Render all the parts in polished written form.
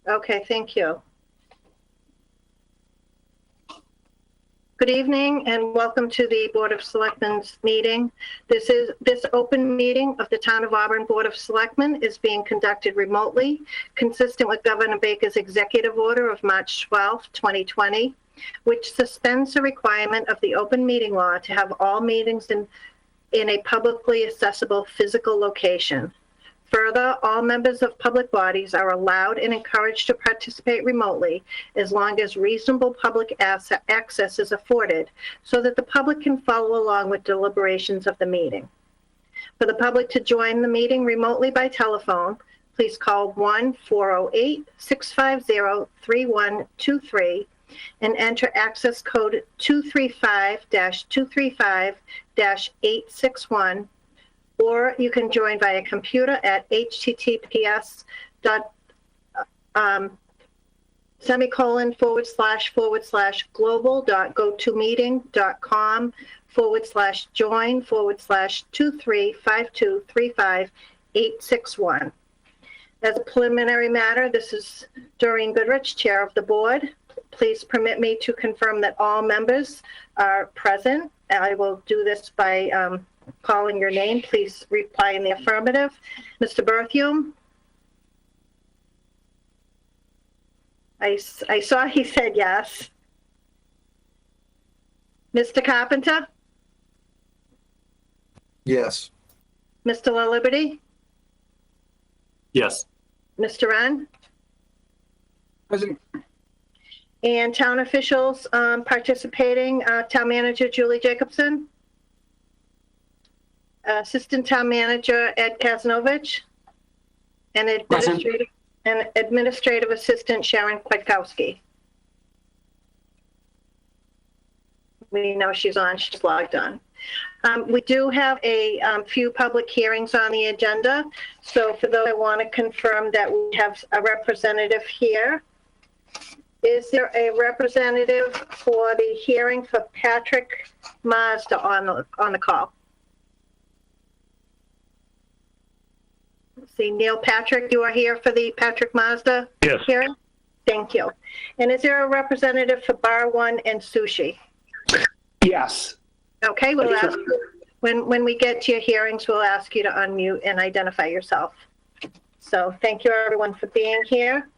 Okay, thank you. Good evening and welcome to the Board of Selectmen's meeting. This open meeting of the Town of Auburn Board of Selectmen is being conducted remotely, consistent with Governor Baker's executive order of March 12, 2020, which suspends the requirement of the open meeting law to have all meetings in a publicly accessible physical location. Further, all members of public bodies are allowed and encouraged to participate remotely as long as reasonable public access is afforded so that the public can follow along with deliberations of the meeting. For the public to join the meeting remotely by telephone, please call 1-408-650-3123 and enter access code 235-235-861. Or you can join via computer at https://global.gotomeeting.com/join/global.go-to-meeting.com/235235-861. As a preliminary matter, this is Doreen Goodrich, Chair of the Board. Please permit me to confirm that all members are present. I will do this by calling your name. Please reply in the affirmative. Mr. Berthium? I saw he said yes. Mr. Carpenter? Yes. Mr. La Liberty? Yes. Mr. Wren? Present. And town officials participating, Town Manager Julie Jacobson? Assistant Town Manager Ed Kaznovich, and Administrative Assistant Sharon Kwiatkowski. We know she's on, she's logged on. We do have a few public hearings on the agenda. So for those, I want to confirm that we have a representative here. Is there a representative for the hearing for Patrick Mazda on the call? See, Neil Patrick, you are here for the Patrick Mazda hearing? Thank you. And is there a representative for Bar One and Sushi? Yes. Okay, we'll ask you, when we get to your hearings, we'll ask you to unmute and identify yourself. So thank you everyone for being here.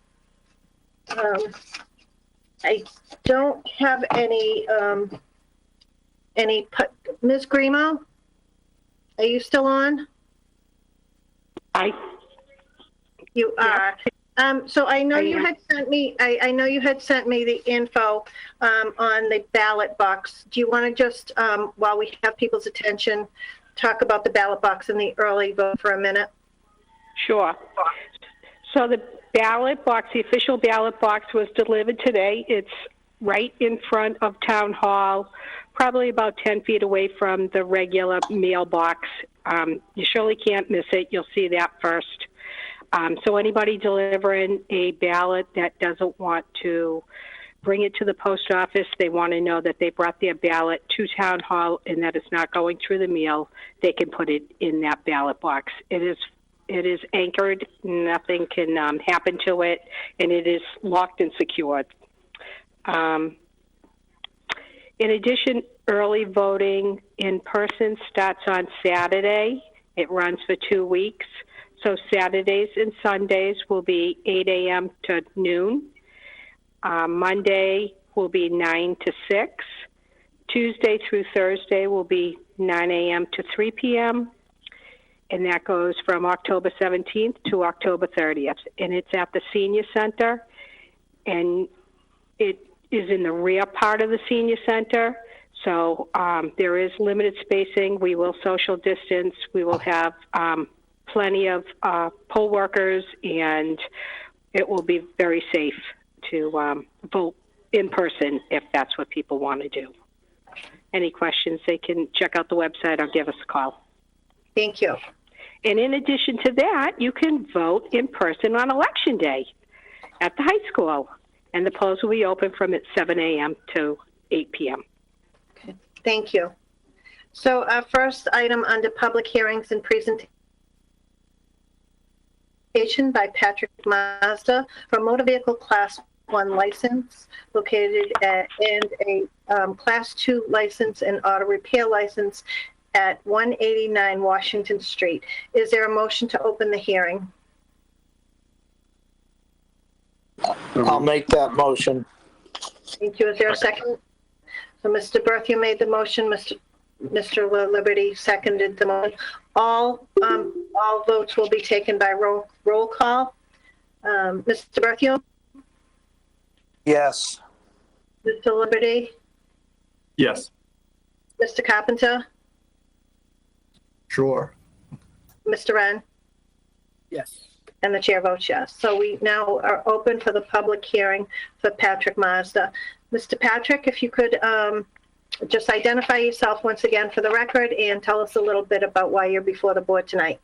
I don't have any Ms. Grimo, are you still on? You are. So I know you had sent me. I know you had sent me the info on the ballot box. Do you want to just, while we have people's attention, talk about the ballot box and the early vote for a minute? Sure. So the ballot box, the official ballot box, was delivered today. It's right in front of Town Hall, probably about 10 feet away from the regular mailbox. You surely can't miss it. You'll see that first. So anybody delivering a ballot that doesn't want to bring it to the post office, they want to know that they brought their ballot to Town Hall and that it's not going through the mail, they can put it in that ballot box. It is anchored. Nothing can happen to it, and it is locked and secured. In addition, early voting in person starts on Saturday. It runs for 2 weeks. So Saturdays and Sundays will be 8 a.m. to noon. Monday will be 9 to 6. Tuesday through Thursday will be 9 a.m. to 3 p.m. And that goes from October 17th to October 30th. And it's at the Senior Center. And it is in the rear part of the Senior Center. So there is limited spacing. We will social distance. We will have plenty of poll workers, and it will be very safe to vote in person if that's what people want to do. Any questions, they can check out the website or give us a call. Thank you. And in addition to that, you can vote in person on Election Day at the high school. And the polls will be open from at 7 a.m. to 8 p.m. Okay, thank you. So our first item under public hearings and presentations application by Patrick Mazda for a motor vehicle Class 1 license located at, and a Class 2 license and auto repair license at 189 Washington Street. Is there a motion to open the hearing? I'll make that motion. Thank you. Is there a second? So Mr. Berthew made the motion. Mr. Liberty seconded the motion. All votes will be taken by roll call. Mr. Berthew? Yes. Mr. Liberty? Yes. Mr. Carpenter? Sure. Mr. Wren? Yes. And the chair votes yes. So we now are open for the public hearing for Patrick Mazda. Mr. Patrick, if you could just identify yourself once again for the record and tell us a little bit about why you're before the board tonight.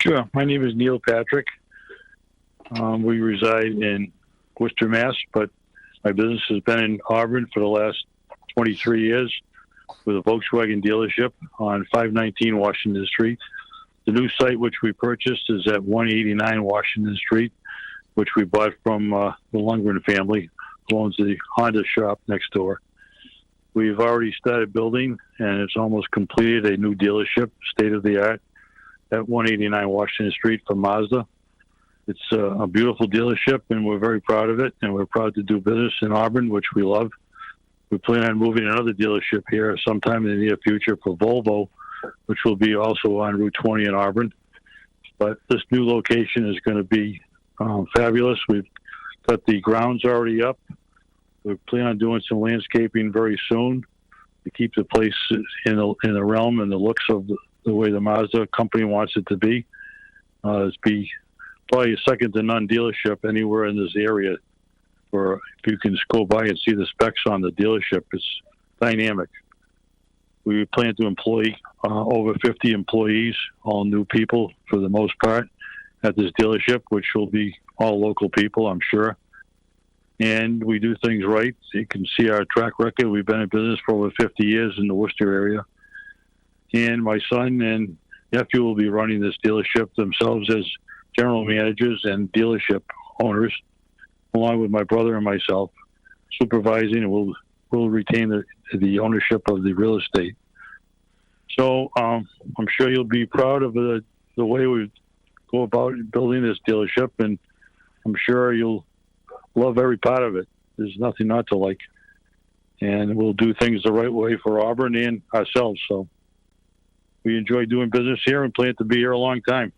Sure. My name is Neil Patrick. We reside in Worcester, Mass., but my business has been in Auburn for the last 23 years with a Volkswagen dealership on 519 Washington Street. The new site which we purchased is at 189 Washington Street, which we bought from the Lundgren family, who owns the Honda shop next door. We've already started building, and it's almost completed, a new dealership, state-of-the-art, at 189 Washington Street for Mazda. It's a beautiful dealership, and we're very proud of it, and we're proud to do business in Auburn, which we love. We plan on moving another dealership here sometime in the near future for Volvo, which will be also on Route 20 in Auburn. But this new location is going to be fabulous. We've got the grounds already up. We plan on doing some landscaping very soon to keep the place in the realm and the looks of the way the Mazda company wants it to be. It's be probably a second to none dealership anywhere in this area. Or if you can just go by and see the specs on the dealership, it's dynamic. We plan to employ over 50 employees, all new people for the most part, at this dealership, which will be all local people, I'm sure. And we do things right. You can see our track record. We've been in business for over 50 years in the Worcester area. And my son and nephew will be running this dealership themselves as general managers and dealership owners, along with my brother and myself, supervising, and we'll retain the ownership of the real estate. So I'm sure you'll be proud of the way we go about building this dealership, and I'm sure you'll love every part of it. There's nothing not to like. And we'll do things the right way for Auburn and ourselves. So we enjoy doing business here and plan to be here a long time.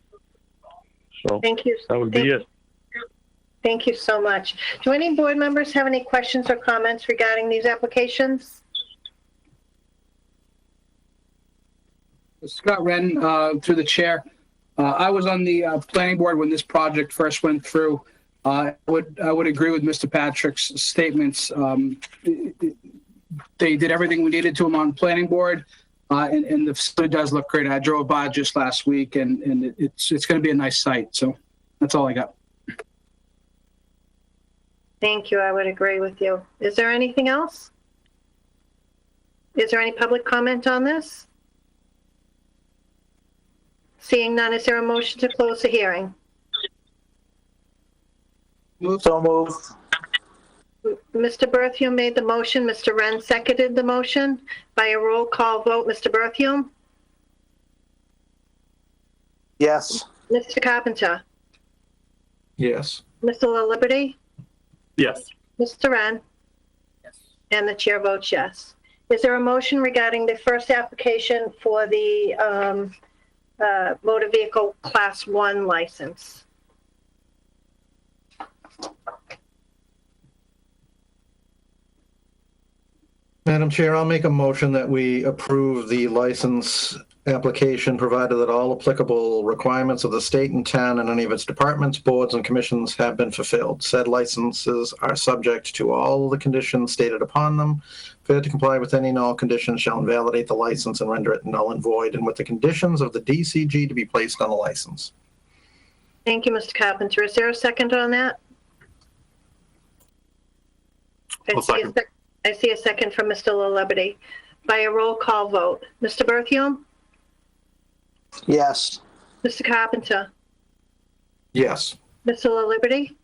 So Thank you. That would be it. Thank you so much. Do any board members have any questions or comments regarding these applications? Scott Wren, through the chair. I was on the planning board when this project first went through. I would agree with Mr. Patrick's statements. They did everything we needed to them on planning board, and the facility does look great. I drove by just last week, and it's going to be a nice site. So that's all I got. Thank you. I would agree with you. Is there anything else? Is there any public comment on this? Seeing none, is there a motion to close the hearing? So move. Mr. Berthew made the motion. Mr. Wren seconded the motion. By a roll call vote, Mr. Berthew? Yes. Mr. Carpenter? Yes. Mr. Liberty? Yes. Mr. Wren? Yes. And the chair votes yes. Is there a motion regarding the first application for the motor vehicle Class 1 license? Madam Chair, I'll make a motion that we approve the license application, provided that all applicable requirements of the state and town and any of its departments, boards, and commissions have been fulfilled. Said licenses are subject to all the conditions stated upon them. Failure to comply with any and all conditions shall invalidate the license and render it null and void, and with the conditions of the DCG to be placed on the license. Thank you, Mr. Carpenter. Is there a second on that? I see a second from Mr. Liberty. By a roll call vote, Mr. Berthew? Yes. Mr. Carpenter? Yes. Mr. La Liberty,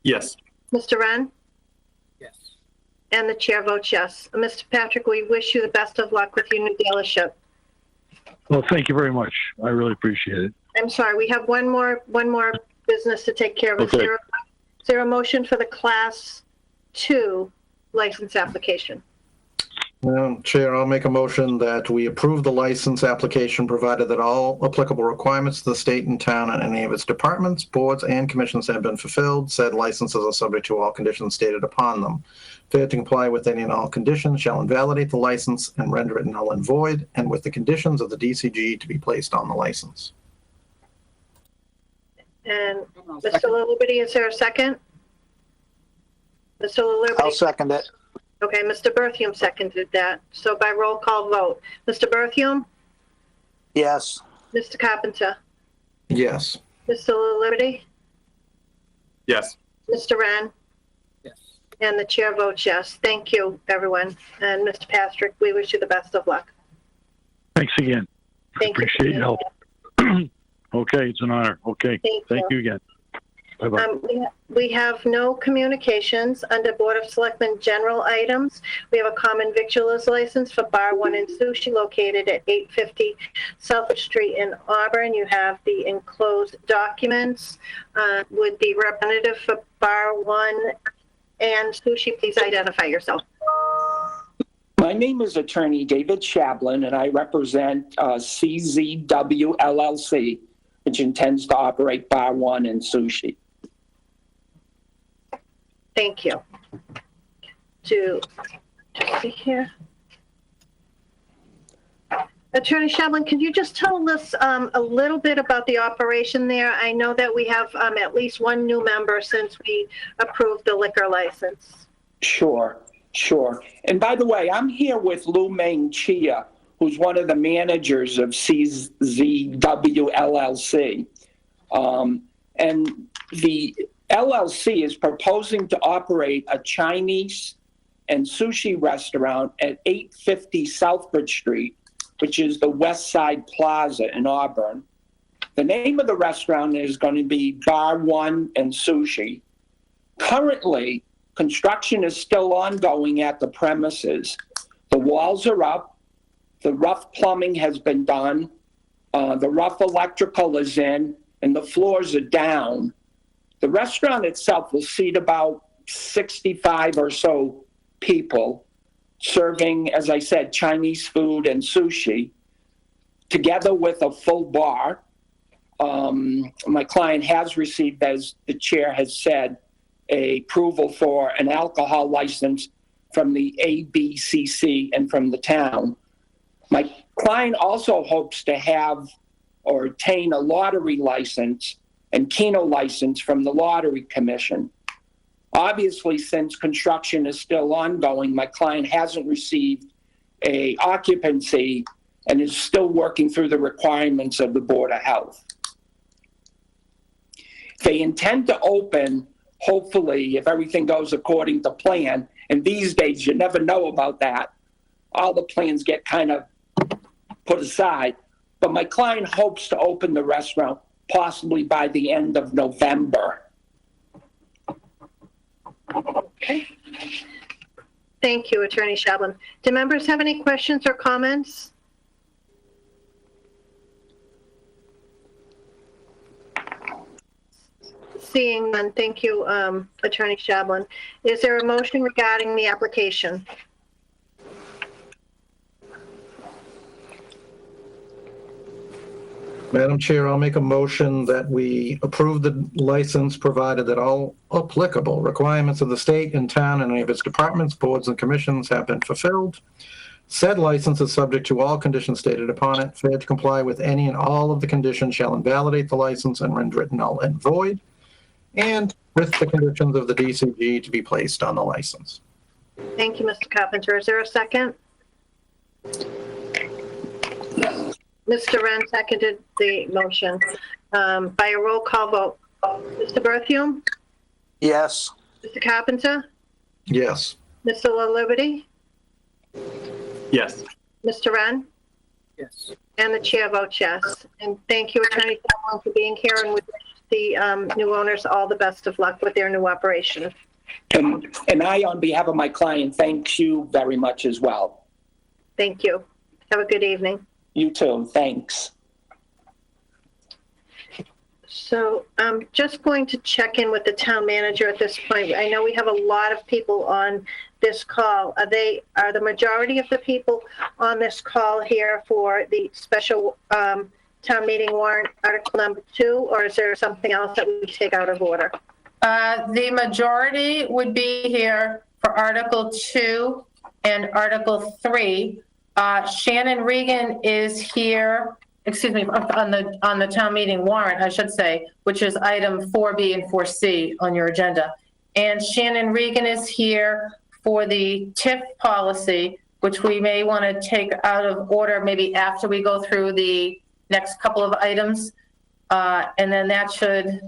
Yes. Mr. Wren, Yes. and the chair votes yes. Mr. Patrick, we wish you the best of luck with your new dealership. Well, thank you very much. I really appreciate it. I'm sorry, we have one more business to take care of. Okay. Is there a motion for the Class 2 license application? Madam Chair, I'll make a motion that we approve the license application provided that all applicable requirements of the state and town and any of its departments, boards, and commissions have been fulfilled. Said licenses are subject to all conditions stated upon them. Failure to comply with any and all conditions shall invalidate the license and render it null and void, and with the conditions of the DCG to be placed on the license. And Mr. La Liberty, is there a second? Mr. La Liberty? I'll second it. Okay, Mr. Berthium seconded that. So by roll call vote, Mr. Berthium, Yes. Mr. Carpenter, Yes. Mr. La Liberty, Yes. Mr. Wren, Yes. and the chair votes yes. Thank you, everyone. And Mr. Patrick, we wish you the best of luck. Thanks again. Thank you. Appreciate your help. Okay, it's an honor. Okay, Thank you. you again. Bye-bye. We have no communications under Board of Selectmen general items. We have a common victualers license for Bar 1 and Sushi located at 850 Southwood Street in Auburn. You have the enclosed documents. Would the representative for Bar 1 and Sushi please identify yourself? My name is Attorney David Shablin, and I represent CZW LLC, which intends to operate Bar 1 and Sushi. Thank you. To see here. Attorney Shablin, could you just tell us a little bit about the operation there? I know that we have at least one new member since we approved the liquor license. Sure. And by the way, I'm here with Lou Main Chia, who's one of the managers of CZW LLC. And the LLC is proposing to operate a Chinese and sushi restaurant at 850 Southbridge Street, which is the West Side Plaza in Auburn. The name of the restaurant is going to be Bar 1 and Sushi. Currently, construction is still ongoing at the premises. The walls are up. The rough plumbing has been done. The rough electrical is in, and the floors are down. The restaurant itself will seat about 65 or so people, serving, as I said, Chinese food and sushi, together with a full bar. My client has received, as the chair has said, a approval for an alcohol license from the ABCC and from the town. My client also hopes to have or obtain a lottery license and Keno license from the Lottery Commission. Obviously, since construction is still ongoing, my client hasn't received a occupancy and is still working through the requirements of the Board of Health. They intend to open, hopefully, if everything goes according to plan, and these days you never know about that. All the plans get kind of put aside. But my client hopes to open the restaurant possibly by the end of November. Okay. Thank you, Attorney Shablin. Do members have any questions or comments? Seeing none, thank you, Attorney Shablin. Is there a motion regarding the application? Madam Chair, I'll make a motion that we approve the license provided that all applicable requirements of the state and town and any of its departments, boards, and commissions have been fulfilled. Said license is subject to all conditions stated upon it. Failure to comply with any and all of the conditions shall invalidate the license and render it null and void, and with the conditions of the DCG to be placed on the license. Thank you, Mr. Carpenter. Is there a second? Mr. Wren seconded the motion. By a roll call vote, Mr. Berthium, Yes. Mr. Carpenter, Yes. Mr. La Liberty, Yes. Mr. Wren, Yes. and the chair votes yes. And thank you, Attorney Shablin, for being here, and we wish the new owners all the best of luck with their new operation. And I, on behalf of my client, thank you very much as well. Thank you. Have a good evening. You too. Thanks. So I'm just going to check in with the town manager at this point. I know we have a lot of people on this call. Are the majority of the people on this call here for the special town meeting warrant article number 2, or is there something else that we take out of order? The majority would be here for Article 2 and Article 3. Shannon Regan is here, excuse me, on the town meeting warrant, I should say, which is item 4B and 4C on your agenda. And Shannon Regan is here for the TIF policy, which we may want to take out of order maybe after we go through the next couple of items. And then that should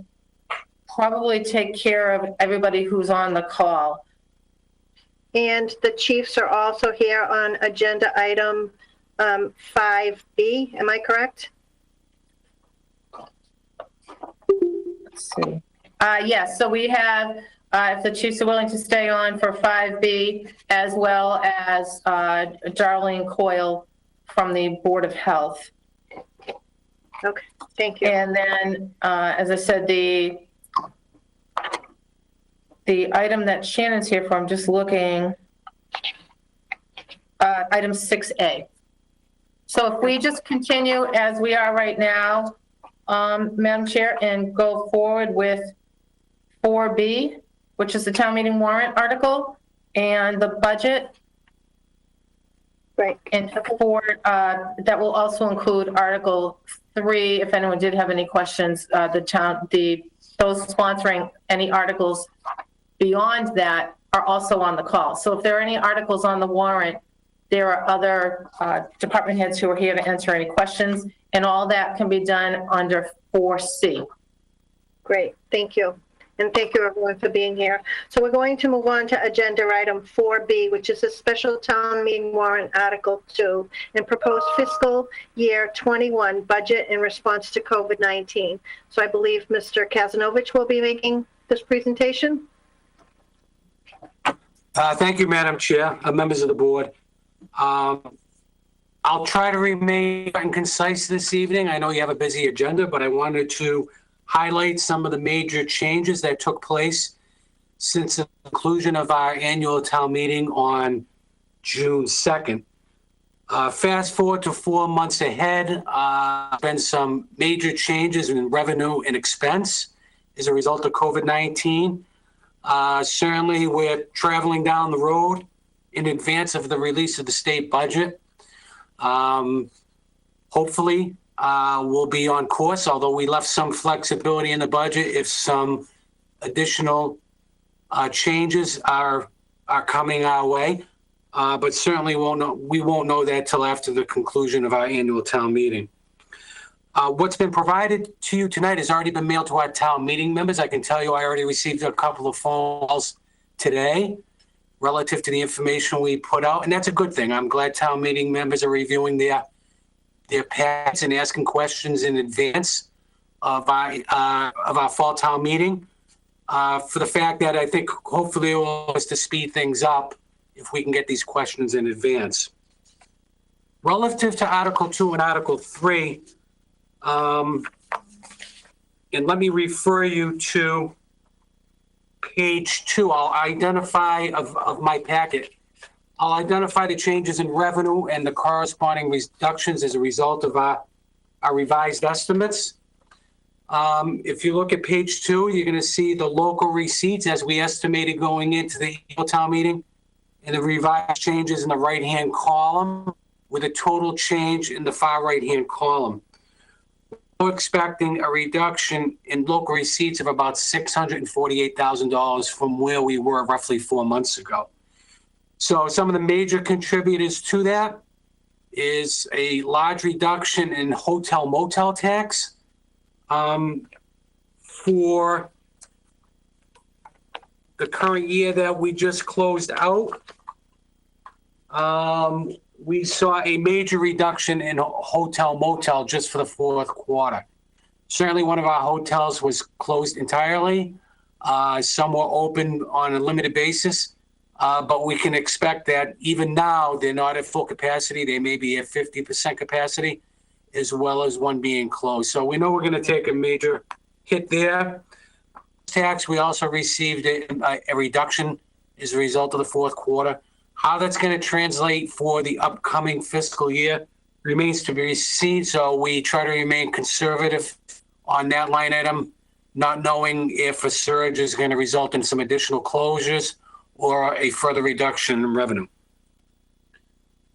probably take care of everybody who's on the call. And the chiefs are also here on agenda item 5B. Am I correct? Let's see. Yes, so we have, if the chiefs are willing to stay on for 5B, as well as Darlene Coyle from the Board of Health. Okay, thank you. And then, as I said, the item that Shannon's here for, I'm just looking, item 6A. So if we just continue as we are right now, Madam Chair, and go forward with 4B, which is the town meeting warrant article, and the budget. Right. And for, that will also include Article 3, if anyone did have any questions, those sponsoring any articles beyond that are also on the call. So if there are any articles on the warrant, there are other department heads who are here to answer any questions, and all that can be done under 4C. Great, thank you. And thank you everyone for being here. So we're going to move on to agenda item 4B, which is a special town meeting warrant article 2 and proposed fiscal year 21 budget in response to COVID-19. So I believe Mr. Kazanovich will be making this presentation. Thank you, Madam Chair, members of the board. I'll try to remain short and concise this evening. I know you have a busy agenda, but I wanted to highlight some of the major changes that took place since the conclusion of our annual town meeting on June 2nd. Fast forward to 4 months ahead, been some major changes in revenue and expense as a result of COVID-19. Certainly, we're traveling down the road in advance of the release of the state budget. Hopefully, we'll be on course, although we left some flexibility in the budget if some additional changes are coming our way. But certainly we won't know that till after the conclusion of our annual town meeting. What's been provided to you tonight has already been mailed to our town meeting members. I can tell you I already received a couple of phone calls today relative to the information we put out, and that's a good thing. I'm glad town meeting members are reviewing their packets and asking questions in advance of our fall town meeting. For the fact that I think hopefully it will allow us to speed things up if we can get these questions in advance. Relative to Article 2 and Article 3, and let me refer you to page 2. I'll identify of my packet. I'll identify the changes in revenue and the corresponding reductions as a result of our revised estimates. If you look at page 2, you're going to see the local receipts as we estimated going into the annual town meeting, and the revised changes in the right-hand column with a total change in the far right-hand column. We're expecting a reduction in local receipts of about $648,000 from where we were roughly 4 months ago. So some of the major contributors to that is a large reduction in hotel motel tax. For the current year that we just closed out, we saw a major reduction in hotel motel just for the fourth quarter. Certainly one of our hotels was closed entirely. Some were open on a limited basis, but we can expect that even now they're not at full capacity. They may be at 50% capacity, as well as one being closed. So we know we're going to take a major hit there. Tax, we also received a reduction as a result of the fourth quarter. How that's going to translate for the upcoming fiscal year remains to be seen. So we try to remain conservative on that line item, not knowing if a surge is going to result in some additional closures or a further reduction in revenue.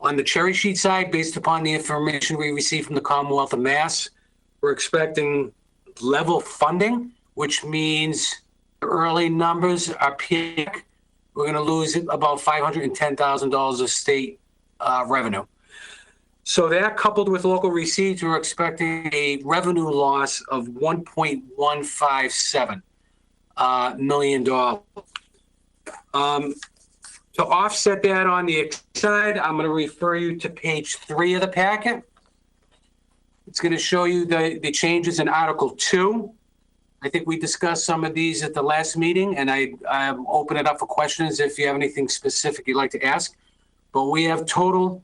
On the cherry sheet side, based upon the information we received from the Commonwealth of Mass, we're expecting level funding, which means early numbers are peak. We're going to lose about $510,000 of state revenue. So that, coupled with local receipts, we're expecting a revenue loss of $1.157 million. To offset that on the side, I'm going to refer you to page 3 of the packet. It's going to show you the changes in Article 2. I think we discussed some of these at the last meeting, and I open it up for questions if you have anything specific you'd like to ask. But we have total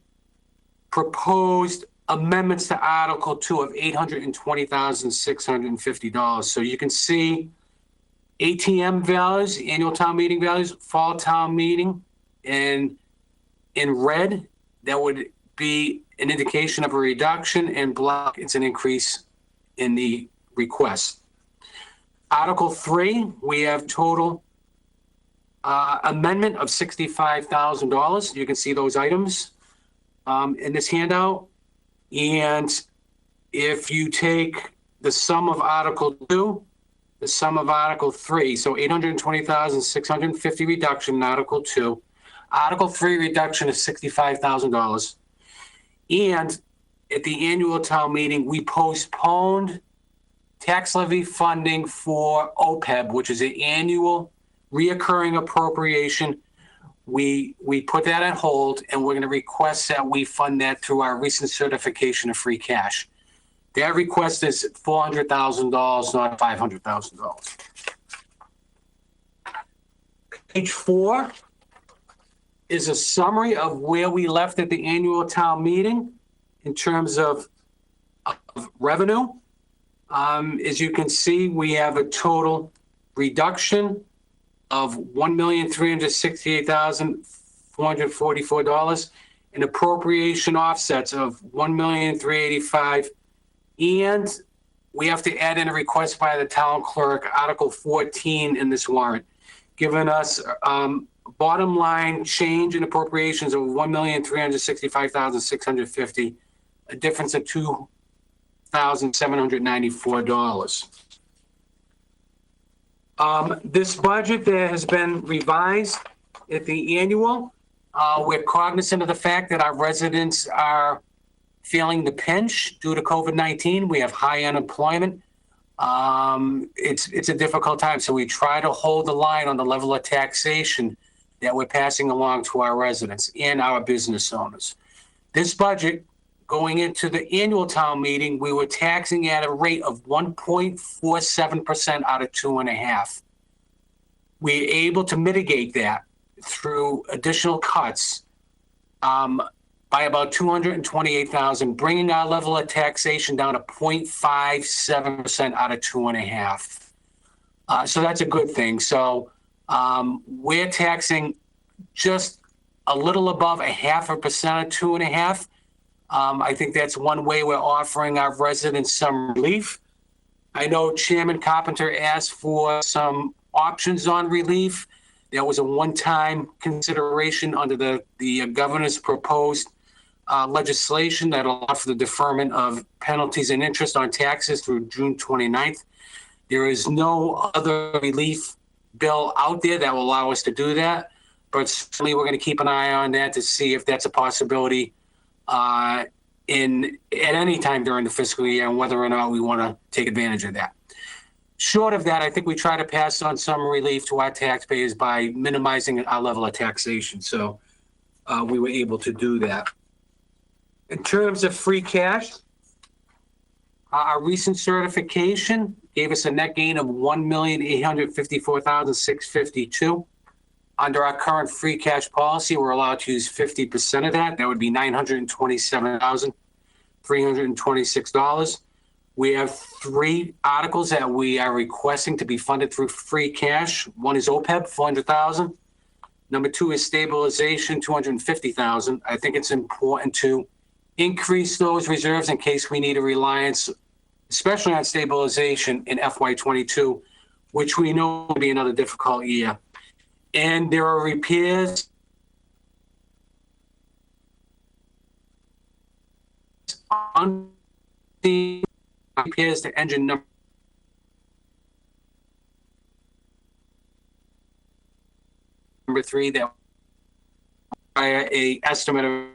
proposed amendments to Article 2 of $820,650. So you can see ATM values, annual town meeting values, fall town meeting, and in red, that would be an indication of a reduction. In black, it's an increase in the request. Article 3, we have total amendment of $65,000. You can see those items in this handout. And if you take the sum of Article 2, the sum of Article 3, so $820,650 reduction in Article 2, Article 3 reduction is $65,000. And at the annual town meeting, we postponed tax levy funding for OPEB, which is an annual reoccurring appropriation. We put that on hold, and we're going to request that we fund that through our recent certification of free cash. That request is $400,000, not $500,000. Page 4 is a summary of where we left at the annual town meeting in terms of revenue. As you can see, we have a total reduction of $1,368,444 and appropriation offsets of $1,385,000. And we have to add in a request by the town clerk, Article 14 in this warrant, giving us bottom line change in appropriations of $1,365,650, a difference of $2,794. This budget that has been revised at the annual, we're cognizant of the fact that our residents are feeling the pinch due to COVID-19. We have high unemployment. It's a difficult time, so we try to hold the line on the level of taxation that we're passing along to our residents and our business owners. This budget, going into the annual town meeting, we were taxing at a rate of 1.47% out of 2.5%. We're able to mitigate that through additional cuts by about $228,000, bringing our level of taxation down to 0.57% out of 2.5%. So that's a good thing. So we're taxing just a little above 0.5% of 2.5%. I think that's one way we're offering our residents some relief. I know Chairman Carpenter asked for some options on relief. There was a one-time consideration under the governor's proposed legislation that allowed for the deferment of penalties and interest on taxes through June 29th. There is no other relief bill out there that will allow us to do that, but certainly we're going to keep an eye on that to see if that's a possibility at any time during the fiscal year and whether or not we want to take advantage of that. Short of that, I think we try to pass on some relief to our taxpayers by minimizing our level of taxation. So we were able to do that. In terms of free cash, Our recent certification gave us a net gain of $1,854,652. Under our current free cash policy, we're allowed to use 50% of that. That would be $927,326. We have 3 articles that we are requesting to be funded through free cash. One is OPEB, $400,000. Number 2 is stabilization, $250,000. I think it's important to increase those reserves in case we need a reliance, especially on stabilization in FY22, which we know will be another difficult year. And there are repairs on the repairs to engine number 3 that require a estimate of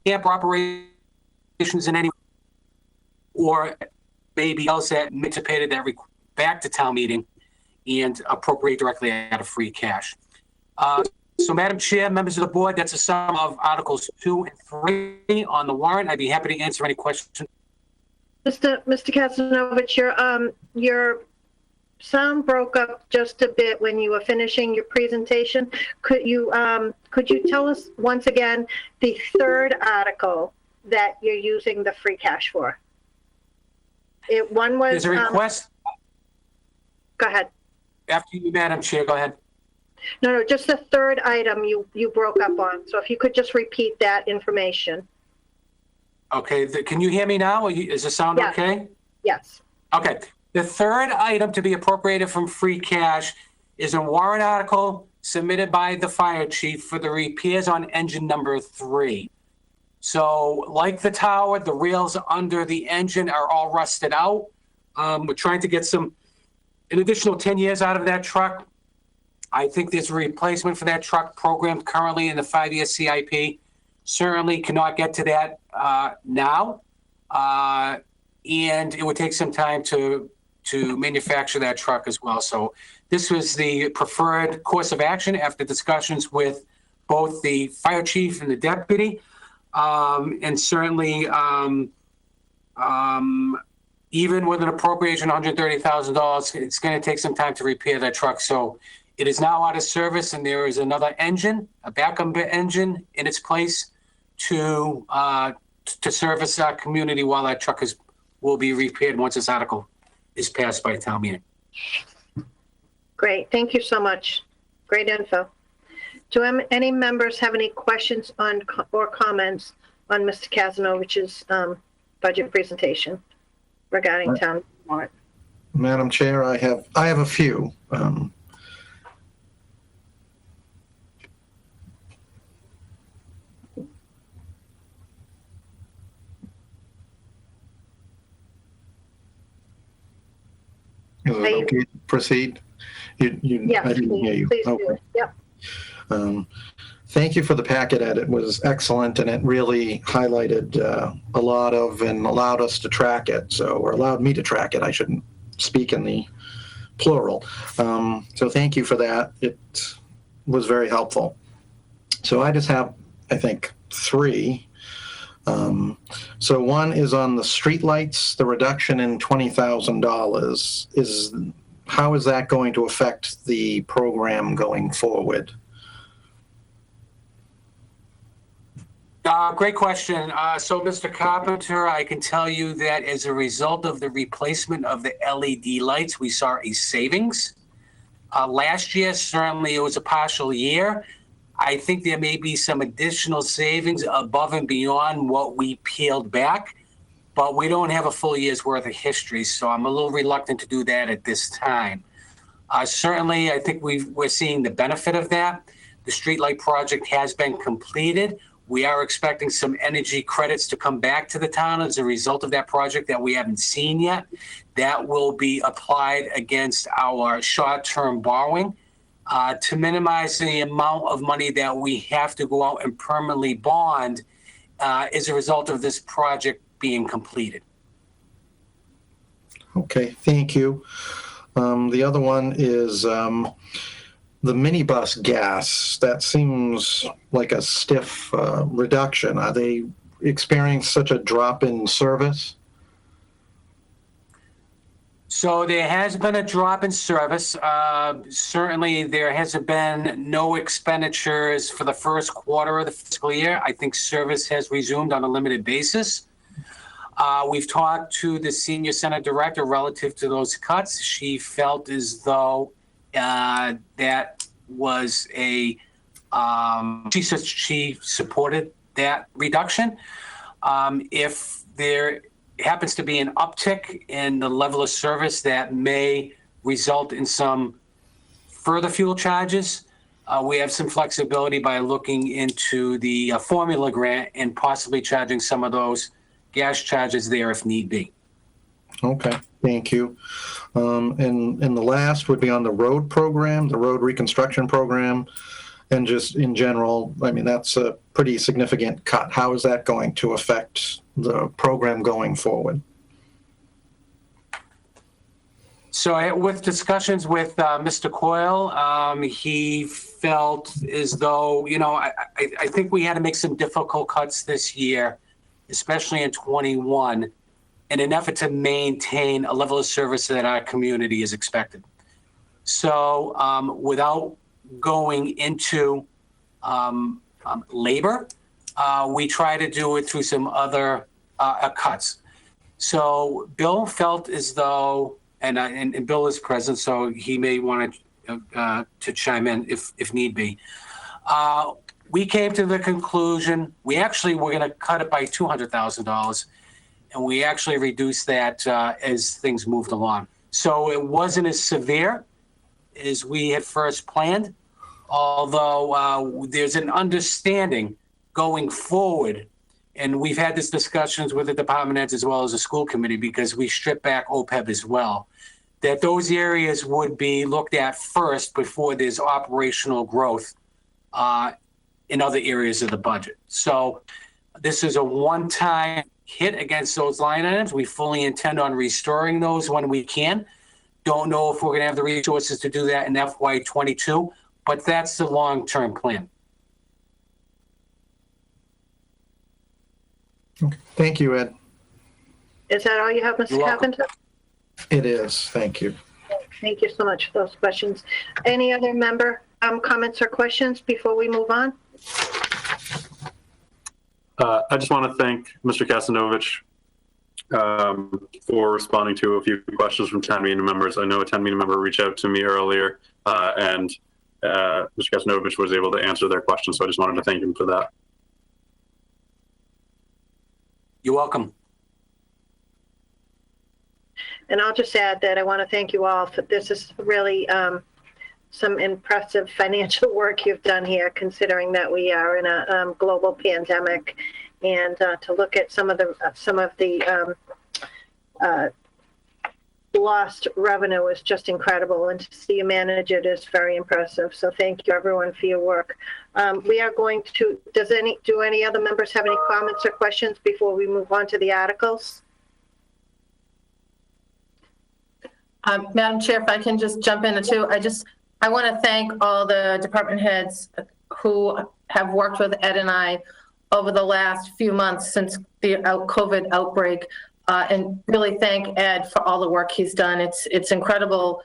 camp operations in any, or maybe else that anticipated that back to town meeting and appropriate directly out of free cash. So, Madam Chair, members of the board, that's a sum of Articles 2 and 3 on the warrant. I'd be happy to answer any questions. Mr. Kazanovich, your sound broke up just a bit when you were finishing your presentation. Could you tell us once again the 3rd article that you're using the free cash for? One was There's a request. Go ahead. After you, Madam Chair, go ahead. No, just the 3rd item you broke up on. So if you could just repeat that information. Okay. Can you hear me now? Is the sound okay? Yes. Okay. The 3rd item to be appropriated from free cash is a warrant article submitted by the fire chief for the repairs on engine number 3. So like the tower, the rails under the engine are all rusted out. We're trying to get an additional 10 years out of that truck. I think there's a replacement for that truck programmed currently in the 5-year CIP. Certainly cannot get to that now. And it would take some time to manufacture that truck as well. So this was the preferred course of action after discussions with both the fire chief and the deputy. And certainly, even with an appropriation of $130,000, it's going to take some time to repair that truck. So it is now out of service, and there is another engine, a backup engine in its place to service our community while that truck will be repaired once this article is passed by town meeting. Great. Thank you so much. Great info. Do any members have any questions or comments on Mr. Kazanovich's budget presentation regarding town warrant? Madam Chair, I have a few. Is it okay to proceed? Yes, I didn't hear you. please Okay. do it. Yep. Thank you for the packet, Ed. It was excellent, and it really highlighted a lot of and allowed us to track it. Or allowed me to track it. I shouldn't speak in the plural. So thank you for that. It was very helpful. So I just have, I think, 3. So one is on the streetlights, the reduction in $20,000. How is that going to affect the program going forward? Great question. So, Mr. Carpenter, I can tell you that as a result of the replacement of the LED lights, we saw a savings. Last year, certainly it was a partial year. I think there may be some additional savings above and beyond what we peeled back, but we don't have a full year's worth of history, so I'm a little reluctant to do that at this time. Certainly, I think we're seeing the benefit of that. The streetlight project has been completed. We are expecting some energy credits to come back to the town as a result of that project that we haven't seen yet. That will be applied against our short-term borrowing to minimize the amount of money that we have to go out and permanently bond as a result of this project being completed. Okay, thank you. The other one is the minibus gas. That seems like a stiff reduction. Are they experiencing such a drop in service? So there has been a drop in service. Certainly, there hasn't been no expenditures for the first quarter of the fiscal year. I think service has resumed on a limited basis. We've talked to the senior center director relative to those cuts. She felt as though that was she said she supported that reduction. If there happens to be an uptick in the level of service that may result in some further fuel charges, we have some flexibility by looking into the formula grant and possibly charging some of those gas charges there if need be. Okay, thank you. And the last would be on the road program, the road reconstruction program, and just in general, I mean, that's a pretty significant cut. How is that going to affect the program going forward? So with discussions with Mr. Coyle, he felt as though, I think we had to make some difficult cuts this year, especially in 21, in an effort to maintain a level of service that our community is expected. So without going into labor, we try to do it through some other cuts. So Bill felt as though, and Bill is present, so he may want to chime in if need be. We came to the conclusion, we actually were going to cut it by $200,000, and we actually reduced that as things moved along. So it wasn't as severe as we had first planned, although there's an understanding going forward, and we've had these discussions with the department heads as well as the school committee, because we stripped back OPEB as well, that those areas would be looked at first before there's operational growth in other areas of the budget. So this is a one-time hit against those line items. We fully intend on restoring those when we can. Don't know if we're going to have the resources to do that in FY22, but that's the long-term plan. Okay. Thank you, Ed. Is that all you have, Mr. Carpenter? It is. Thank you. Thank you so much for those questions. Any other member comments or questions before we move on? I just want to thank Mr. Kasanovich for responding to a few questions from town meeting members. I know a town meeting member reached out to me earlier, and Mr. Kasanovich was able to answer their questions, so I just wanted to thank him for that. You're welcome. And I'll just add that I want to thank you all for this. Is really some impressive financial work you've done here, considering that we are in a global pandemic, and to look at some of the lost revenue is just incredible, and to see you manage it is very impressive. So thank you, everyone, for your work. We are going to. Do any other members have any comments or questions before we move on to the articles? Madam Chair, if I can just jump in too, I want to thank all the department heads who have worked with Ed and I over the last few months since the COVID outbreak, and really thank Ed for all the work he's done. It's incredible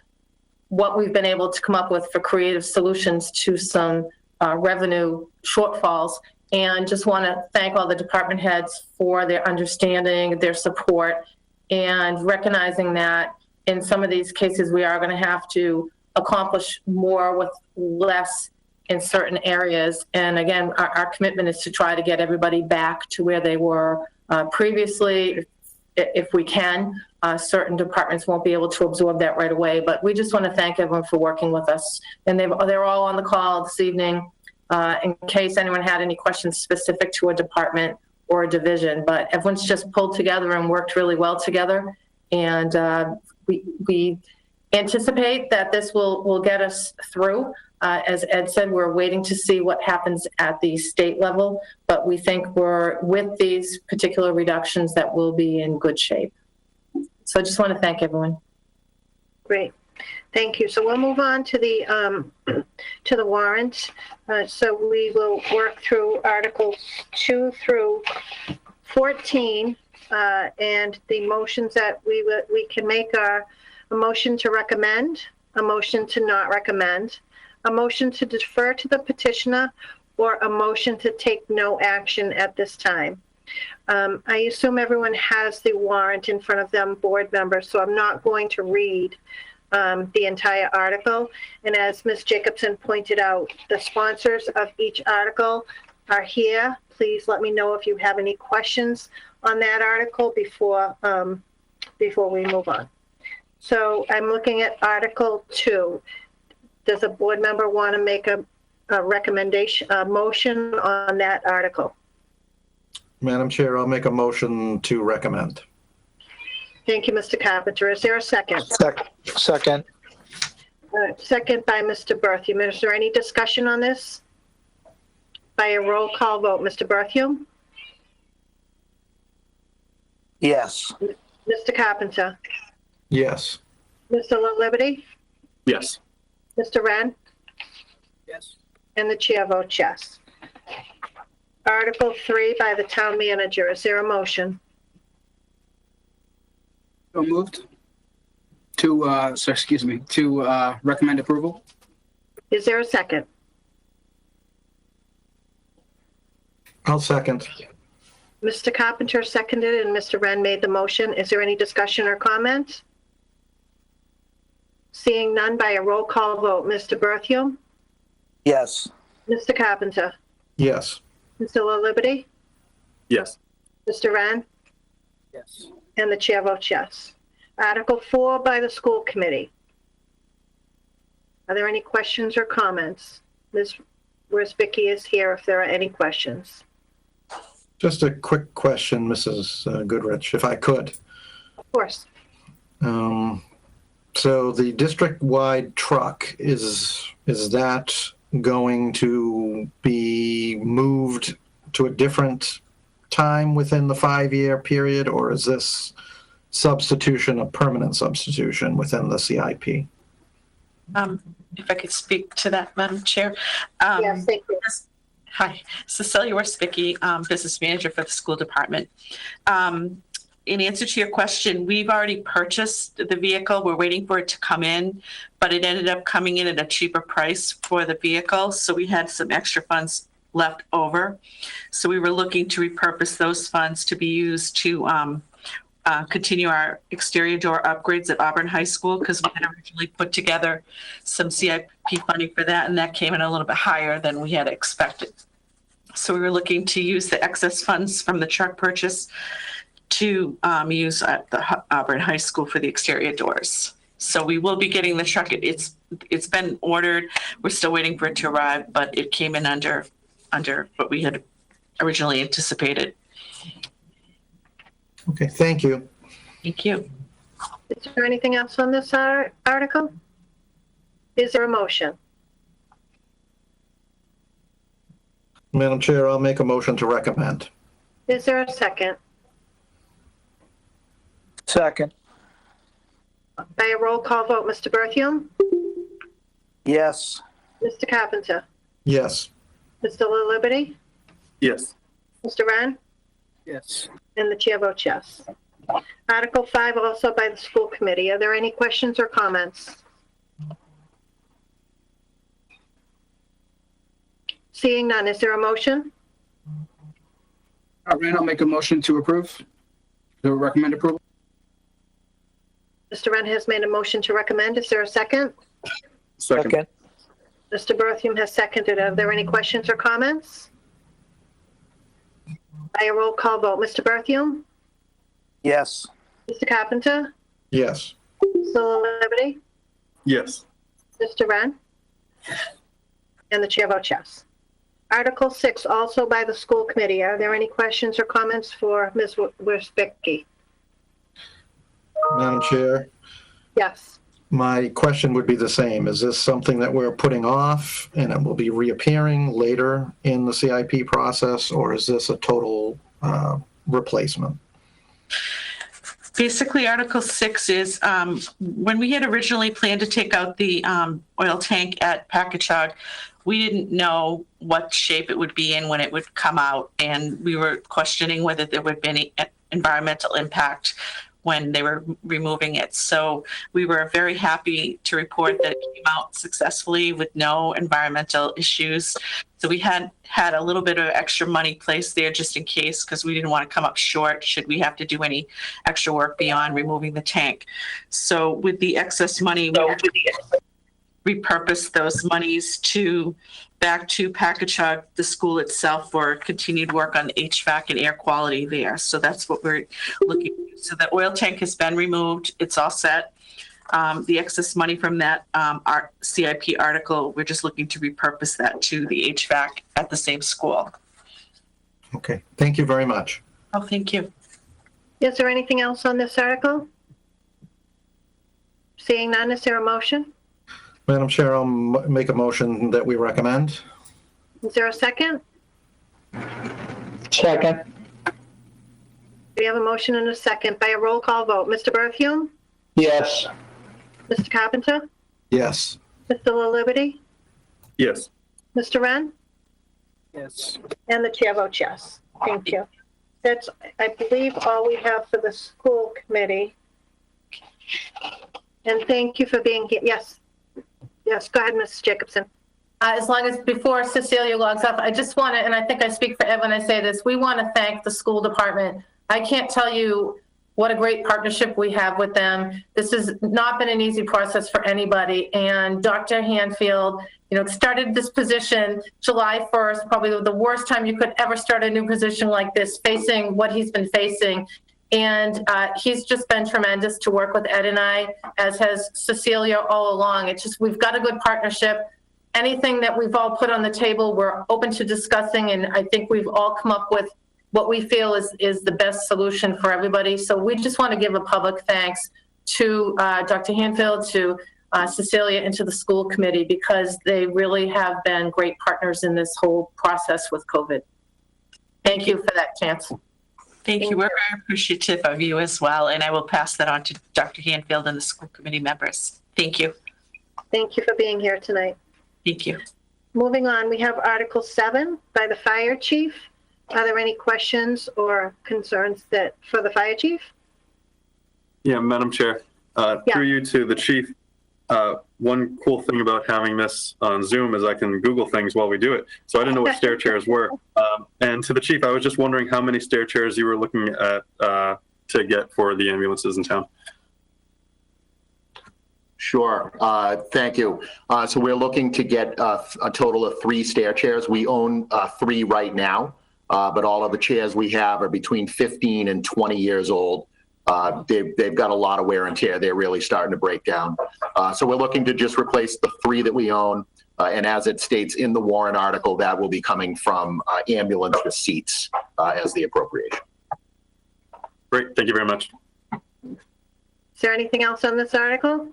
what we've been able to come up with for creative solutions to some revenue shortfalls, and just want to thank all the department heads for their understanding, their support, and recognizing that in some of these cases we are going to have to accomplish more with less in certain areas. And again, our commitment is to try to get everybody back to where they were previously, if we can. Certain departments won't be able to absorb that right away, but we just want to thank everyone for working with us. And they're all on the call this evening in case anyone had any questions specific to a department or a division, but everyone's just pulled together and worked really well together. And we anticipate that this will get us through. As Ed said, we're waiting to see what happens at the state level, but we think with these particular reductions that we'll be in good shape. So I just want to thank everyone. Great. Thank you. So we'll move on to the warrant. So we will work through Articles 2 through 14, and the motions that we can make are a motion to recommend, a motion to not recommend, a motion to defer to the petitioner, or a motion to take no action at this time. I assume everyone has the warrant in front of them, board members, so I'm not going to read the entire article. And as Ms. Jacobson pointed out, the sponsors of each article are here. Please let me know if you have any questions on that article before we move on. So I'm looking at Article 2. Does a board member want to make a recommendation, a motion on that article? Madam Chair, I'll make a motion to recommend. Thank you, Mr. Carpenter. Is there a second? Second. Second by Mr. Berthium. Is there any discussion on this? By a roll call vote, Mr. Berthium? Yes. Mr. Carpenter? Yes. Mr. LaLiberty? Yes. Mr. Wren? Yes. And the chair votes yes. Article 3 by the town manager. Is there a motion? So moved to, recommend approval. Is there a second? I'll second. Mr. Carpenter seconded and Mr. Wren made the motion. Is there any discussion or comment? Seeing none, by a roll call vote, Mr. Berthium? Yes. Mr. Carpenter? Yes. Mr. LaLiberty? Yes. Mr. Wren? Yes. And the chair votes yes. Article 4 by the school committee. Are there any questions or comments? Ms. Worsbicky is here if there are any questions. Just a quick question, Mrs. Goodrich, if I could. Of course. So the district-wide truck, is that going to be moved to a different time within the 5-year period, or is this substitution a permanent substitution within the CIP? If I could speak to that, Madam Chair. Yes, thank you. Hi, Cecilia Worsbicky, Business Manager for the School Department. In answer to your question, we've already purchased the vehicle. We're waiting for it to come in, but it ended up coming in at a cheaper price for the vehicle. So we had some extra funds left over. So we were looking to repurpose those funds to be used to continue our exterior door upgrades at Auburn High School, because we had originally put together some CIP funding for that, and that came in a little bit higher than we had expected. So we were looking to use the excess funds from the truck purchase to use at the Auburn High School for the exterior doors. So we will be getting the truck. It's been ordered. We're still waiting for it to arrive, but it came in under what we had originally anticipated. Okay, thank you. Thank you. Is there anything else on this article? Is there a motion? Madam Chair, I'll make a motion to recommend. Is there a second? Second. By a roll call vote, Mr. Berthium? Yes. Mr. Carpenter? Yes. Mr. LaLiberty? Yes. Mr. Wren? Yes. And the chair votes yes. Article 5, also by the school committee. Are there any questions or comments? Seeing none, is there a motion? Wren, I'll make a motion to approve, to recommend approval. Mr. Wren has made a motion to recommend. Is there a second? Second. Mr. Berthium has seconded. Are there any questions or comments? By a roll call vote, Mr. Berthium? Yes. Mr. Carpenter? Yes. Mr. LaLiberty? Yes. Mr. Wren? And the chair votes yes. Article 6, also by the school committee. Are there any questions or comments for Ms. Worsbicky? Madam Chair, Yes. my question would be the same. Is this something that we're putting off and it will be reappearing later in the CIP process, or is this a total replacement? Basically, Article 6 is when we had originally planned to take out the oil tank at Packagug, we didn't know what shape it would be in when it would come out, and we were questioning whether there would be any environmental impact when they were removing it. So we were very happy to report that it came out successfully with no environmental issues. So we had a little bit of extra money placed there just in case, because we didn't want to come up short should we have to do any extra work beyond removing the tank. So with the excess money, we repurposed those monies back to Packagug, the school itself, for continued work on HVAC and air quality there. So that's what we're looking at. So the oil tank has been removed. It's all set. The excess money from that our CIP article, we're just looking to repurpose that to the HVAC at the same school. Okay, thank you very much. Oh, thank you. Is there anything else on this article? Seeing none, is there a motion? Madam Chair, I'll make a motion that we recommend. Is there a second? Second. We have a motion and a second by a roll call vote. Mr. Berthium? Yes. Mr. Carpenter? Yes. Mr. LaLiberty? Yes. Mr. Wren? Yes. And the chair votes yes. Thank you. That's, I believe, all we have for the school committee. And thank you for being here. Yes. Yes, go ahead, Mrs. Jacobson. As long as before Cecilia logs off, I just want to, and I think I speak for Ed when I say this, we want to thank the school department. I can't tell you what a great partnership we have with them. This has not been an easy process for anybody. And Dr. Hanfield, started this position July 1st, probably the worst time you could ever start a new position like this, facing what he's been facing. And he's just been tremendous to work with Ed and I, as has Cecilia all along. It's just, we've got a good partnership. Anything that we've all put on the table, we're open to discussing. And I think we've all come up with what we feel is the best solution for everybody. So we just want to give a public thanks to Dr. Hanfield, to Cecilia, and to the school committee, because they really have been great partners in this whole process with COVID. Thank you for that chance. Thank you. We're very appreciative of you as well. And I will pass that on to Dr. Hanfield and the school committee members. Thank you. Thank you for being here tonight. Thank you. Moving on, we have Article 7 by the fire chief. Are there any questions or concerns for the fire chief? Yeah, Madam Chair, through you to the chief. One cool thing about having this on Zoom is I can Google things while we do it. So I didn't know what stair chairs were. And to the chief, I was just wondering how many stair chairs you were looking at to get for the ambulances in town. Sure. Thank you. So we're looking to get a total of 3 stair chairs. We own 3 right now, but all of the chairs we have are between 15 and 20 years old. They've got a lot of wear and tear. They're really starting to break down. So we're looking to just replace the 3 that we own. And as it states in the warrant article, that will be coming from ambulance receipts as the appropriation. Great. Thank you very much. Is there anything else on this article?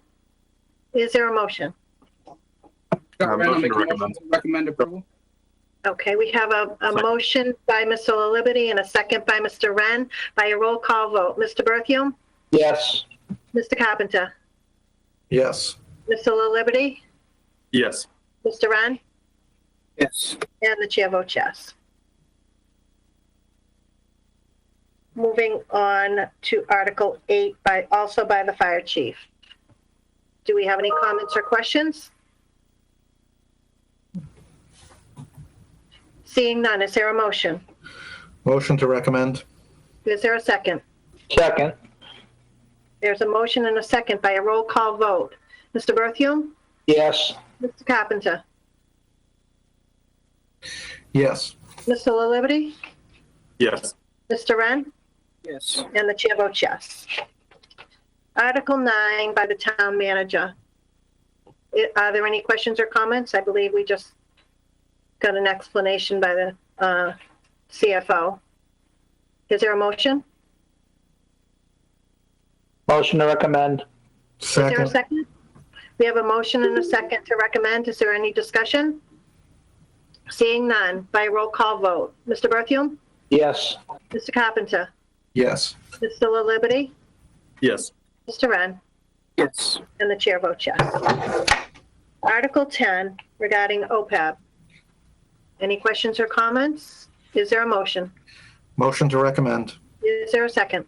Is there a motion? Motion to recommend. Recommend approval. Okay, we have a motion by Mr. LaLiberty and a second by Mr. Wren by a roll call vote. Mr. Berthium? Yes. Mr. Carpenter? Yes. Mr. LaLiberty? Yes. Mr. Wren? Yes. And the chair votes yes. Moving on to Article 8, also by the fire chief. Do we have any comments or questions? Seeing none, is there a motion? Motion to recommend. Is there a second? Second. There's a motion and a second by a roll call vote. Mr. Berthium? Yes. Mr. Carpenter? Yes. Mr. LaLiberty? Yes. Mr. Wren? Yes. And the chair votes yes. Article 9 by the town manager. Are there any questions or comments? I believe we just got an explanation by the CFO. Is there a motion? Motion to recommend. Is there a Second. second? We have a motion and a second to recommend. Is there any discussion? Seeing none, by roll call vote. Mr. Berthium? Yes. Mr. Carpenter? Yes. Mr. LaLiberty? Yes. Mr. Wren, Yes. and the chair votes yes. Article 10 regarding OPEB. Any questions or comments? Is there a motion? Motion to recommend. Is there a second?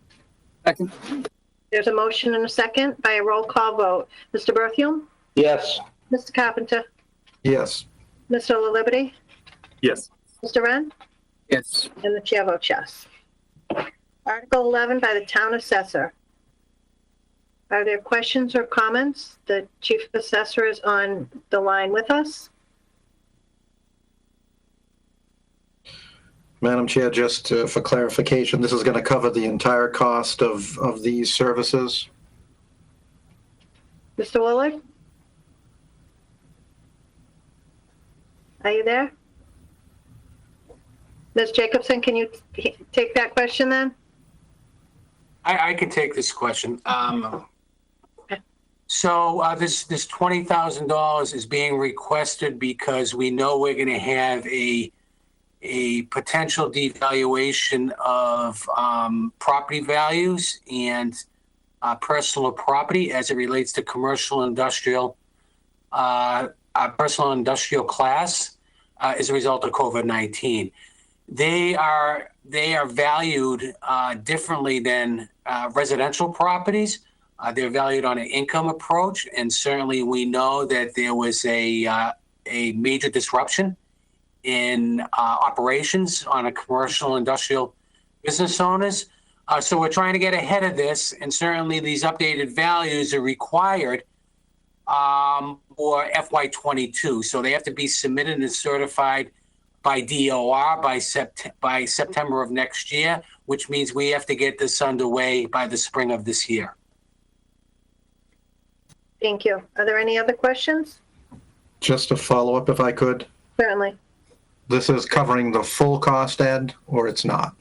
Second. There's a motion and a second by a roll call vote. Mr. Berthium? Yes. Mr. Carpenter? Yes. Mr. LaLiberte? Yes. Mr. Wren? Yes. And the chair votes yes. Article 11 by the town assessor. Are there questions or comments? The chief assessor is on the line with us. Madam Chair, just for clarification, this is going to cover the entire cost of these services? Mr. Willard? Are you there? Ms. Jacobson, can you take that question then? I can take this question. So this $20,000 is being requested because we know we're going to have a potential devaluation of property values and personal property as it relates to commercial industrial, personal industrial class as a result of COVID-19. They are valued differently than residential properties. They're valued on an income approach, and certainly we know that there was a major disruption in operations on a commercial industrial business owners. So we're trying to get ahead of this, and certainly these updated values are required for FY22. So they have to be submitted and certified by DOR by September of next year, which means we have to get this underway by the spring of this year. Thank you. Are there any other questions? Just a follow-up, if I could. Certainly. This is covering the full cost, Ed, or it's not?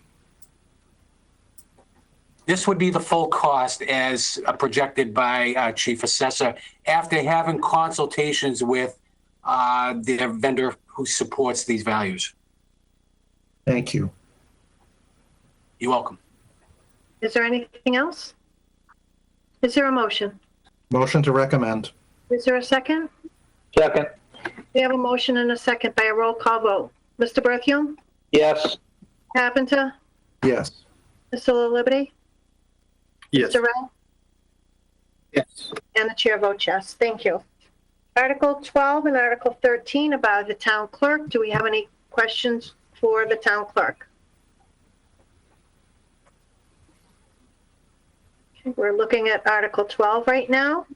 This would be the full cost as projected by Chief Assessor after having consultations with their vendor who supports these values. Thank you. You're welcome. Is there anything else? Is there a motion? Motion to recommend. Is there a second? Second. We have a motion and a second by a roll call vote. Mr. Berthium? Yes. Carpenter? Yes. Mr. LaLiberte? Yes. Mr. Wren? Yes. And the chair votes yes. Thank you. Article 12 and Article 13 about the town clerk. Do we have any questions for the town clerk? Okay, we're looking at Article 12 right now.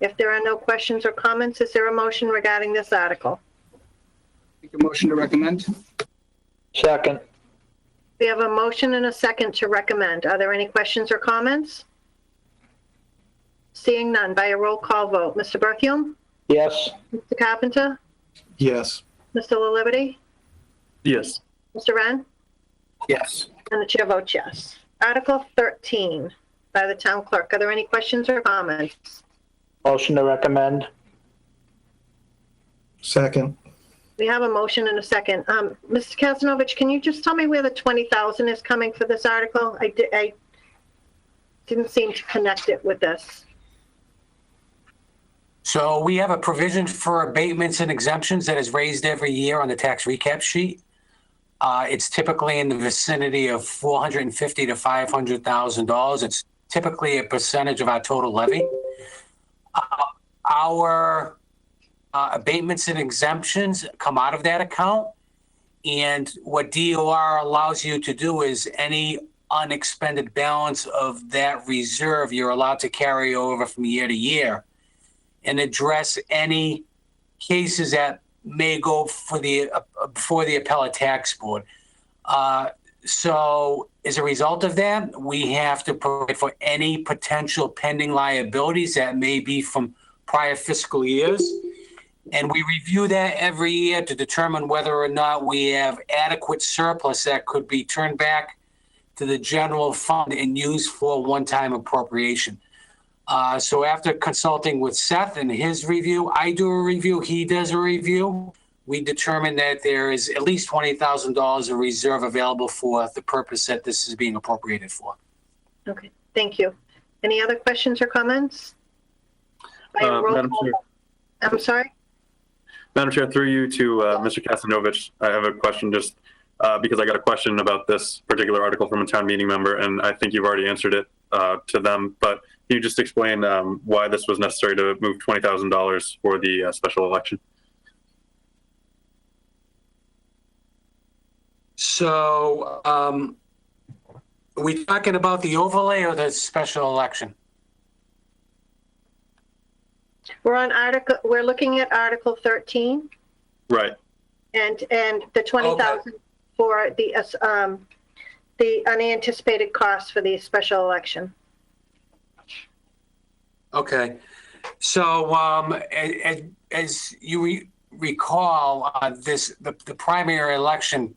If there are no questions or comments, is there a motion regarding this article? Make a motion to recommend. Second. We have a motion and a second to recommend. Are there any questions or comments? Seeing none, by a roll call vote. Mr. Berthium? Yes. Mr. Carpenter? Yes. Mr. LaLiberte? Yes. Mr. Wren? Yes. And the chair votes yes. Article 13 by the town clerk. Are there any questions or comments? Motion to recommend. Second. We have a motion and a second. Mr. Kazanovich, can you just tell me where the 20,000 is coming for this article? I didn't seem to connect it with this. So we have a provision for abatements and exemptions that is raised every year on the tax recap sheet. It's typically in the vicinity of $450,000 to $500,000. It's typically a percentage of our total levy. Our abatements and exemptions come out of that account. And what DOR allows you to do is any unexpended balance of that reserve, you're allowed to carry over from year to year and address any cases that may go for before the appellate tax board. So as a result of that, we have to provide for any potential pending liabilities that may be from prior fiscal years. And we review that every year to determine whether or not we have adequate surplus that could be turned back to the general fund and used for one-time appropriation. So after consulting with Seth and his review, I do a review, he does a review. We determine that there is at least $20,000 of reserve available for the purpose that this is being appropriated for. Okay, thank you. Any other questions or comments? By a roll Madam call. Chair. I'm sorry? Madam Chair, through you to Mr. Kastanovich, I have a question just because I got a question about this particular article from a town meeting member, and I think you've already answered it to them, but can you just explain why this was necessary to move $20,000 for the special election? So, are we talking about the overlay or the special election? We're looking at Article 13 Right. and the 20,000 for the unanticipated costs for the special election. Okay. So, as you recall, the primary election,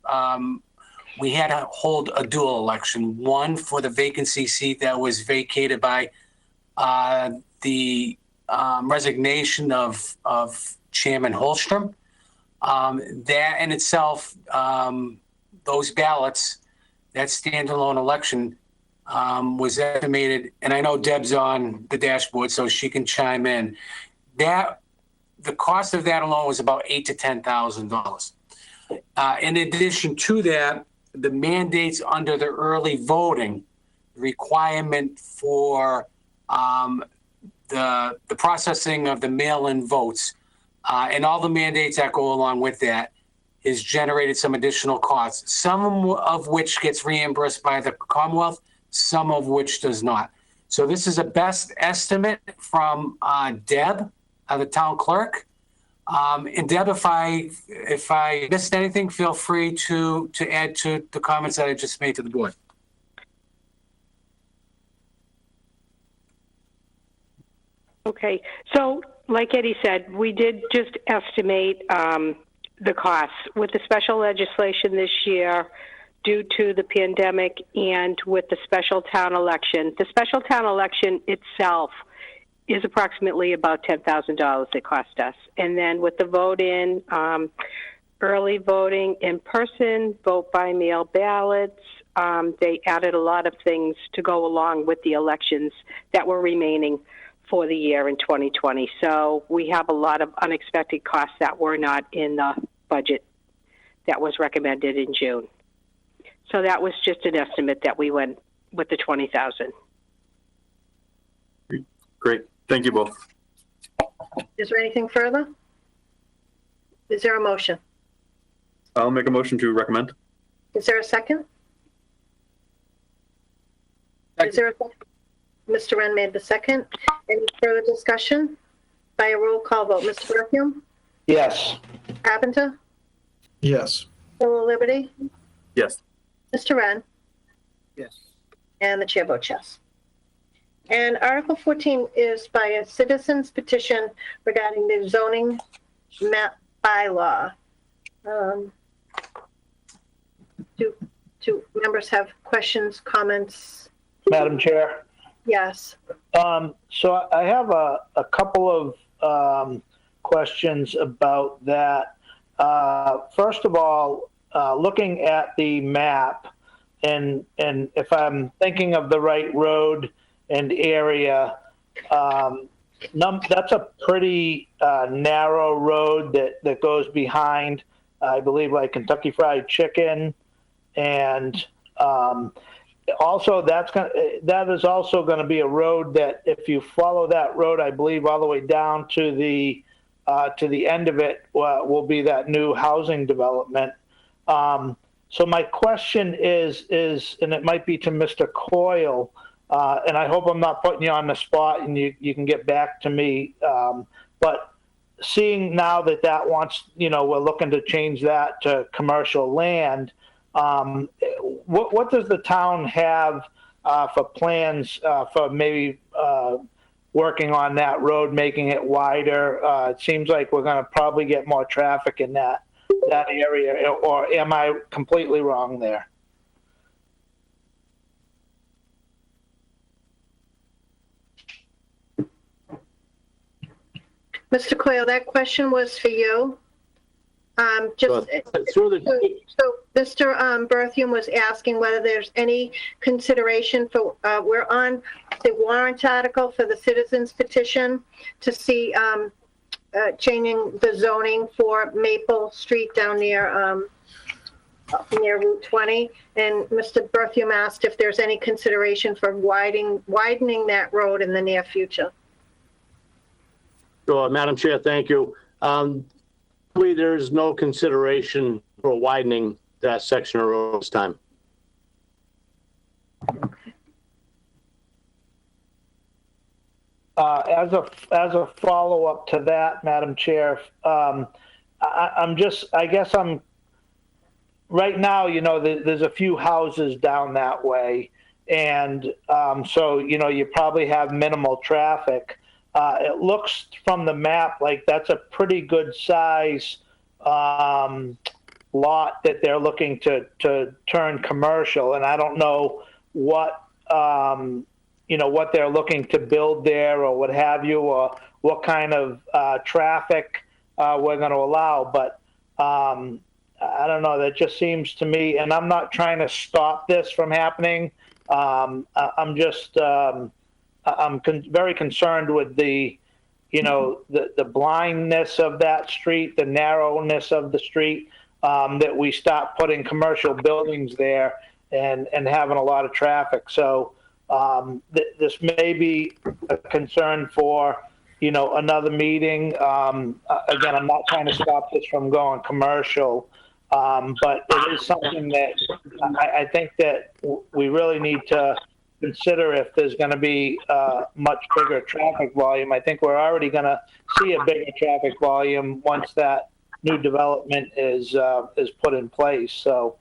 we had to hold a dual election, one for the vacancy seat that was vacated by the resignation of Chairman Holstrom. That in itself, those ballots, that standalone election was estimated, and I know Deb's on the dashboard, so she can chime in. That the cost of that alone was about $8,000 to $10,000. In addition to that, the mandates under the early voting requirement for the processing of the mail-in votes and all the mandates that go along with that has generated some additional costs, some of which gets reimbursed by the Commonwealth, some of which does not. So this is a best estimate from Deb, the town clerk. And Deb, if I missed anything, feel free to add to the comments that I just made to the board. Okay, so like Eddie said, we did just estimate the costs with the special legislation this year due to the pandemic and with the special town election. The special town election itself is approximately about $10,000 it cost us. And then with the vote-in, early voting in person, vote by mail ballots, they added a lot of things to go along with the elections that were remaining for the year in 2020. So we have a lot of unexpected costs that were not in the budget that was recommended in June. So that was just an estimate that we went with the 20,000. Great. Thank you both. Is there anything further? Is there a motion? I'll make a motion to recommend. Is there a second? Is there a second? Mr. Wren made the second. Any further discussion? By a roll call vote. Mr. Berthium? Yes. Carpenter? Yes. Civil Liberty? Yes. Mr. Wren? Yes. And the chair votes yes. And Article 14 is by a citizen's petition regarding the zoning map bylaw. Do members have questions, comments? Madam Chair. Yes. So I have a couple of questions about that. First of all, looking at the map, and if I'm thinking of the right road and area, that's a pretty narrow road that goes behind, I believe, like Kentucky Fried Chicken, and also that is also going to be a road that if you follow that road, I believe all the way down to the end of it will be that new housing development. So my question is, and it might be to Mr. Coyle, and I hope I'm not putting you on the spot and you can get back to me. But seeing now that wants, we're looking to change that to commercial land. What does the town have for plans for maybe working on that road, making it wider? It seems like we're going to probably get more traffic in that area, or am I completely wrong there? Mr. Coyle, that question was for you. Just through the so Mr. Berthium was asking whether there's any consideration for, we're on the warrant article for the citizens petition to see changing the zoning for Maple Street down near Route 20. And Mr. Berthium asked if there's any consideration for widening that road in the near future. Sure, Madam Chair, thank you. There is no consideration for widening that section of road this time. As a follow-up to that, Madam Chair, I guess I'm right now, there's a few houses down that way. And so, you probably have minimal traffic. It looks from the map like that's a pretty good size lot that they're looking to turn commercial. And I don't know what, what they're looking to build there or what have you, or what kind of traffic we're going to allow. But I don't know, that just seems to me, and I'm not trying to stop this from happening. I'm very concerned with the blindness of that street, the narrowness of the street, that we stop putting commercial buildings there and having a lot of traffic. So this may be a concern for, another meeting. Again, I'm not trying to stop this from going commercial, but it is something that I think that we really need to consider if there's going to be much bigger traffic volume. I think we're already going to see a bigger traffic volume once that new development is put in place. So,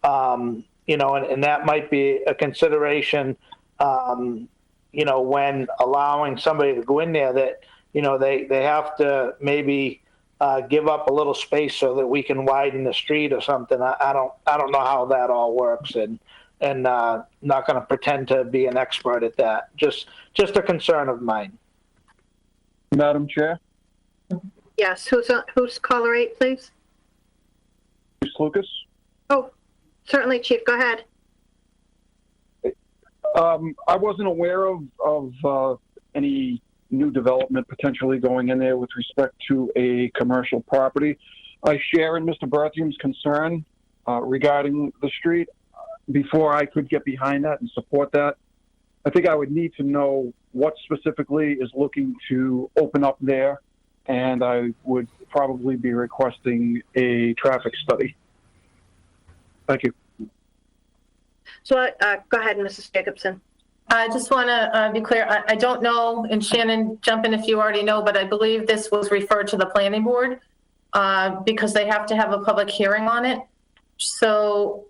and that might be a consideration, when allowing somebody to go in there, that, they have to maybe give up a little space so that we can widen the street or something. I don't know how that all works, and not going to pretend to be an expert at that. Just a concern of mine. Madam Chair? Yes, who's caller 8, please? Chief Lucas? Oh, certainly, Chief, go ahead. I wasn't aware of any new development potentially going in there with respect to a commercial property. I share in Mr. Berthium's concern regarding the street. Before I could get behind that and support that, I think I would need to know what specifically is looking to open up there, and I would probably be requesting a traffic study. Thank you. So go ahead, Mrs. Jacobson. I just want to be clear. I don't know, and Shannon, jump in if you already know, but I believe this was referred to the planning board because they have to have a public hearing on it. So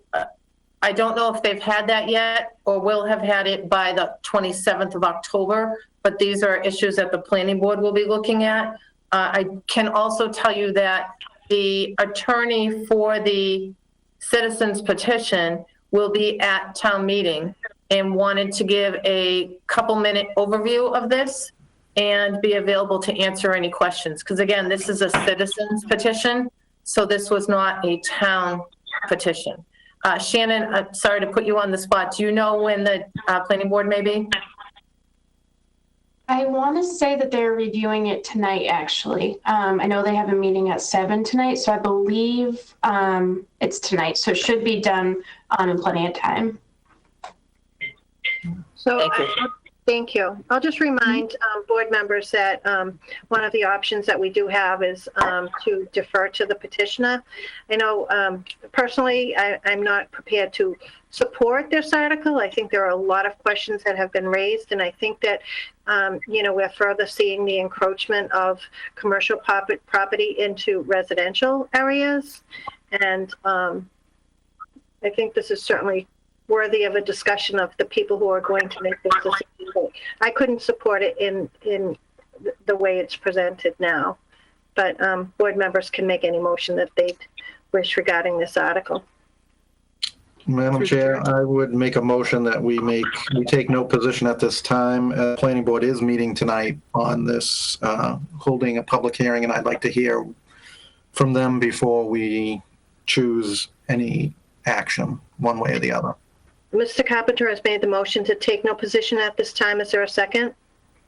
I don't know if they've had that yet or will have had it by the 27th of October, but these are issues that the planning board will be looking at. I can also tell you that the attorney for the citizens petition will be at town meeting and wanted to give a couple-minute overview of this and be available to answer any questions. Because again, this is a citizens petition, so this was not a town petition. Shannon, I'm sorry to put you on the spot. Do you know when the planning board may be? I want to say that they're reviewing it tonight, actually. I know they have a meeting at 7 tonight, so I believe it's tonight. So it should be done in plenty of time. So thank you. I'll just remind board members that one of the options that we do have is to defer to the petitioner. I know personally, I'm not prepared to support this article. I think there are a lot of questions that have been raised, and I think that we're further seeing the encroachment of commercial property into residential areas, and I think this is certainly worthy of a discussion of the people who are going to make this decision. I couldn't support it in the way it's presented now, but board members can make any motion that they wish regarding this article. Madam Chair, I would make a motion that we take no position at this time. Planning board is meeting tonight on this, holding a public hearing, and I'd like to hear from them before we choose any action, one way or the other. Mr. Carpenter has made the motion to take no position at this time. Is there a second?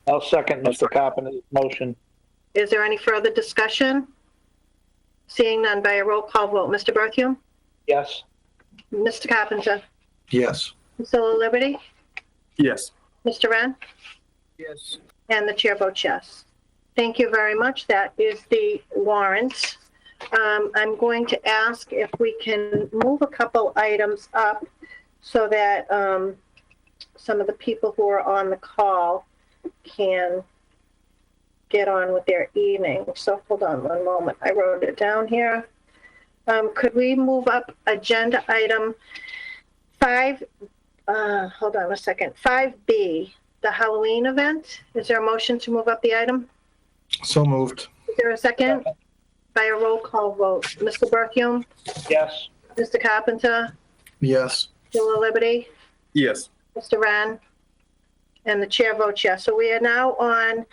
I'll second Mr. Carpenter's motion. Is there any further discussion? Seeing none, by a roll call vote. Mr. Berthium? Yes. Mr. Carpenter? Yes. Mr. Liberty? Yes. Mr. Wren? Yes. And the chair votes yes. Thank you very much. That is the warrant. I'm going to ask if we can move a couple items up so that some of the people who are on the call can get on with their evening. So hold on one moment. I wrote it down here. Could we move up agenda item 5? Hold on a second. 5B, the Halloween event. Is there a motion to move up the item? So moved. Is there a second? By a roll call vote. Mr. Berthium? Yes. Mr. Carpenter? Yes. Mr. Liberty? Yes. Mr. Wren? And the chair votes yes. So we are now on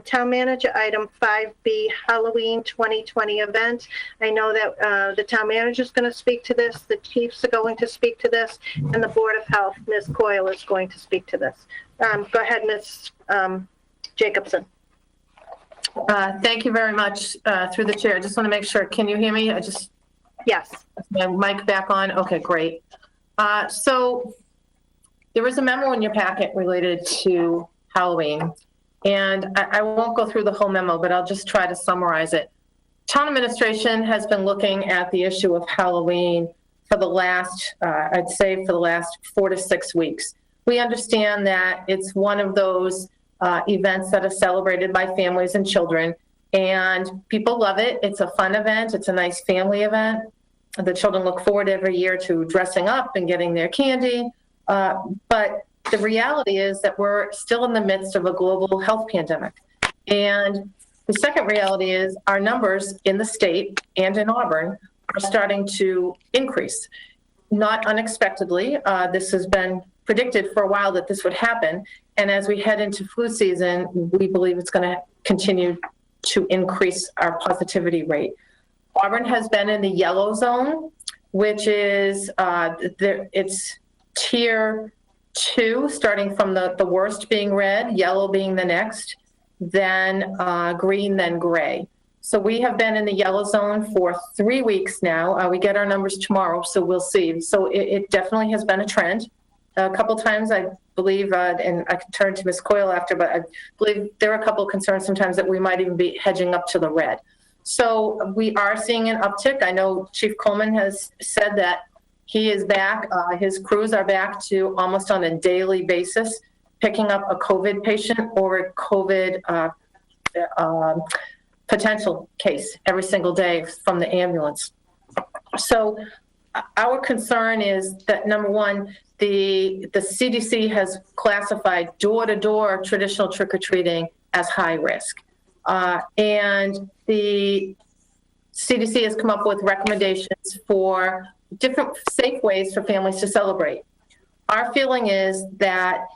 Town Manager item 5B, Halloween 2020 event. I know that the Town Manager is going to speak to this, the Chiefs are going to speak to this, and the Board of Health, Ms. Coyle, is going to speak to this. Go ahead, Ms. Jacobson. Thank you very much, through the chair. I just want to make sure, can you hear me? Yes. My mic back on? Okay, great. So there was a memo in your packet related to Halloween, and I won't go through the whole memo, but I'll just try to summarize it. Town administration has been looking at the issue of Halloween for the last, I'd say for the last 4 to 6 weeks. We understand that it's one of those events that are celebrated by families and children, and people love it. It's a fun event. It's a nice family event. The children look forward every year to dressing up and getting their candy. But the reality is that we're still in the midst of a global health pandemic. And the second reality is our numbers in the state and in Auburn are starting to increase. Not unexpectedly. This has been predicted for a while that this would happen. And as we head into flu season, we believe it's going to continue to increase our positivity rate. Auburn has been in the yellow zone, which is it's tier 2, starting from the worst being red, yellow being the next, then green, then gray. So we have been in the yellow zone for 3 weeks now. We get our numbers tomorrow, so we'll see. So it definitely has been a trend. A couple times, I believe, and I can turn to Ms. Coyle after, but I believe there are a couple of concerns sometimes that we might even be hedging up to the red. So we are seeing an uptick. I know Chief Coleman has said that he is back. His crews are back to almost on a daily basis, picking up a COVID patient or a COVID potential case every single day from the ambulance. So our concern is that, number one, the CDC has classified door-to-door traditional trick-or-treating as high risk. And the CDC has come up with recommendations for different safe ways for families to celebrate. Our feeling is that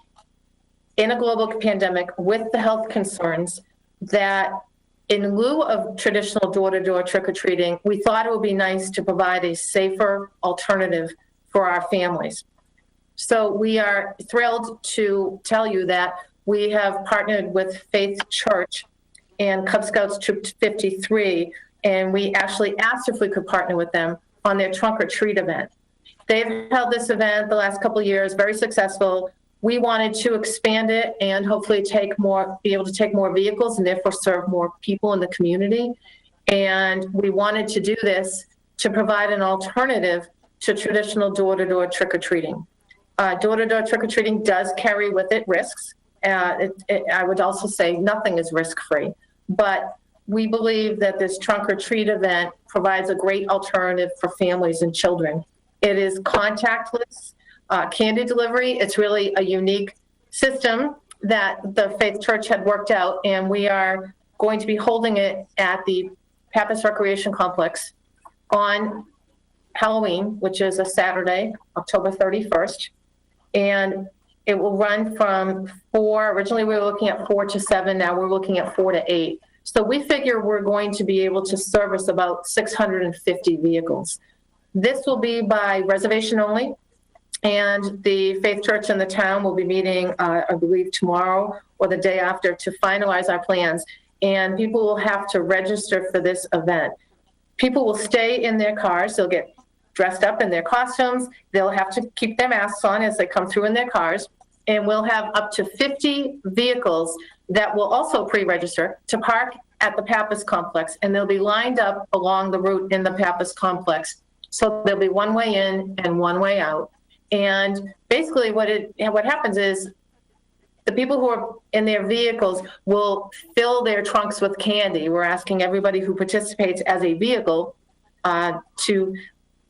in a global pandemic with the health concerns, that in lieu of traditional door-to-door trick-or-treating, we thought it would be nice to provide a safer alternative for our families. So we are thrilled to tell you that we have partnered with Faith Church and Cub Scouts Troop 53, and we actually asked if we could partner with them on their trunk or treat event. They've held this event the last couple of years, very successful. We wanted to expand it and hopefully be able to take more vehicles and therefore serve more people in the community. And we wanted to do this to provide an alternative to traditional door-to-door trick-or-treating. Door-to-door trick-or-treating does carry with it risks. I would also say nothing is risk-free, but we believe that this trunk or treat event provides a great alternative for families and children. It is contactless candy delivery. It's really a unique system that the Faith Church had worked out, and we are going to be holding it at the Pappas Recreation Complex on Halloween, which is a Saturday, October 31st. And it will run from 4, originally we were looking at 4 to 7, now we're looking at 4 to 8. So we figure we're going to be able to service about 650 vehicles. This will be by reservation only, and the Faith Church in the town will be meeting, I believe, tomorrow or the day after to finalize our plans, and people will have to register for this event. People will stay in their cars. They'll get dressed up in their costumes. They'll have to keep their masks on as they come through in their cars, and we'll have up to 50 vehicles that will also pre-register to park at the Pappas complex, and they'll be lined up along the route in the Pappas complex. So there'll be one way in and one way out. And basically what happens is the people who are in their vehicles will fill their trunks with candy. We're asking everybody who participates as a vehicle to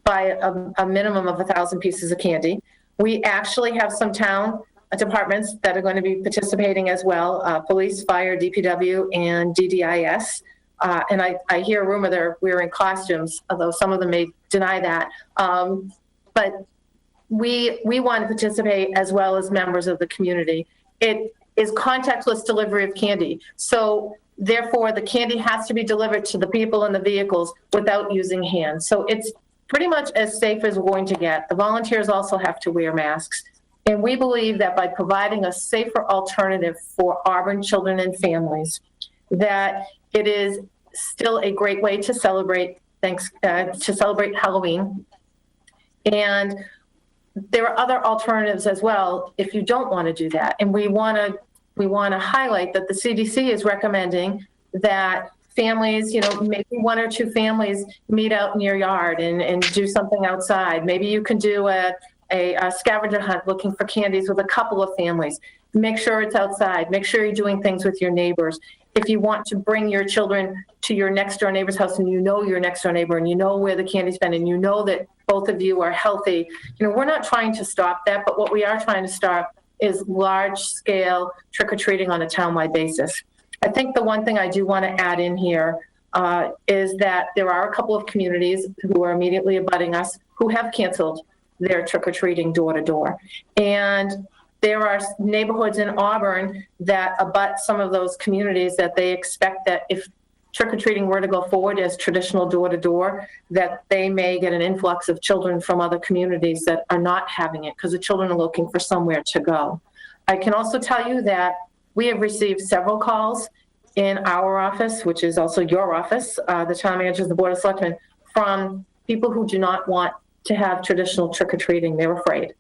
buy a minimum of 1,000 pieces of candy. We actually have some town departments that are going to be participating as well, police, fire, DPW, and DDIS. And I hear a rumor they're wearing costumes, although some of them may deny that. But we want to participate as well as members of the community. It is contactless delivery of candy. So therefore, the candy has to be delivered to the people in the vehicles without using hands. So it's pretty much as safe as we're going to get. The volunteers also have to wear masks. And we believe that by providing a safer alternative for Auburn children and families, that it is still a great way to celebrate Halloween. And there are other alternatives as well if you don't want to do that. And we want to highlight that the CDC is recommending that families, maybe one or two families meet out in your yard and do something outside. Maybe you can do a scavenger hunt looking for candies with a couple of families. Make sure it's outside. Make sure you're doing things with your neighbors. If you want to bring your children to your next door neighbor's house and your next door neighbor and you know where the candy's been and you know that both of you are healthy, we're not trying to stop that, but what we are trying to stop is large scale trick-or-treating on a townwide basis. I think the one thing I do want to add in here is that there are a couple of communities who are immediately abutting us who have canceled their trick-or-treating door-to-door. And there are neighborhoods in Auburn that abut some of those communities that they expect that if trick-or-treating were to go forward as traditional door-to-door, that they may get an influx of children from other communities that are not having it because the children are looking for somewhere to go. I can also tell you that we have received several calls in our office, which is also your office, the town manager of the Board of Selectmen, from people who do not want to have traditional trick-or-treating. They're afraid.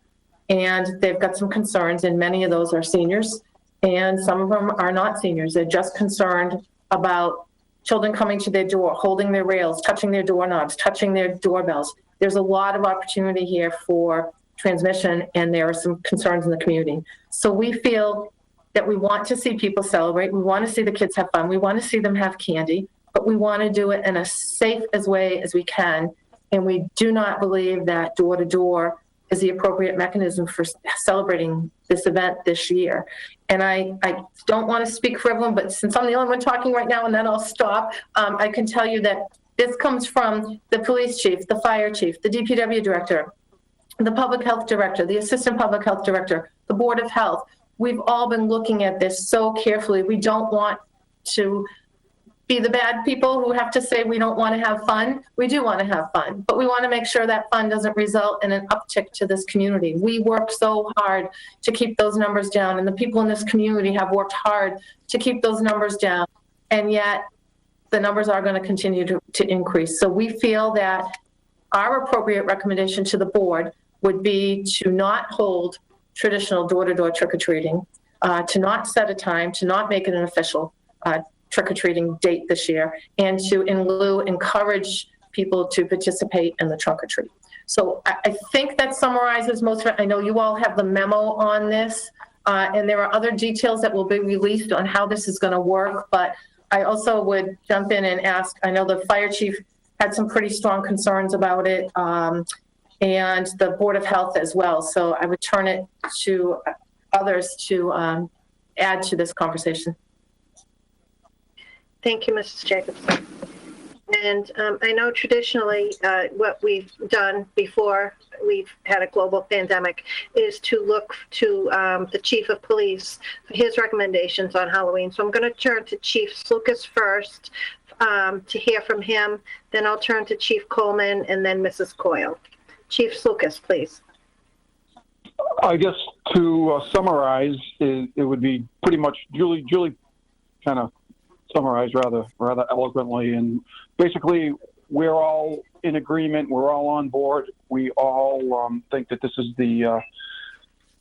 And they've got some concerns, and many of those are seniors, and some of them are not seniors. They're just concerned about children coming to their door, holding their rails, touching their doorknobs, touching their doorbells. There's a lot of opportunity here for transmission, and there are some concerns in the community. So we feel that we want to see people celebrate. We want to see the kids have fun. We want to see them have candy, but we want to do it in a safe way as we can. And we do not believe that door-to-door is the appropriate mechanism for celebrating this event this year. And I don't want to speak for everyone, but since I'm the only one talking right now, and then I'll stop, I can tell you that this comes from the police chief, the fire chief, the DPW director, the public health director, the assistant public health director, the Board of Health. We've all been looking at this so carefully. We don't want to be the bad people who have to say we don't want to have fun. We do want to have fun, but we want to make sure that fun doesn't result in an uptick to this community. We work so hard to keep those numbers down, and the people in this community have worked hard to keep those numbers down, and yet the numbers are going to continue to increase. So we feel that our appropriate recommendation to the board would be to not hold traditional door-to-door trick-or-treating, to not set a time, to not make it an official trick-or-treating date this year, and to, in lieu, encourage people to participate in the trunk-or-treat. So I think that summarizes most of it. I know you all have the memo on this, and there are other details that will be released on how this is going to work, but I also would jump in and ask, I know the fire chief had some pretty strong concerns about it, and the Board of Health as well. So I would turn it to others to add to this conversation. Thank you, Mrs. Jacobson. And I know traditionally what we've done before we've had a global pandemic is to look to the chief of police for his recommendations on Halloween. So I'm going to turn to Chief Slucas first to hear from him. Then I'll turn to Chief Coleman and then Mrs. Coyle. Chief Slucas, please. I guess to summarize, it would be pretty much Julie kind of summarized rather eloquently, and basically we're all in agreement. We're all on board. We all think that this is the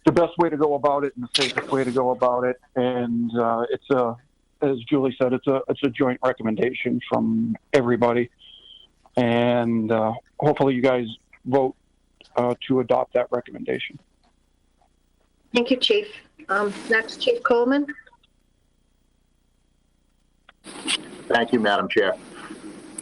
best way to go about it and the safest way to go about it. And it's as Julie said, it's a joint recommendation from everybody. And hopefully you guys vote to adopt that recommendation. Thank you, Chief. Next, Chief Coleman. Thank you, Madam Chair.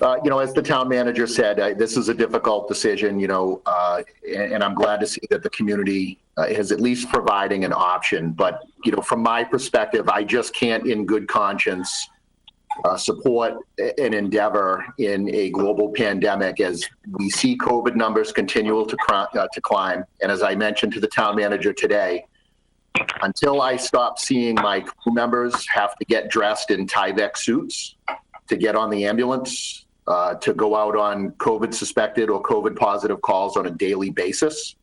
As the town manager said, this is a difficult decision, and I'm glad to see that the community is at least providing an option. But, from my perspective, I just can't in good conscience support an endeavor in a global pandemic as we see COVID numbers continue to climb. And as I mentioned to the town manager today, until I stop seeing my crew members have to get dressed in Tyvek suits to get on the ambulance, to go out on COVID suspected or COVID positive calls on a daily basis,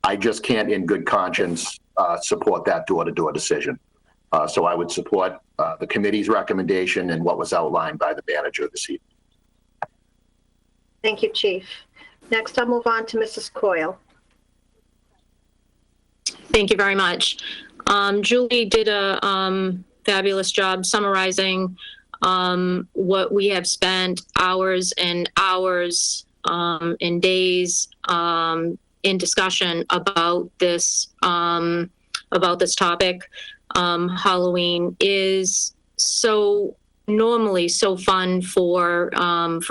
I just can't in good conscience support that door-to-door decision. So I would support the committee's recommendation and what was outlined by the manager this evening. Thank you, Chief. Next, I'll move on to Mrs. Coyle. Thank you very much. Julie did a fabulous job summarizing what we have spent hours and hours and days in discussion about this topic. Halloween is normally so fun for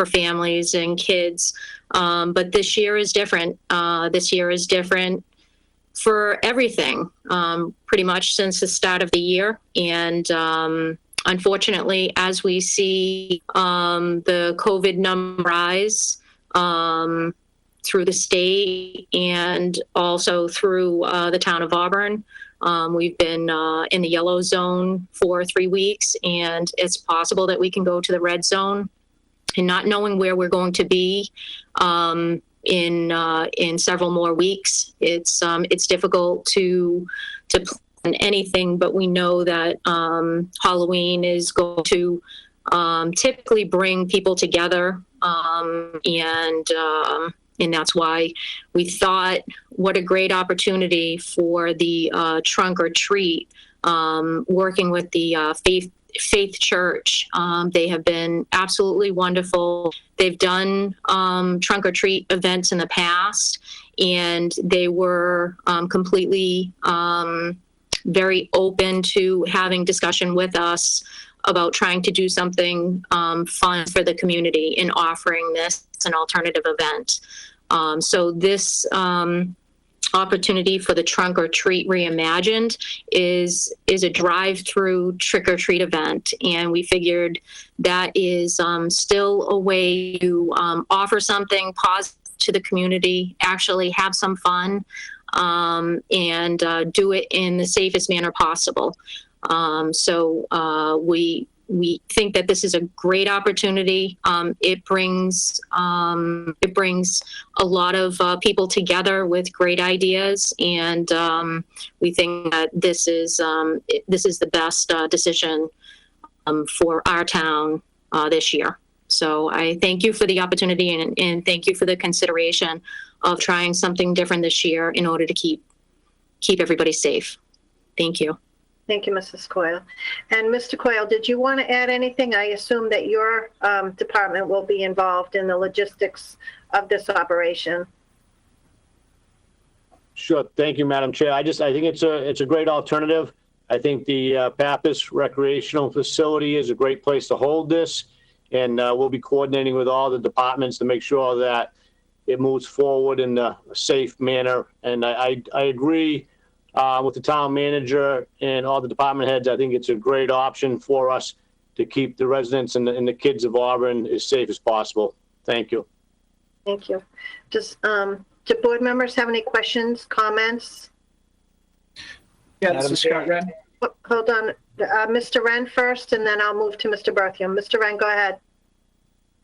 families and kids, but this year is different. This year is different for everything, pretty much since the start of the year. And unfortunately, as we see the COVID number rise through the state and also through the town of Auburn, we've been in the yellow zone for 3 weeks, and it's possible that we can go to the red zone. And not knowing where we're going to be in several more weeks, it's difficult to plan anything. But we know that Halloween is going to typically bring people together, and that's why we thought what a great opportunity for the trunk or treat, working with the Faith Church. They have been absolutely wonderful. They've done trunk or treat events in the past, and they were completely very open to having discussion with us about trying to do something fun for the community and offering this as an alternative event. So this opportunity for the Trunk or Treat Reimagined is a drive-through trick-or-treat event, and we figured that is still a way to offer something positive to the community, actually have some fun, and do it in the safest manner possible. So we think that this is a great opportunity. It brings a lot of people together with great ideas, and we think that this is the best decision for our town this year. So I thank you for the opportunity, and thank you for the consideration of trying something different this year in order to keep everybody safe. Thank you. Thank you, Mrs. Coyle. And Mr. Coyle, did you want to add anything? I assume that your department will be involved in the logistics of this operation. Sure. Thank you, Madam Chair. I think it's a great alternative. I think the Pappas Recreational Facility is a great place to hold this, and we'll be coordinating with all the departments to make sure that it moves forward in a safe manner. And I agree with the town manager and all the department heads. I think it's a great option for us to keep the residents and the kids of Auburn as safe as possible. Thank you. Thank you. Do board members have any questions, comments? Yeah, this is Scott Wren. Hold on, Mr. Wren first, and then I'll move to Mr. Berthium. Mr. Wren, go ahead.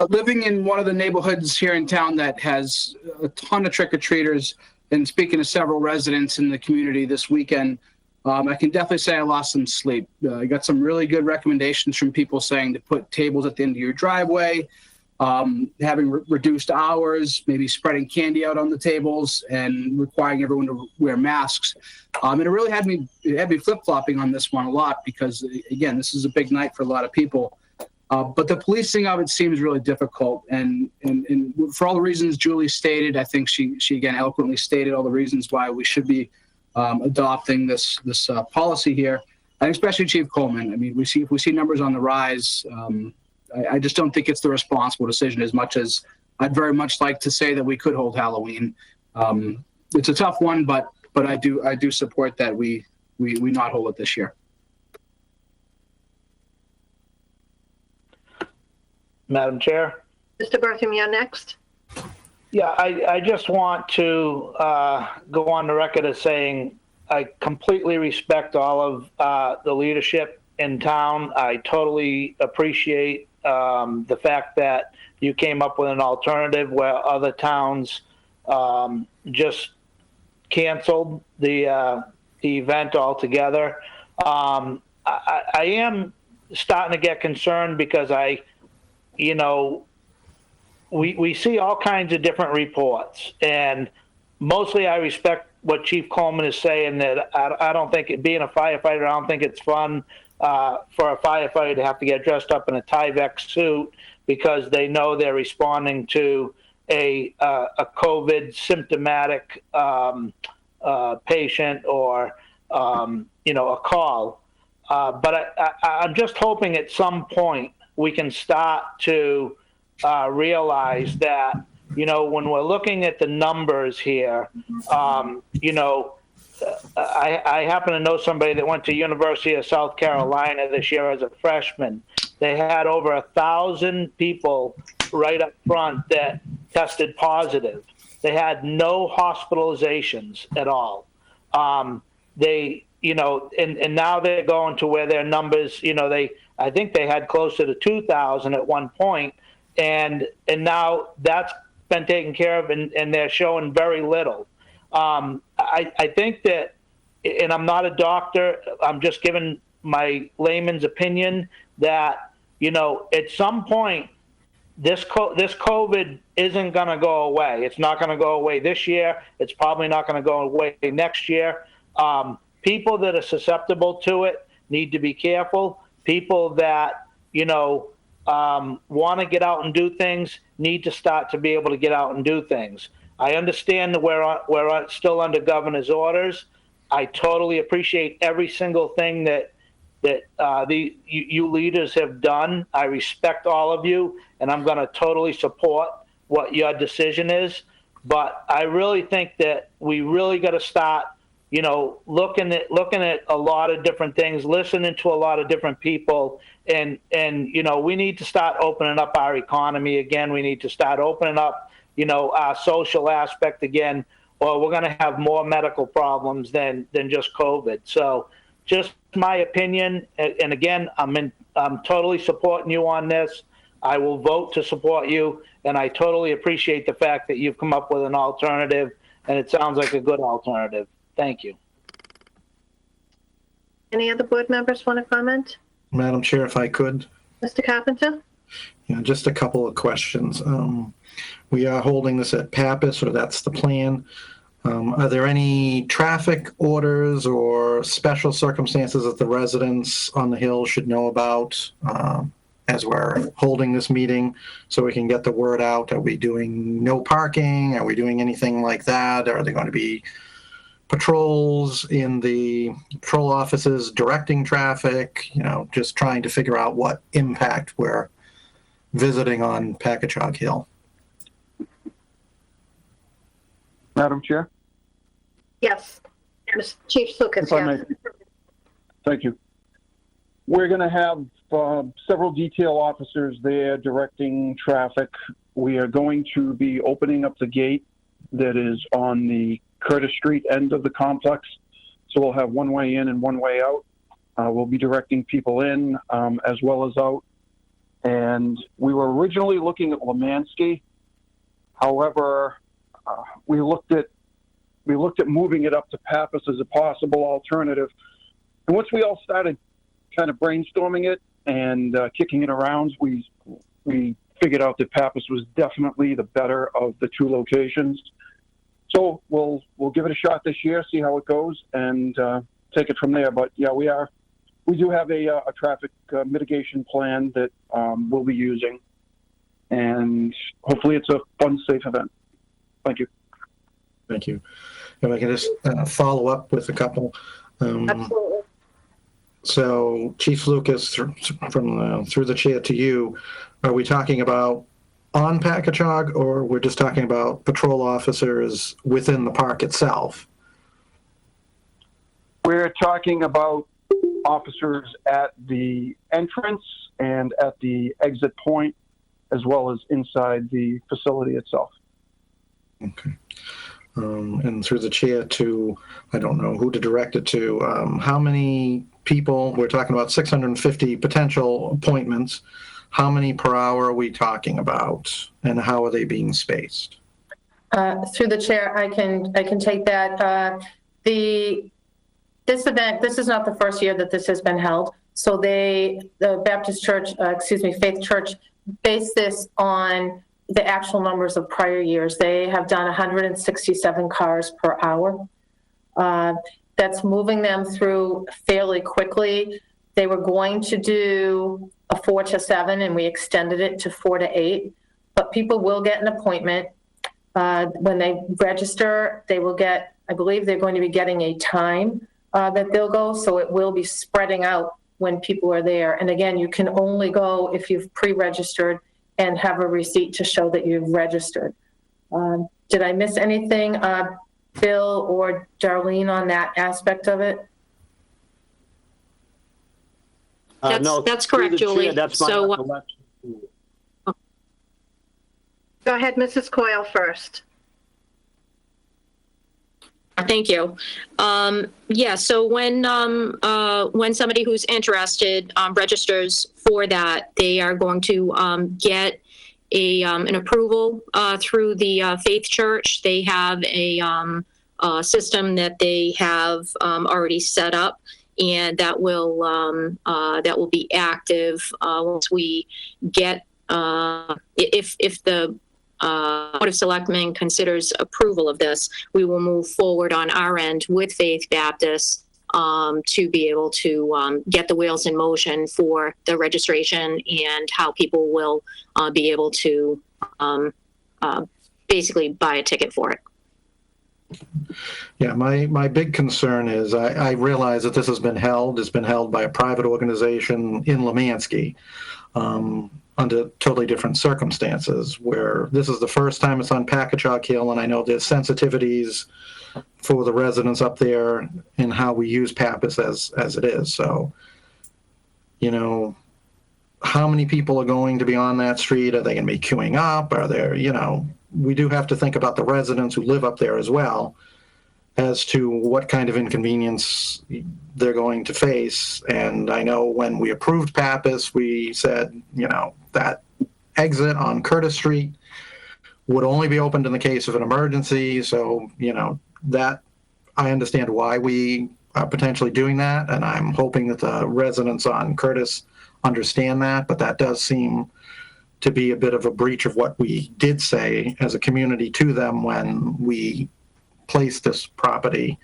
Living in one of the neighborhoods here in town that has a ton of trick-or-treaters, and speaking to several residents in the community this weekend, I can definitely say I lost some sleep. I got some really good recommendations from people saying to put tables at the end of your driveway, having reduced hours, maybe spreading candy out on the tables, and requiring everyone to wear masks. And it really had me flip-flopping on this one a lot because, again, this is a big night for a lot of people. But the policing of it seems really difficult. And for all the reasons Julie stated, I think she again eloquently stated all the reasons why we should be adopting this policy here, and especially Chief Coleman. I mean, if we see numbers on the rise, I just don't think it's the responsible decision as much as I'd very much like to say that we could hold Halloween. It's a tough one, but I do support that we not hold it this year. Madam Chair? Mr. Berthium, you're next. Yeah, I just want to go on the record as saying I completely respect all of the leadership in town. I totally appreciate the fact that you came up with an alternative where other towns just canceled the event altogether. I am starting to get concerned because we see all kinds of different reports, and mostly I respect what Chief Coleman is saying, that I don't think being a firefighter, I don't think it's fun for a firefighter to have to get dressed up in a Tyvek suit because they know they're responding to a COVID symptomatic patient or a call. But I'm just hoping at some point we can start to realize that, when we're looking at the numbers here, I happen to know somebody that went to University of South Carolina this year as a freshman. They had over 1,000 people right up front that tested positive. They had no hospitalizations at all. And now they're going to where their numbers, I think they had closer to 2,000 at one point, and now that's been taken care of, and they're showing very little. I think that, and I'm not a doctor, I'm just giving my layman's opinion, that, at some point, this COVID isn't going to go away. It's not going to go away this year. It's probably not going to go away next year. People that are susceptible to it need to be careful. People that, want to get out and do things need to start to be able to get out and do things. I understand that we're still under governor's orders. I totally appreciate every single thing that you leaders have done. I respect all of you, and I'm going to totally support what your decision is. But I really think that we really got to start, looking at a lot of different things, listening to a lot of different people, and we need to start opening up our economy again. We need to start opening up, our social aspect again, or we're going to have more medical problems than just COVID. So, just my opinion, and again, I'm totally supporting you on this. I will vote to support you, and I totally appreciate the fact that you've come up with an alternative, and it sounds like a good alternative. Thank you. Any other board members want to comment? Madam Chair, if I could. Mr. Carpenter? Yeah, just a couple of questions. We are holding this at Pappas, or that's the plan. Are there any traffic orders or special circumstances that the residents on the Hill should know about as we're holding this meeting so we can get the word out? Are we doing no parking? Are we doing anything like that? Are there going to be patrols in the patrol offices directing traffic? Just trying to figure out what impact we're visiting on Packagug Hill. Madam Chair? Yes. Chief Lucas, If I may. Thank you. We're going to have several detail officers there directing traffic. We are going to be opening up the gate that is on the Curtis Street end of the complex. So we'll have one way in and one way out. We'll be directing people in as well as out. And we were originally looking at Lemansky. However, we looked at moving it up to Pappas as a possible alternative. And once we all started kind of brainstorming it and kicking it around, we figured out that Pappas was definitely the better of the two locations. So we'll give it a shot this year, see how it goes, and take it from there. But yeah, we do have a traffic mitigation plan that we'll be using, and hopefully it's a fun, safe event. Thank you. Thank you. If I can just follow up with a couple. Absolutely. So, Chief Lucas, through the chair to you, are we talking about on Packagug, or we're just talking about patrol officers within the park itself? We're talking about officers at the entrance and at the exit point, as well as inside the facility itself. Okay. And through the chair to, I don't know who to direct it to, how many people, we're talking about 650 potential appointments, how many per hour are we talking about, and how are they being spaced? Through the chair, I can take that. This event, this is not the first year that this has been held. So the Baptist Church, Faith Church, based this on the actual numbers of prior years. They have done 167 cars per hour. That's moving them through fairly quickly. They were going to do a 4 to 7, and we extended it to 4 to 8. But people will get an appointment. When they register, they will get, I believe they're going to be getting a time that they'll go. So it will be spreading out when people are there. And again, you can only go if you've pre-registered and have a receipt to show that you've registered. Did I miss anything, Bill or Darlene, on that aspect of it? That's correct, Julie. That's my recollection. Go ahead, Mrs. Coyle first. Thank you. Yeah, so when somebody who's interested registers for that, they are going to get an approval through the Faith Church. They have a system that they have already set up, and that will be active once we get if the Board of Selectmen considers approval of this, we will move forward on our end with Faith Baptist to be able to get the wheels in motion for the registration and how people will be able to basically buy a ticket for it. Yeah, my big concern is I realize that this has been held. It's been held by a private organization in Lemansky. Under totally different circumstances, where this is the first time it's on Packagug Hill, and I know there's sensitivities for the residents up there in how we use Pappas as it is. So, you know, how many people are going to be on that street? Are they going to be queuing up? Are there, we do have to think about the residents who live up there as well, as to what kind of inconvenience they're going to face. And I know when we approved Pappas, we said, that exit on Curtis Street would only be opened in the case of an emergency. So, that I understand why we are potentially doing that. And I'm hoping that the residents on Curtis understand that, but that does seem to be a bit of a breach of what we did say as a community to them when we placed this property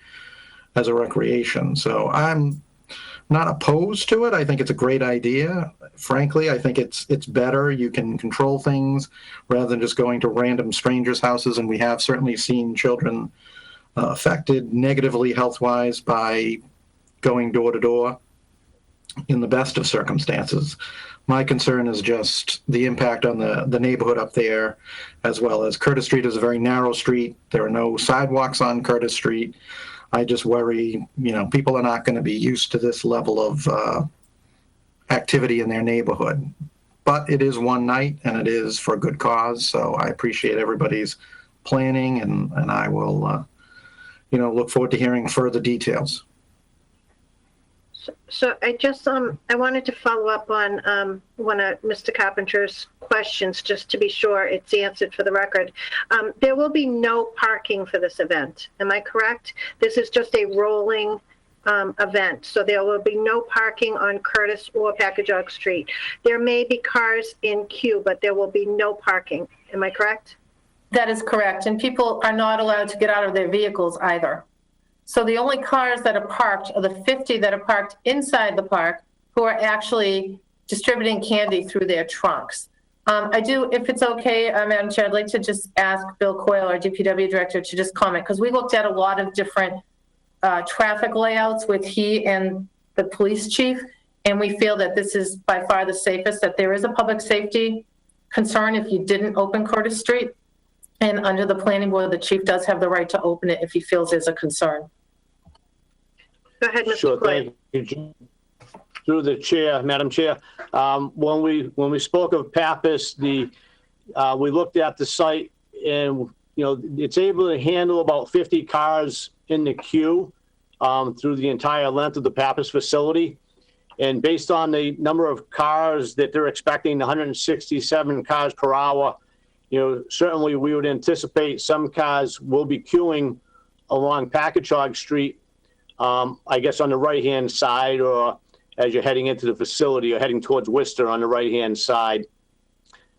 as a recreation. So I'm not opposed to it. I think it's a great idea. Frankly, I think it's better. You can control things rather than just going to random strangers' houses. And we have certainly seen children affected negatively health-wise by going door to door in the best of circumstances. My concern is just the impact on the neighborhood up there, as well as Curtis Street is a very narrow street. There are no sidewalks on Curtis Street. I just worry, people are not going to be used to this level of activity in their neighborhood. But it is one night and it is for a good cause. So I appreciate everybody's planning, and I will, look forward to hearing further details. So I just, I wanted to follow up on one of Mr. Carpenter's questions, just to be sure it's answered for the record. There will be no parking for this event. Am I correct? This is just a rolling event. So there will be no parking on Curtis or Packagug Street. There may be cars in queue, but there will be no parking. Am I correct? That is correct. And people are not allowed to get out of their vehicles either. So the only cars that are parked are the 50 that are parked inside the park who are actually distributing candy through their trunks. I do, if it's okay, Madam Chair, I'd like to just ask Bill Coyle, our DPW director, to just comment, because we looked at a lot of different traffic layouts with he and the police chief, and we feel that this is by far the safest, that there is a public safety concern if you didn't open Curtis Street. And under the planning board, the chief does have the right to open it if he feels there's a concern. Go ahead, Mr. Sure, Coyle. thank you. Through the chair, Madam Chair, when we spoke of Pappas, we looked at the site, and it's able to handle about 50 cars in the queue through the entire length of the Pappas facility. And based on the number of cars that they're expecting, 167 cars per hour, certainly we would anticipate some cars will be queuing along Packagug Street, I guess on the right-hand side, or as you're heading into the facility or heading towards Worcester on the right-hand side.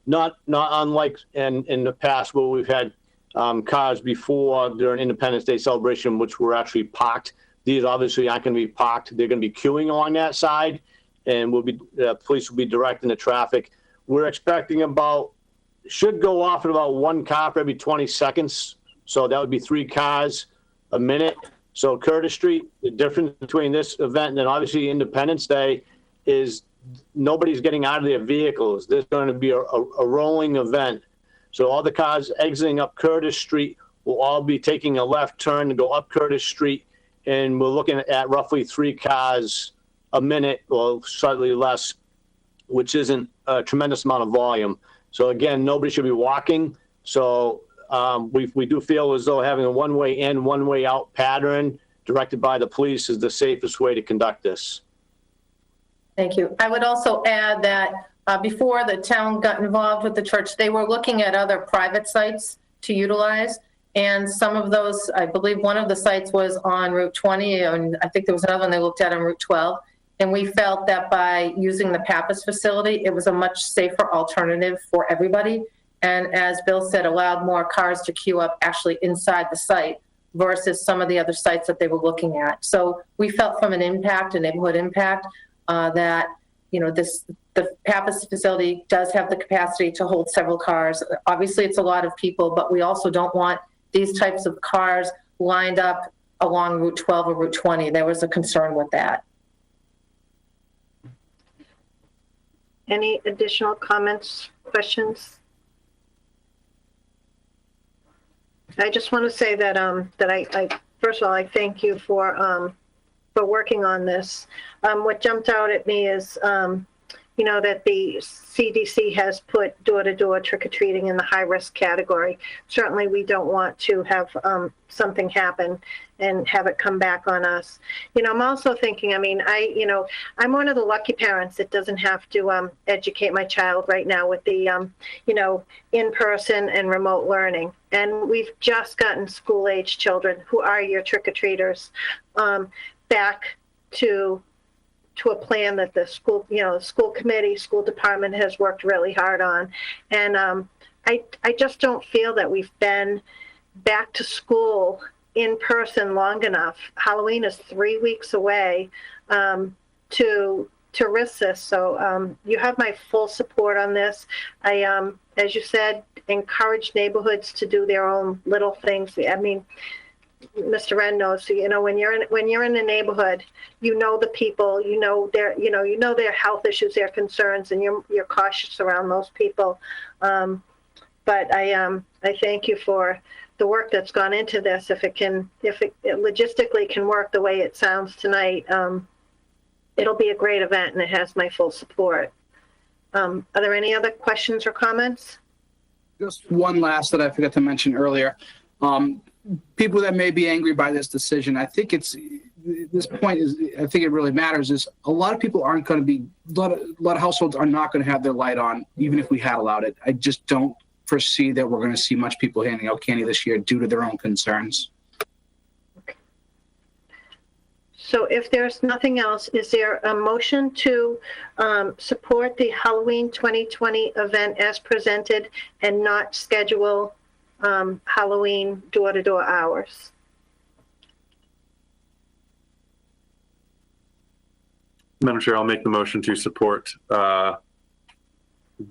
Not unlike in the past where we've had cars before during Independence Day celebration, which were actually parked. These obviously aren't going to be parked. They're going to be queuing along that side, and police will be directing the traffic. We're expecting should go off at about one car for every 20 seconds. So that would be 3 cars a minute. So Curtis Street, the difference between this event and obviously Independence Day is nobody's getting out of their vehicles. There's going to be a rolling event. So all the cars exiting up Curtis Street will all be taking a left turn to go up Curtis Street. And we're looking at roughly 3 cars a minute or slightly less, which isn't a tremendous amount of volume. So again, nobody should be walking. So we do feel as though having a one-way in, one-way out pattern directed by the police is the safest way to conduct this. Thank you. I would also add that before the town got involved with the church, they were looking at other private sites to utilize. And some of those, I believe one of the sites was on Route 20, and I think there was another one they looked at on Route 12. And we felt that by using the Pappas facility, it was a much safer alternative for everybody. And as Bill said, allowed more cars to queue up actually inside the site versus some of the other sites that they were looking at. So we felt from an impact, a neighborhood impact, that, the Pappas facility does have the capacity to hold several cars. Obviously, it's a lot of people, but we also don't want these types of cars lined up along Route 12 or Route 20. There was a concern with that. Any additional comments, questions? I just want to say that I first of all, I thank you for working on this. What jumped out at me is that the CDC has put door-to-door trick-or-treating in the high-risk category. Certainly, we don't want to have something happen and have it come back on us. I'm also thinking, I'm one of the lucky parents that doesn't have to educate my child right now with the, in-person and remote learning. And we've just gotten school-age children who are your trick-or-treaters back to a plan that the school, school committee, school department has worked really hard on. And I just don't feel that we've been back to school in person long enough. Halloween is 3 weeks away to risk this. So you have my full support on this. I, as you said, encourage neighborhoods to do their own little things. I mean, Mr. Wren knows, when you're in a neighborhood, the people, their health issues, their concerns, and you're cautious around those people. But I thank you for the work that's gone into this. If it logistically can work the way it sounds tonight, It'll be a great event, and it has my full support. Are there any other questions or comments? Just one last that I forgot to mention earlier. People that may be angry by this decision, I think this point is, I think it really matters, is a lot of people aren't going to be, a lot of households are not going to have their light on, even if we had allowed it. I just don't foresee that we're going to see much people handing out candy this year due to their own concerns. So if there's nothing else, is there a motion to support the Halloween 2020 event as presented and not schedule Halloween door-to-door hours? Madam Chair, I'll make the motion to support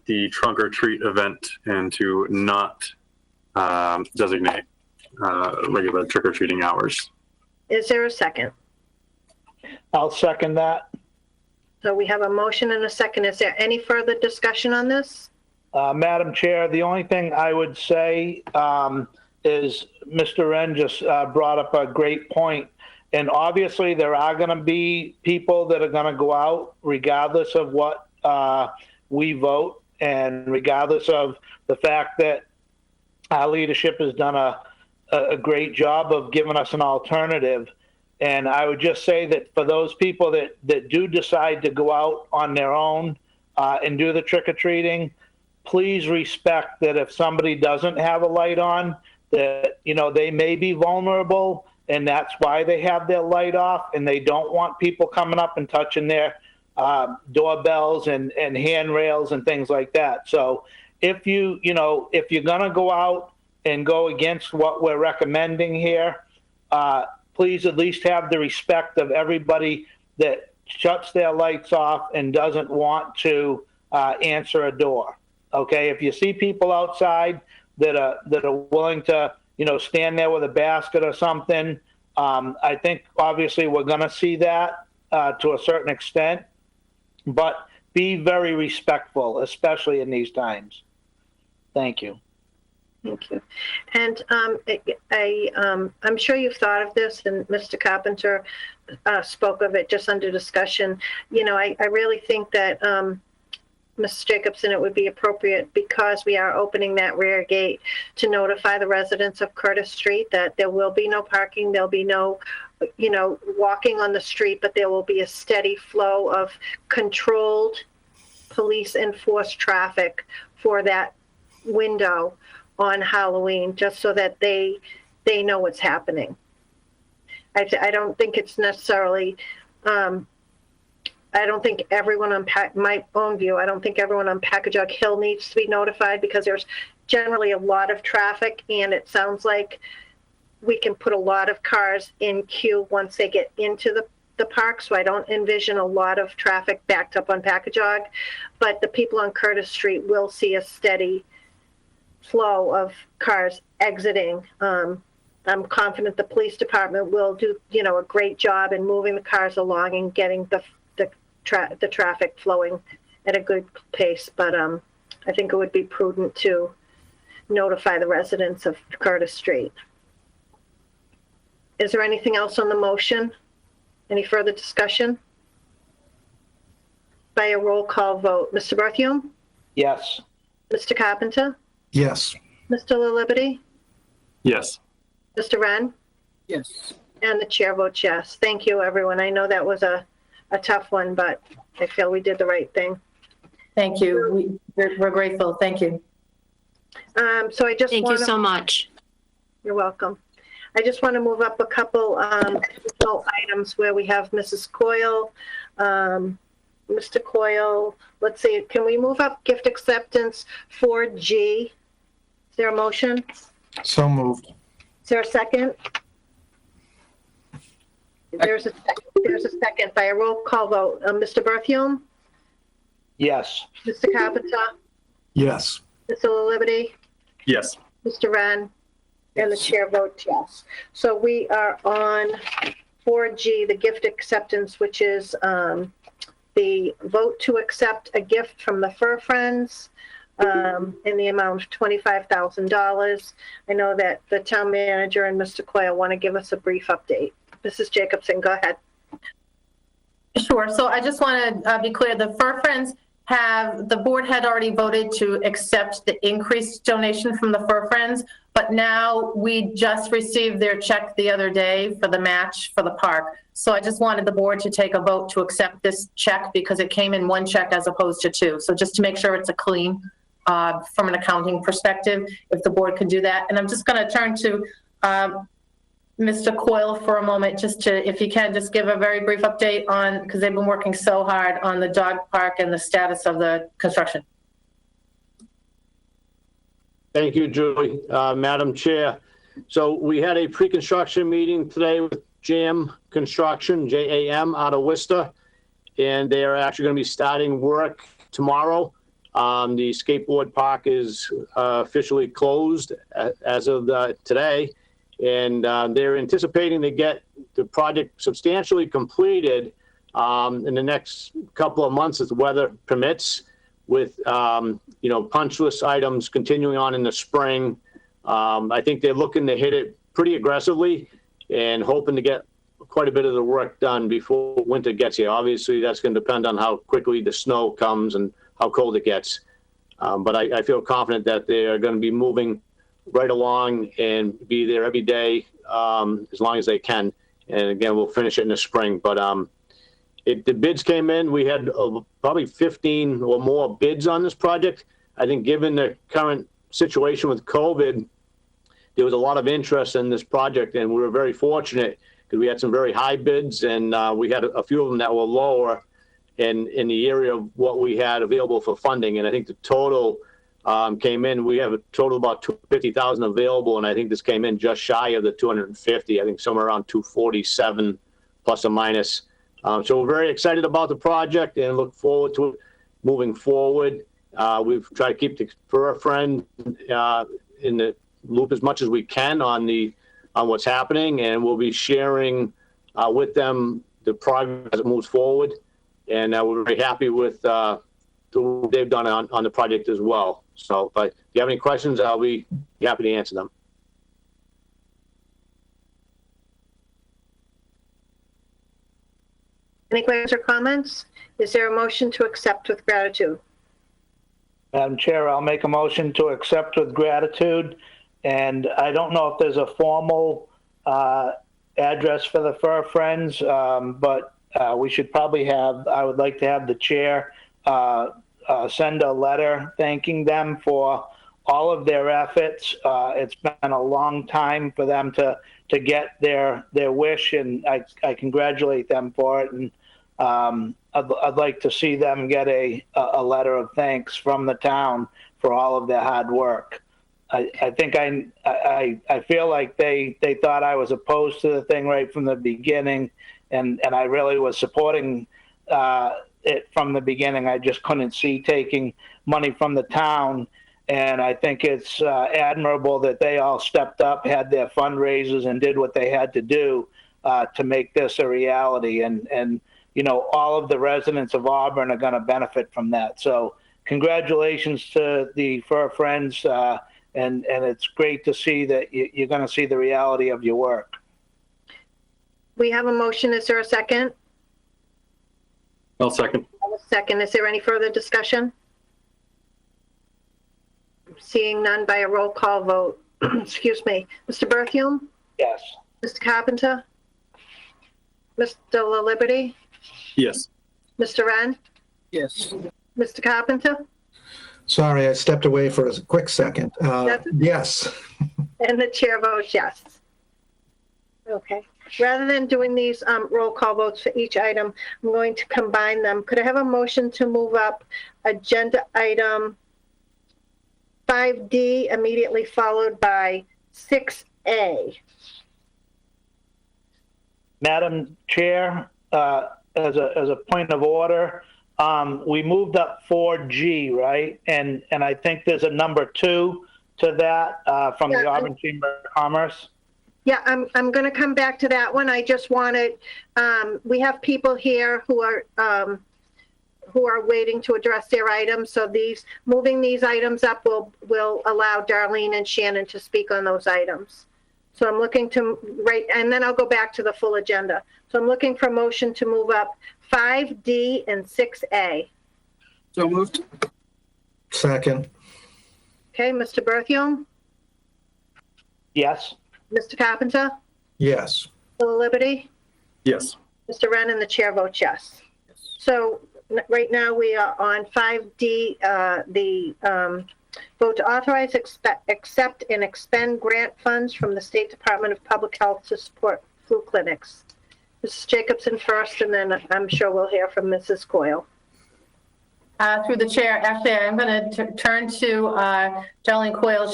the trunk or treat event and to not designate regular trick-or-treating hours. Is there a second? I'll second that. So we have a motion and a second. Is there any further discussion on this? Madam Chair, the only thing I would say is Mr. Wren just brought up a great point. And obviously there are going to be people that are going to go out regardless of what we vote and regardless of the fact that our leadership has done a great job of giving us an alternative. And I would just say that for those people that do decide to go out on their own and do the trick-or-treating, please respect that if somebody doesn't have a light on, that, you know, they may be vulnerable, and that's why they have their light off, and they don't want people coming up and touching their doorbells and handrails and things like that. So if you're going to go out and go against what we're recommending here, please at least have the respect of everybody that shuts their lights off and doesn't want to answer a door. Okay, if you see people outside that are willing to, stand there with a basket or something, I think obviously we're going to see that to a certain extent, but be very respectful, especially in these times. Thank you. Thank you. And I'm sure you've thought of this, and Mr. Carpenter spoke of it just under discussion. I really think that, Mrs. Jacobson, it would be appropriate, because we are opening that rear gate, to notify the residents of Curtis Street that there will be no parking, there'll be no, walking on the street, but there will be a steady flow of controlled police enforced traffic for that window on Halloween, just so that they know what's happening. I don't think it's necessarily, I don't think everyone on my own view, I don't think everyone on Packagug Hill needs to be notified, because there's generally a lot of traffic, and it sounds like we can put a lot of cars in queue once they get into the park. So I don't envision a lot of traffic backed up on Packagug, but the people on Curtis Street will see a steady flow of cars exiting. I'm confident the police department will do, a great job in moving the cars along and getting the traffic flowing at a good pace. But I think it would be prudent to notify the residents of Curtis Street. Is there anything else on the motion? Any further discussion? By a roll call vote. Mr. Berthium? Yes. Mr. Carpenter? Yes. Mr. LaLiberty? Yes. Mr. Wren? Yes. And the chair votes yes. Thank you, everyone. I know that was a tough one, but I feel we did the right thing. Thank you. We're grateful. Thank you. So I just Thank you so much. You're welcome. I just want to move up a couple additional items where we have Mrs. Coyle, Mr. Coyle. Let's see, can we move up gift acceptance 4G? Is there a motion? So moved. Is there a second? There's a second by a roll call vote. Mr. Berthium? Yes. Mr. Carpenter? Yes. Mr. LaLiberty? Yes. Mr. Wren? And the chair votes yes. So we are on 4G, the gift acceptance, which is the vote to accept a gift from the Fur Friends in the amount of $25,000. I know that the town manager and Mr. Coyle want to give us a brief update. Mrs. Jacobson, go ahead. Sure. So I just want to be clear. The Fur Friends the board had already voted to accept the increased donation from the Fur Friends, but now we just received their check the other day for the match for the park. So I just wanted the board to take a vote to accept this check because it came in one check as opposed to two. So just to make sure it's a clean from an accounting perspective, if the board could do that. And I'm just going to turn to Mr. Coyle for a moment, just to, if you can, just give a very brief update on, because they've been working so hard on the dog park and the status of the construction. Thank you, Julie. Madam Chair. So we had a pre-construction meeting today with JAM Construction, JAM, out of Worcester, and they are actually going to be starting work tomorrow. The skateboard park is officially closed as of today. And they're anticipating to get the project substantially completed in the next couple of months as the weather permits, with punch list items continuing on in the spring. I think they're looking to hit it pretty aggressively and hoping to get quite a bit of the work done before winter gets here. Obviously, that's going to depend on how quickly the snow comes and how cold it gets. But I feel confident that they are going to be moving right along and be there every day as long as they can. And again, we'll finish it in the spring. But the bids came in. We had probably 15 or more bids on this project. I think given the current situation with COVID, there was a lot of interest in this project, and we were very fortunate because we had some very high bids, and we had a few of them that were lower in the area of what we had available for funding. And I think the total came in, we have a total about $250,000 available, and I think this came in just shy of the 250. I think somewhere around 247 plus or minus. So we're very excited about the project and look forward to it moving forward. We've tried to keep the Fur Friend in the loop as much as we can on what's happening, and we'll be sharing with them the progress as it moves forward. And we're very happy with what they've done on the project as well. So if you have any questions, I'll be happy to answer them. Any questions or comments? Is there a motion to accept with gratitude? Madam Chair, I'll make a motion to accept with gratitude. And I don't know if there's a formal address for the Fur Friends, but we should probably I would like to have the chair send a letter thanking them for all of their efforts. It's been a long time for them to get their wish, and I congratulate them for it. And I'd like to see them get a letter of thanks from the town for all of their hard work. I think I feel like they thought I was opposed to the thing right from the beginning, and I really was supporting it from the beginning. I just couldn't see taking money from the town, and I think it's admirable that they all stepped up, had their fundraisers, and did what they had to do to make this a reality. And all of the residents of Auburn are going to benefit from that. So congratulations to the Fur Friends, and it's great to see that you're going to see the reality of your work. We have a motion. Is there a second? I'll second. Second. Is there any further discussion? Seeing none, by a roll call vote. Excuse me. Mr. Berthium? Yes. Mr. Carpenter? Mr. La Liberty? Yes. Mr. Wren? Yes. Mr. Carpenter? Sorry, I stepped away for a quick second. Yes. And the chair votes yes. Okay. Rather than doing these roll call votes for each item, I'm going to combine them. Could I have a motion to move up agenda item 5D immediately followed by 6A? Madam Chair, as a point of order, we moved up 4G, right? And I think there's a number 2 to that from the Auburn Chamber of Commerce. Yeah, I'm going to come back to that one. I just wanted, we have people here who are waiting to address their items. So moving these items up will allow Darlene and Shannon to speak on those items. So I'm looking to, and then I'll go back to the full agenda. So I'm looking for a motion to move up 5D and 6A. So moved. Second. Okay, Mr. Berthium, Yes. Mr. Carpenter, Yes. Mr. Liberty, Yes. Mr. Wren, and the chair votes yes. So right now we are on 5D, the vote to authorize, accept, and expend grant funds from the State Department of Public Health to support flu clinics. Mrs. Jacobson first, and then I'm sure we'll hear from Mrs. Coyle. Through the chair, actually, I'm going to turn to Darlene Coyle.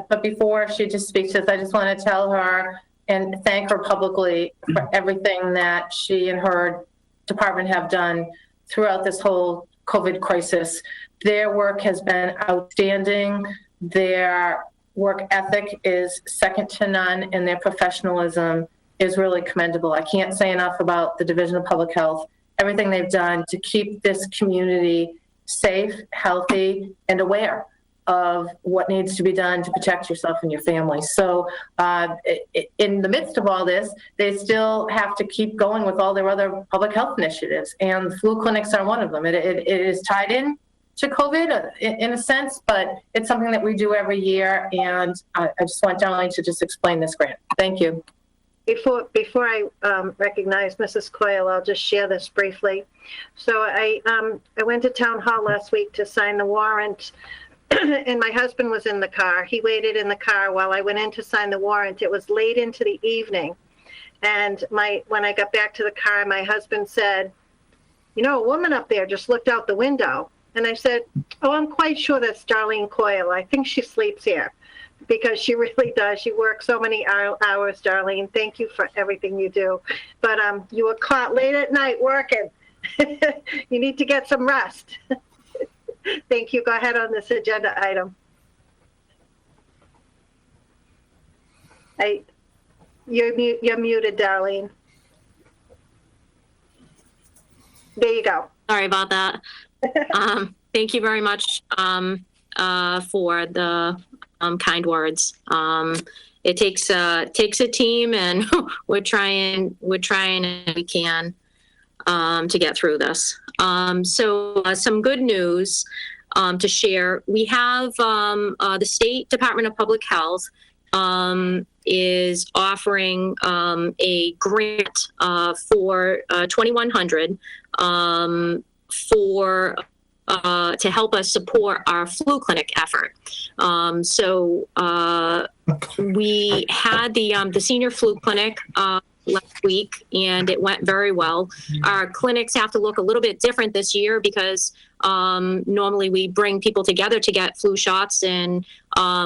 But before she just speaks to us, I just want to tell her and thank her publicly for everything that she and her department have done throughout this whole COVID crisis. Their work has been outstanding. Their work ethic is second to none, and their professionalism is really commendable. I can't say enough about the Division of Public Health, everything they've done to keep this community safe, healthy, and aware of what needs to be done to protect yourself and your family. So in the midst of all this, they still have to keep going with all their other public health initiatives, and flu clinics are one of them. It is tied in to COVID in a sense, but it's something that we do every year, and I just want Darlene to just explain this grant. Thank you. Before I recognize Mrs. Coyle, I'll just share this briefly. So I went to town hall last week to sign the warrant, and my husband was in the car. He waited in the car while I went in to sign the warrant. It was late into the evening, and when I got back to the car, my husband said, "You know, a woman up there just looked out the window." And I said, "Oh, I'm quite sure that's Darlene Coyle. I think she sleeps here." Because she really does. She works so many hours, Darlene. Thank you for everything you do. But you were caught late at night working. You need to get some rest. Thank you. Go ahead on this agenda item. You're muted, Darlene. There you go. Sorry about that. Thank you very much for the kind words. It takes a team, and we're trying and we can to get through this. So some good news to share. We have the State Department of Public Health is offering a grant for $2,100 for to help us support our flu clinic effort. So we had the senior flu clinic last week, and it went very well. Our clinics have to look a little bit different this year because normally we bring people together to get flu shots, and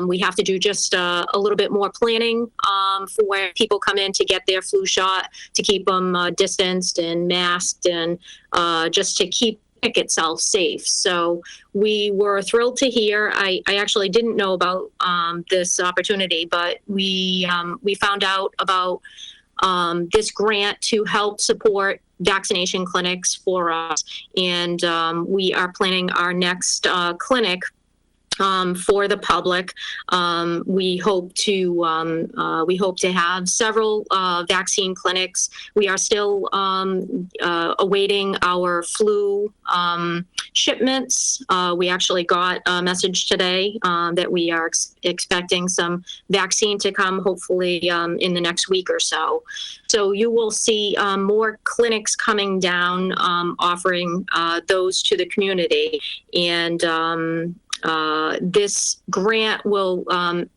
we have to do just a little bit more planning for where people come in to get their flu shot, to keep them distanced and masked, and just to keep itself safe. So we were thrilled to hear. I actually didn't know about this opportunity, but we found out about this grant to help support vaccination clinics for us, and we are planning our next clinic for the public. We hope to have several vaccine clinics. We are still awaiting our flu shipments. We actually got a message today that we are expecting some vaccine to come, hopefully in the next week or so. So you will see more clinics coming down, offering those to the community, and this grant will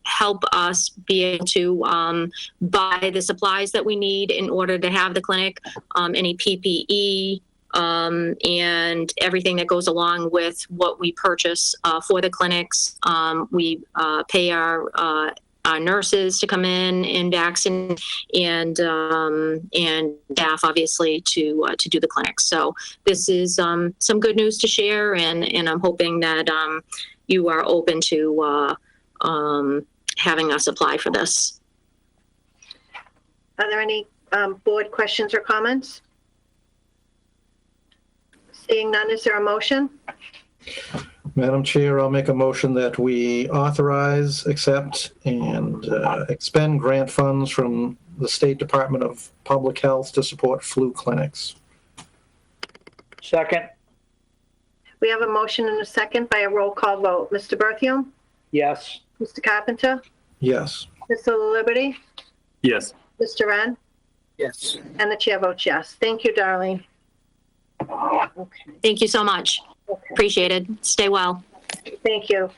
help us be able to buy the supplies that we need in order to have the clinic, any PPE, and everything that goes along with what we purchase for the clinics. We pay our nurses to come in and vaccinate, and staff obviously to do the clinics. So this is some good news to share, and I'm hoping that you are open to having us apply for this. Are there any board questions or comments? Seeing none, is there a motion? Madam Chair, I'll make a motion that we authorize, accept, and expend grant funds from the State Department of Public Health to support flu clinics. Second. We have a motion and a second by a roll call vote. Mr. Berthium? Yes. Mr. Carpenter? Yes. Mr. Liberty? Yes. Mr. Wren? Yes. And the chair votes yes. Thank you, Darlene. Okay. Thank you so much. Appreciate it. Stay well. Thank you.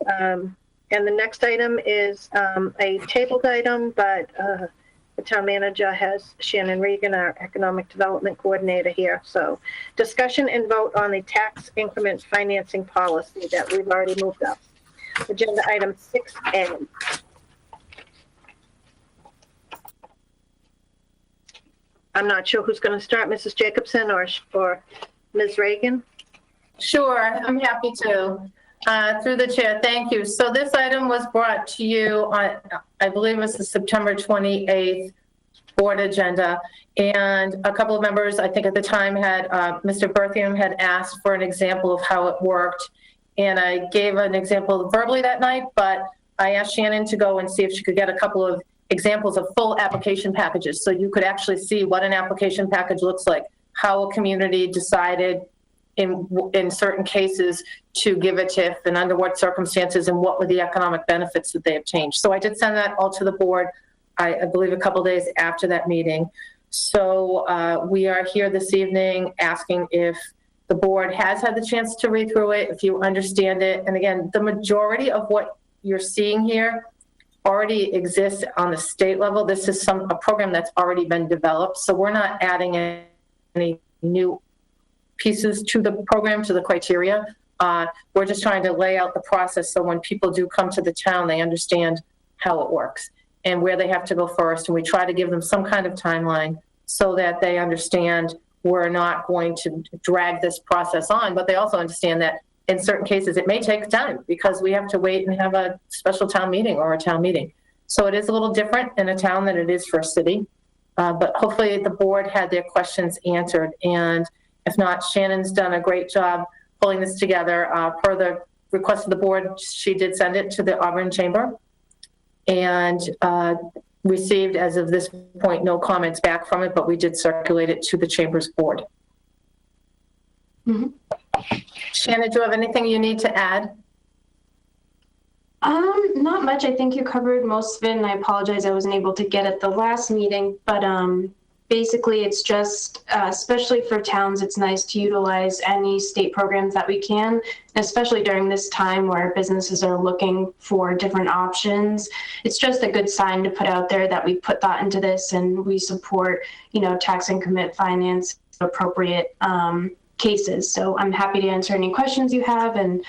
And the next item is a tabled item, but the town manager has Shannon Regan, our economic development coordinator, here. So discussion and vote on the tax increment financing policy that we've already moved up. Agenda item 6A. I'm not sure who's going to start, Mrs. Jacobson or Ms. Reagan. Sure, I'm happy to. Through the chair, thank you. So this item was brought to you on, I believe it was the September 28th board agenda. And a couple of members, I think at the time, had Mr. Berthium had asked for an example of how it worked. And I gave an example verbally that night, but I asked Shannon to go and see if she could get a couple of examples of full application packages. So you could actually see what an application package looks like, how a community decided in certain cases to give a TIF and under what circumstances and what were the economic benefits that they obtained. So I did send that all to the board, I believe a couple days after that meeting. So we are here this evening asking if the board has had the chance to read through it, if you understand it. And again, the majority of what you're seeing here already exists on the state level. This is a program that's already been developed. So we're not adding any new pieces to the program, to the criteria. We're just trying to lay out the process so when people do come to the town, they understand how it works and where they have to go first. And we try to give them some kind of timeline so that they understand we're not going to drag this process on, but they also understand that in certain cases it may take time because we have to wait and have a special town meeting or a town meeting. So it is a little different in a town than it is for a city, but hopefully the board had their questions answered. And if not, Shannon's done a great job pulling this together. Per the request of the board, she did send it to the Auburn Chamber and received, as of this point, no comments back from it, but we did circulate it to the Chamber's board. Mm-hmm. Shannon, do you have anything you need to add? Not much. I think you covered most of it, and I apologize I wasn't able to get at the last meeting, but basically it's just, especially for towns, it's nice to utilize any state programs that we can, especially during this time where businesses are looking for different options. It's just a good sign to put out there that we put thought into this and we support, tax increment finance appropriate cases. So I'm happy to answer any questions you have. And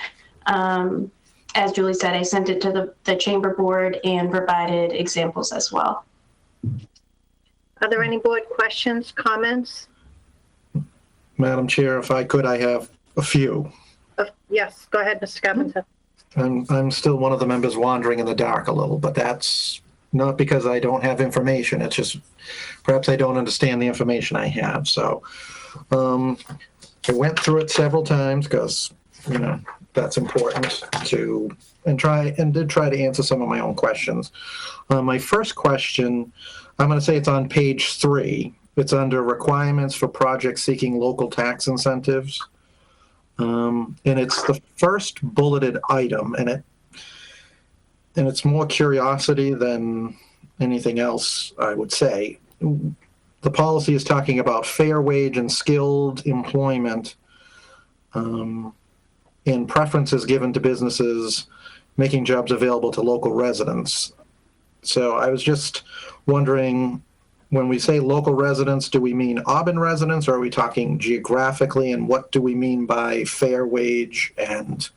as Julie said, I sent it to the chamber board and provided examples as well. Are there any board questions, comments? Madam Chair, if I could, I have a few. Yes, go ahead, Mr. Carpenter. I'm still one of the members wandering in the dark a little, but that's not because I don't have information. It's just perhaps I don't understand the information I have. So I went through it several times because, that's important to, and did try to answer some of my own questions. My first question, I'm going to say it's on page 3. It's under requirements for projects seeking local tax incentives. And it's the first bulleted item, and it's more curiosity than anything else, I would say. The policy is talking about fair wage and skilled employment, and preferences given to businesses making jobs available to local residents. So I was just wondering, when we say local residents, do we mean Auburn residents, or are we talking geographically, and what do we mean by fair wage and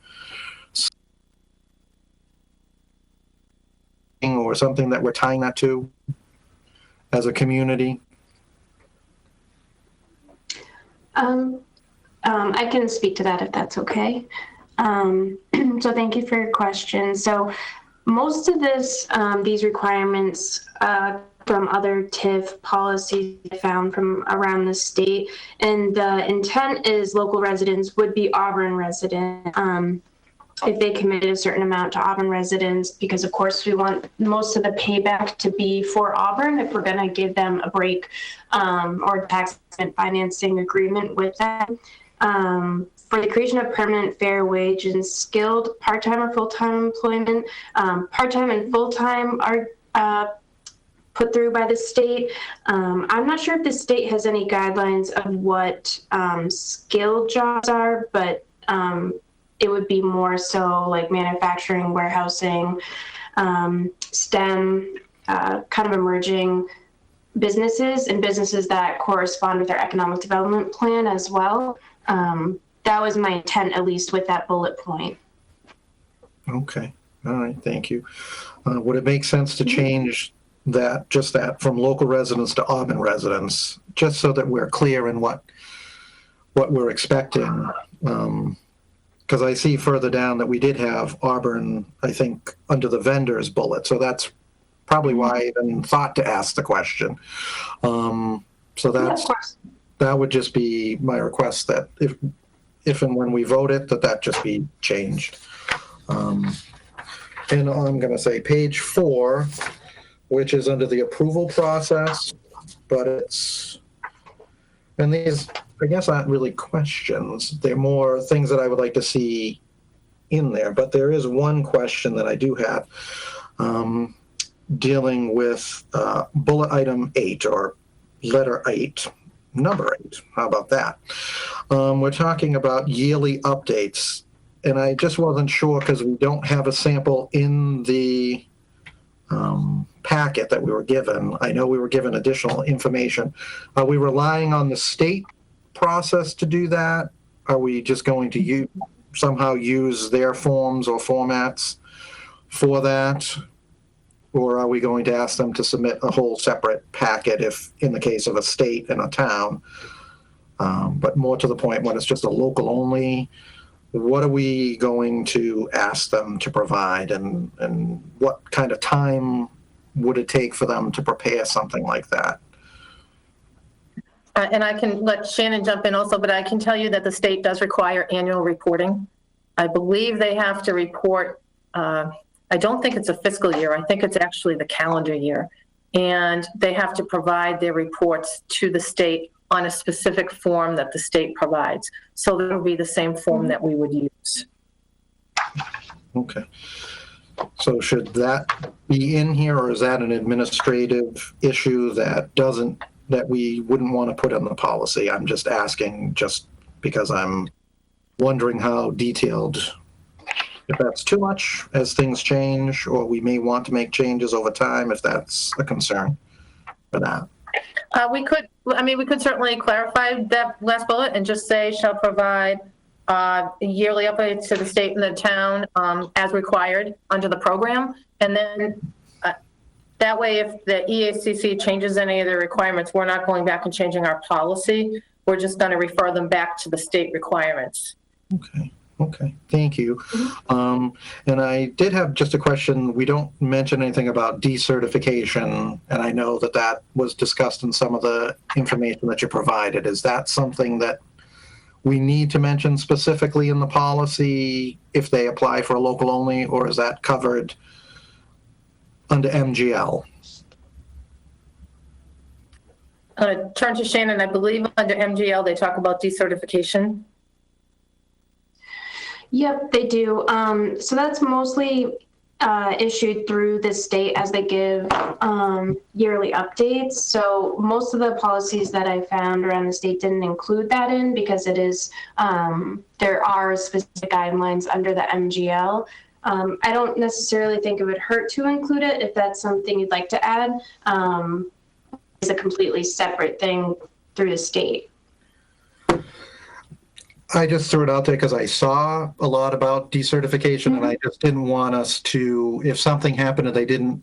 or something that we're tying that to as a community? I can speak to that if that's okay. So thank you for your question. So most of these requirements from other TIF policies I found from around the state. And the intent is local residents would be Auburn resident if they committed a certain amount to Auburn residents, because of course we want most of the payback to be for Auburn if we're going to give them a break or tax financing agreement with them. For the creation of permanent, fair wage and skilled part-time or full-time employment, part-time and full-time are put through by the state. I'm not sure if the state has any guidelines of what skilled jobs are, but it would be more so like manufacturing, warehousing, STEM, kind of emerging businesses and businesses that correspond with our economic development plan as well. That was my intent, at least with that bullet point. Okay. All right. Thank you. Would it make sense to change that, just that, from local residents to Auburn residents, just so that we're clear in what we're expecting? Because I see further down that we did have Auburn, I think, under the vendors bullet. So that's probably why I even thought to ask the question. So that would just be my request, that if and when we vote it, that just be changed. And I'm going to say page 4, which is under the approval process, but and these, I guess, aren't really questions. They're more things that I would like to see in there. But there is one question that I do have dealing with bullet item 8, or letter 8, number 8. How about that? We're talking about yearly updates. And I just wasn't sure, because we don't have a sample in the packet that we were given. I know we were given additional information. Are we relying on the state process to do that? Are we just going to somehow use their forms or formats for that? Or are we going to ask them to submit a whole separate packet if in the case of a state and a town? But more to the point, when it's just a local only, what are we going to ask them to provide, and what kind of time would it take for them to prepare something like that? And I can let Shannon jump in also, but I can tell you that the state does require annual reporting. I believe they have to report, I don't think it's a fiscal year, I think it's actually the calendar year. And they have to provide their reports to the state on a specific form that the state provides. So that would be the same form that we would use. Okay. So should that be in here, or is that an administrative issue that we wouldn't want to put in the policy? I'm just asking, just because I'm wondering how detailed, if that's too much as things change, or we may want to make changes over time, if that's a concern for that. We could certainly clarify that last bullet and just say shall provide yearly updates to the state and the town as required under the program. And then that way, if the EACC changes any of the requirements, we're not going back and changing our policy. We're just going to refer them back to the state requirements. Okay. Thank you. And I did have just a question. We don't mention anything about decertification, and I know that was discussed in some of the information that you provided. Is that something that we need to mention specifically in the policy if they apply for a local only, or is that covered under MGL? I'm going to turn to Shannon. I believe under MGL they talk about decertification. Yep, they do. So that's mostly issued through the state as they give yearly updates. So most of the policies that I found around the state didn't include that in, because it is there are specific guidelines under the MGL. I don't necessarily think it would hurt to include it if that's something you'd like to add. It's a completely separate thing through the state. I just threw it out there because I saw a lot about decertification, and I just didn't want us to, if something happened and they didn't,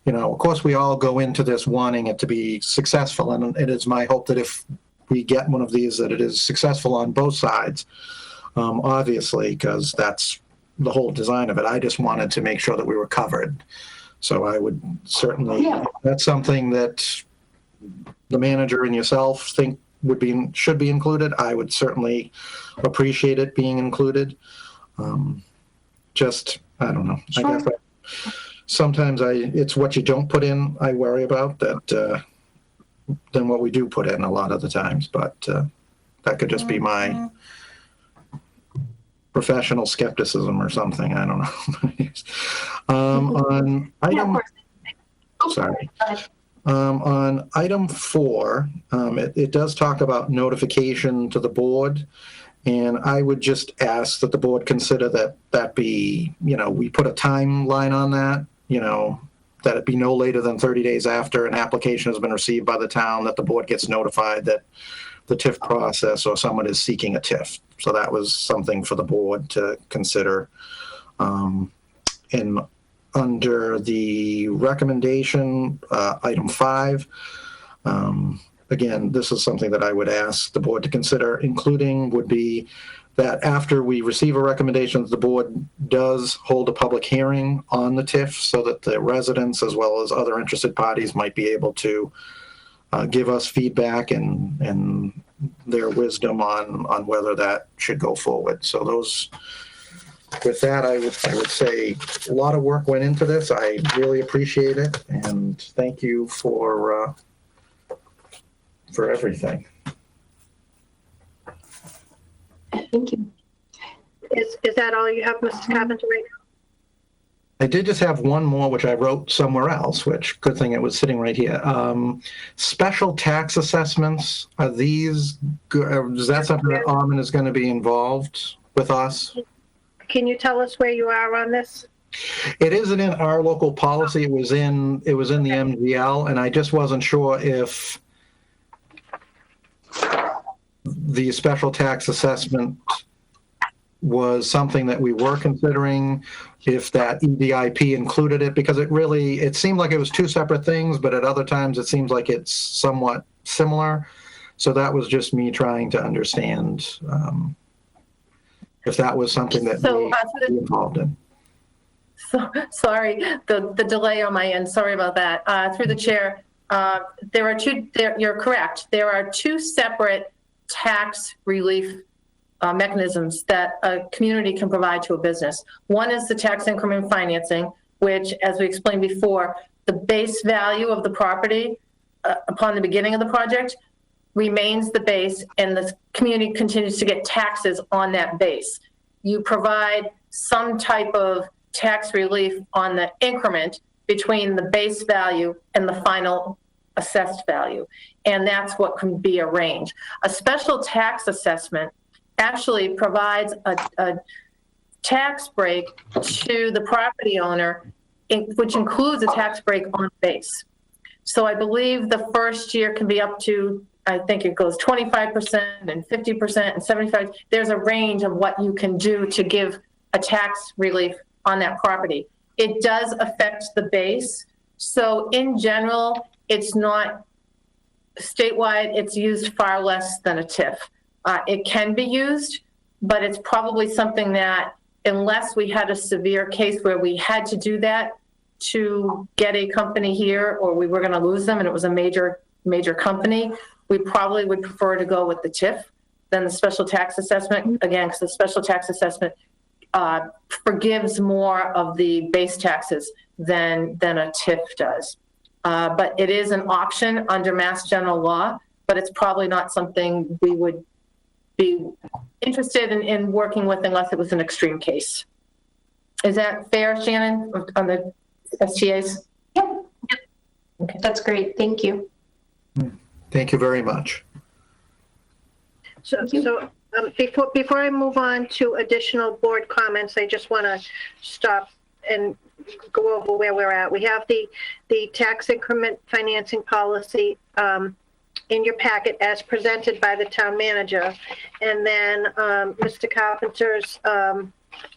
of course we all go into this wanting it to be successful, and it is my hope that if we get one of these, that it is successful on both sides, obviously, because that's the whole design of it. I just wanted to make sure that we were covered. So I would certainly, that's something that the manager and yourself think should be included. I would certainly appreciate it being included. I don't know. Sure. I guess sometimes it's what you don't put in I worry about than what we do put in a lot of the times. But that could just be my professional skepticism or something. I don't know. On item, on item 4, it does talk about notification to the board. And I would just ask that the board consider that be, we put a timeline on that, that it be no later than 30 days after an application has been received by the town, that the board gets notified that the TIF process or someone is seeking a TIF. So that was something for the board to consider. And under the recommendation, item 5, again, this is something that I would ask the board to consider, including would be that after we receive a recommendation, the board does hold a public hearing on the TIF so that the residents as well as other interested parties might be able to give us feedback and their wisdom on whether that should go forward. So with that, I would say a lot of work went into this. I really appreciate it, and thank you for everything. Thank you. Is that all you have, Mr. Carpenter, right now? I did just have one more, which I wrote somewhere else, which good thing it was sitting right here. Special tax assessments, are these, is that something that Armin is going to be involved with us? Can you tell us where you are on this? It isn't in our local policy. It was in the MGL, and I just wasn't sure if the special tax assessment was something that we were considering, if that EDIP included it, because it seemed like it was two separate things, but at other times it seems like it's somewhat similar. So that was just me trying to understand if that was something that we were involved in. So, sorry, the delay on my end. Sorry about that. Through the chair, you're correct. There are two separate tax relief mechanisms that a community can provide to a business. One is the tax increment financing, which, as we explained before, the base value of the property upon the beginning of the project remains the base, and the community continues to get taxes on that base. You provide some type of tax relief on the increment between the base value and the final assessed value, and that's what can be arranged. A special tax assessment actually provides a tax break to the property owner, which includes a tax break on base. So I believe the first year can be up to, I think it goes 25% and 50% and 75%. There's a range of what you can do to give a tax relief on that property. It does affect the base. So in general, it's not statewide, it's used far less than a TIF. It can be used, but it's probably something that, unless we had a severe case where we had to do that to get a company here, or we were going to lose them and it was a major company, we probably would prefer to go with the TIF than the special tax assessment. Again, because the special tax assessment forgives more of the base taxes than a TIF does. But it is an option under Mass General Law, but it's probably not something we would be interested in working with unless it was an extreme case. Is that fair, Shannon, on the STAs? Yep. Okay. That's great. Thank you. Thank you very much. So before I move on to additional board comments, I just want to stop and go over where we're at. We have the tax increment financing policy in your packet as presented by the town manager. And then Mr. Carpenter's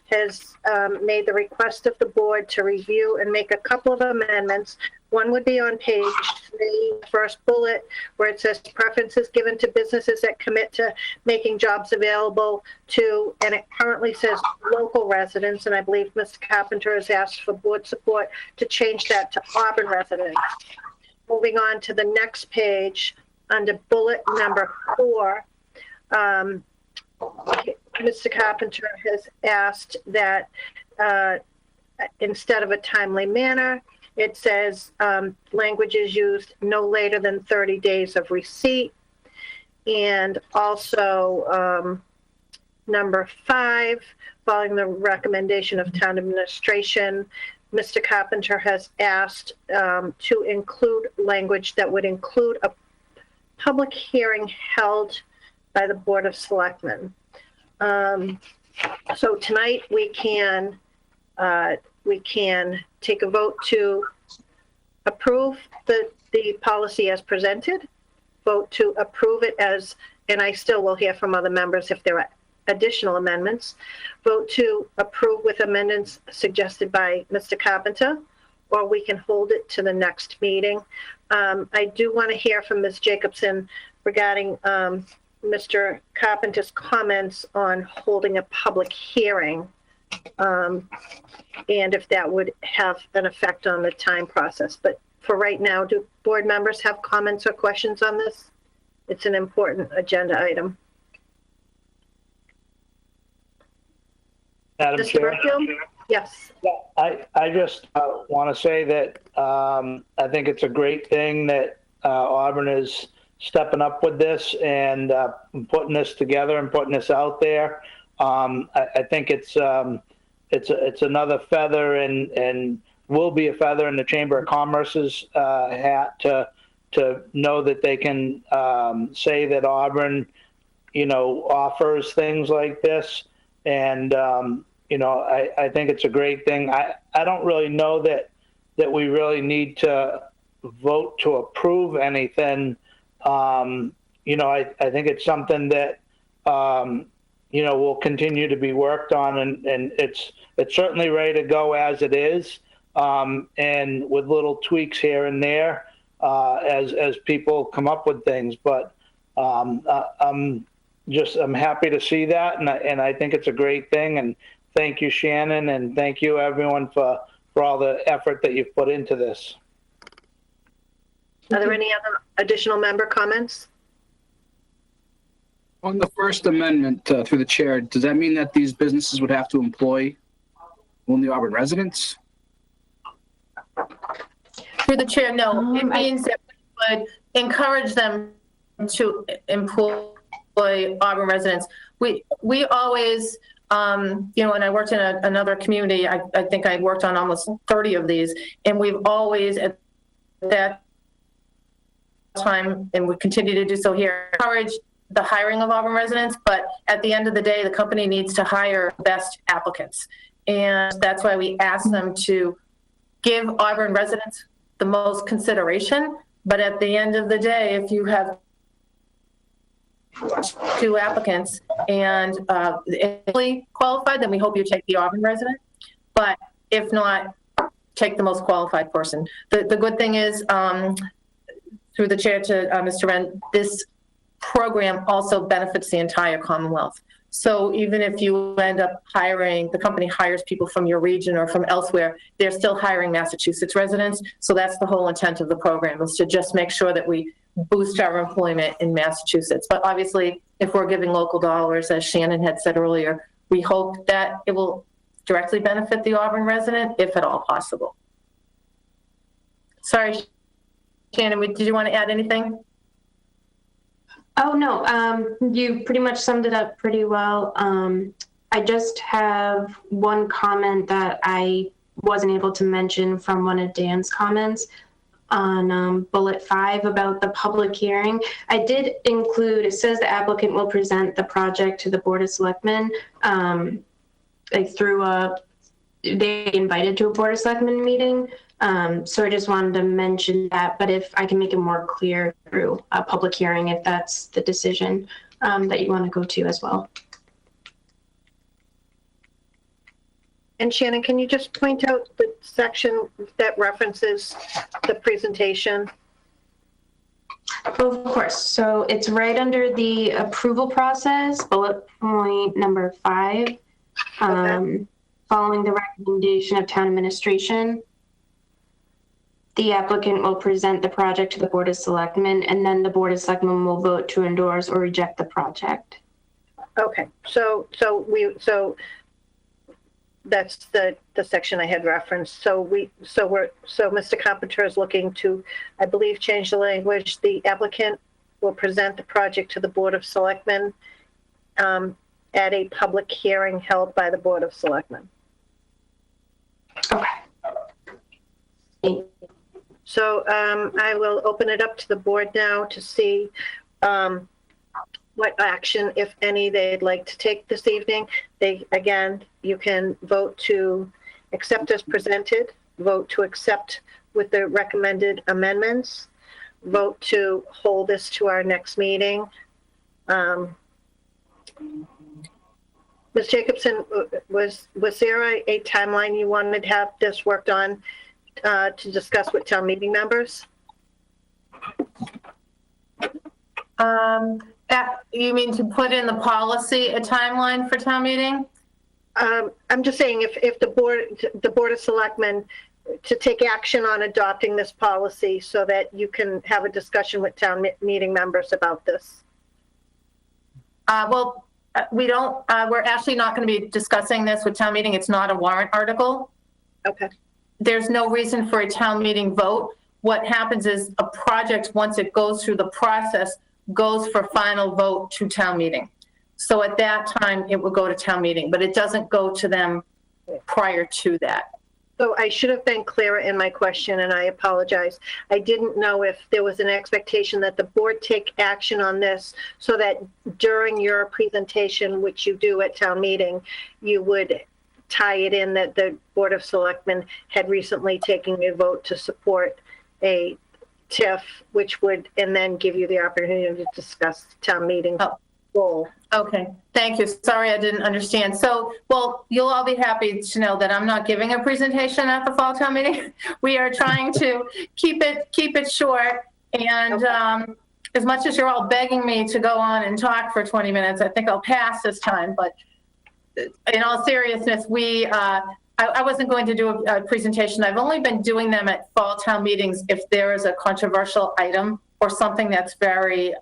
has made the request of the board to review and make a couple of amendments, One would be on page 3, first bullet, where it says preferences given to businesses that commit to making jobs available to, and it currently says local residents, and I believe Mr. Carpenter has asked for board support to change that to Auburn residents. Moving on to the next page, under bullet number 4, Mr. Carpenter has asked that instead of a timely manner, it says language is used no later than 30 days of receipt. And also number 5, following the recommendation of town administration, Mr. Carpenter has asked to include language that would include a public hearing held by the Board of Selectmen. So tonight we can take a vote to approve the policy as presented, vote to approve it as, and I still will hear from other members if there are additional amendments, vote to approve with amendments suggested by Mr. Carpenter, or we can hold it to the next meeting. I do want to hear from Ms. Jacobson regarding Mr. Carpenter's comments on holding a public hearing, and if that would have an effect on the time process. But for right now, do board members have comments or questions on this? It's an important agenda item. Madam Chair? Yes. I just want to say that I think it's a great thing that Auburn is stepping up with this and putting this together and putting this out there. I think it's another feather and will be a feather in the Chamber of Commerce's hat to know that they can say that Auburn, offers things like this. And, I think it's a great thing. I don't really know that we really need to vote to approve anything. I think it's something that, will continue to be worked on, and it's certainly ready to go as it is, and with little tweaks here and there as people come up with things. But I'm happy to see that, and I think it's a great thing. And thank you, Shannon, and thank you everyone for all the effort that you've put into this. Are there any other additional member comments? On the First Amendment, through the chair, does that mean that these businesses would have to employ only Auburn residents? Through the chair, no. It means that we would encourage them to employ Auburn residents. We always, when I worked in another community, I think I worked on almost 30 of these, and we've always at that time, and we continue to do so here, encourage the hiring of Auburn residents, but at the end of the day, the company needs to hire best applicants. And that's why we ask them to give Auburn residents the most consideration. But at the end of the day, if you have 2 applicants and fully qualified, then we hope you take the Auburn resident. But if not, take the most qualified person. The good thing is, through the chair to Mr. Wren, this program also benefits the entire Commonwealth. So even if you end up hiring, the company hires people from your region or from elsewhere, they're still hiring Massachusetts residents. So that's the whole intent of the program, is to just make sure that we boost our employment in Massachusetts. But obviously, if we're giving local dollars, as Shannon had said earlier, we hope that it will directly benefit the Auburn resident, if at all possible. Sorry, Shannon, did you want to add anything? Oh, no, you pretty much summed it up pretty well. I just have one comment that I wasn't able to mention from one of Dan's comments on bullet 5 about the public hearing. I did include, it says the applicant will present the project to the Board of Selectmen, they invited to a Board of Selectmen meeting. So I just wanted to mention that, but if I can make it more clear through a public hearing, if that's the decision that you want to go to as well. And Shannon, can you just point out the section that references the presentation? Of course. So it's right under the approval process, bullet point number 5. Okay. Following the recommendation of town administration, the applicant will present the project to the Board of Selectmen, and then the Board of Selectmen will vote to endorse or reject the project. Okay, so that's the section I had referenced. So Mr. Carpenter is looking to, I believe, change the language. The applicant will present the project to the Board of Selectmen at a public hearing held by the Board of Selectmen. Okay. So I will open it up to the board now to see what action, if any, they'd like to take this evening. Again, you can vote to accept as presented, vote to accept with the recommended amendments, vote to hold this to our next meeting. Ms. Jacobson, was there a timeline you wanted to have this worked on to discuss with town meeting members? You mean to put in the policy a timeline for town meeting? I'm just saying if the Board of Selectmen to take action on adopting this policy so that you can have a discussion with town meeting members about this. Well, we don't, we're actually not going to be discussing this with town meeting. It's not a warrant article. Okay. There's no reason for a town meeting vote. What happens is a project, once it goes through the process, goes for final vote to town meeting. So at that time, it will go to town meeting, but it doesn't go to them prior to that. So I should have been clearer in my question, and I apologize. I didn't know if there was an expectation that the board take action on this so that during your presentation, which you do at town meeting, you would tie it in that the Board of Selectmen had recently taken a vote to support a TIF, which would, and then give you the opportunity to discuss town meeting goal. Okay, thank you. Sorry, I didn't understand. So, well, you'll all be happy to know that I'm not giving a presentation at the fall town meeting. We are trying to keep it short. And as much as you're all begging me to go on and talk for 20 minutes, I think I'll pass this time. But in all seriousness, I wasn't going to do a presentation. I've only been doing them at fall town meetings if there is a controversial item or something that's very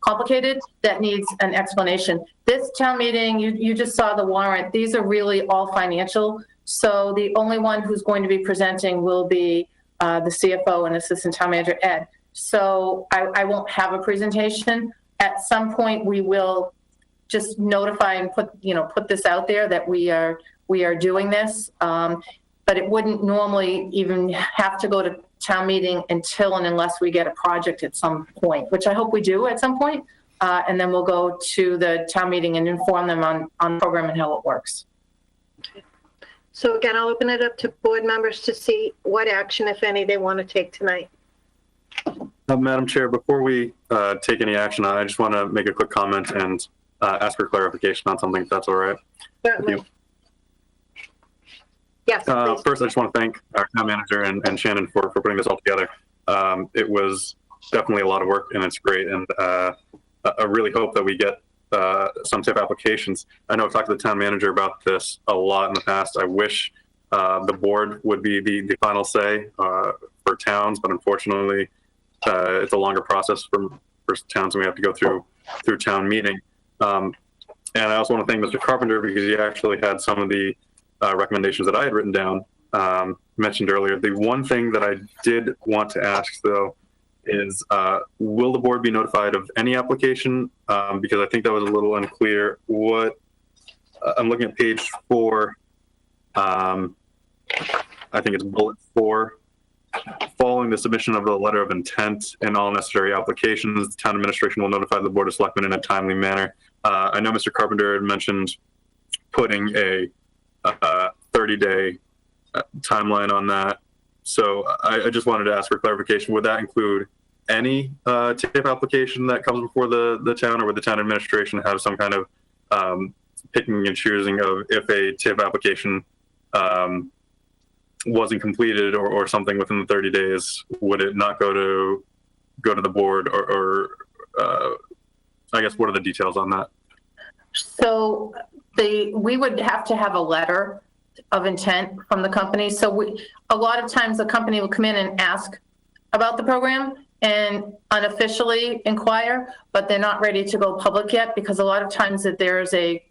complicated that needs an explanation. This town meeting, you just saw the warrant. These are really all financial. So the only one who's going to be presenting will be the CFO and Assistant Town Manager Ed. So I won't have a presentation. At some point, we will just notify and put this out there that we are doing this. But it wouldn't normally even have to go to town meeting until and unless we get a project at some point, which I hope we do at some point. And then we'll go to the town meeting and inform them on the program and how it works. Okay. So again, I'll open it up to board members to see what action, if any, they want to take tonight. Madam Chair, before we take any action, I just want to make a quick comment and ask for clarification on something, if that's all right. Certainly. Yes, first, I just want to thank our town manager and Shannon for putting this all together. It was definitely a lot of work, and it's great. And I really hope that we get some TIF applications. I know I've talked to the town manager about this a lot in the past. I wish the board would be the final say for towns, but unfortunately, it's a longer process for towns, and we have to go through town meeting. And I also want to thank Mr. Carpenter because he actually had some of the recommendations that I had written down, mentioned earlier. The one thing that I did want to ask, though, is will the board be notified of any application? Because I think that was a little unclear. What I'm looking at page 4. I think it's bullet 4. Following the submission of the letter of intent and all necessary applications, the town administration will notify the Board of Selectmen in a timely manner. I know Mr. Carpenter had mentioned putting a 30-day timeline on that. So I just wanted to ask for clarification. Would that include any TIF application that comes before the town, or would the town administration have some kind of picking and choosing of if a TIF application wasn't completed or something within the 30 days, would it not go to the board or I guess what are the details on that? So we would have to have a letter of intent from the company. So a lot of times the company will come in and ask about the program and unofficially inquire, but they're not ready to go public yet because a lot of times that there's a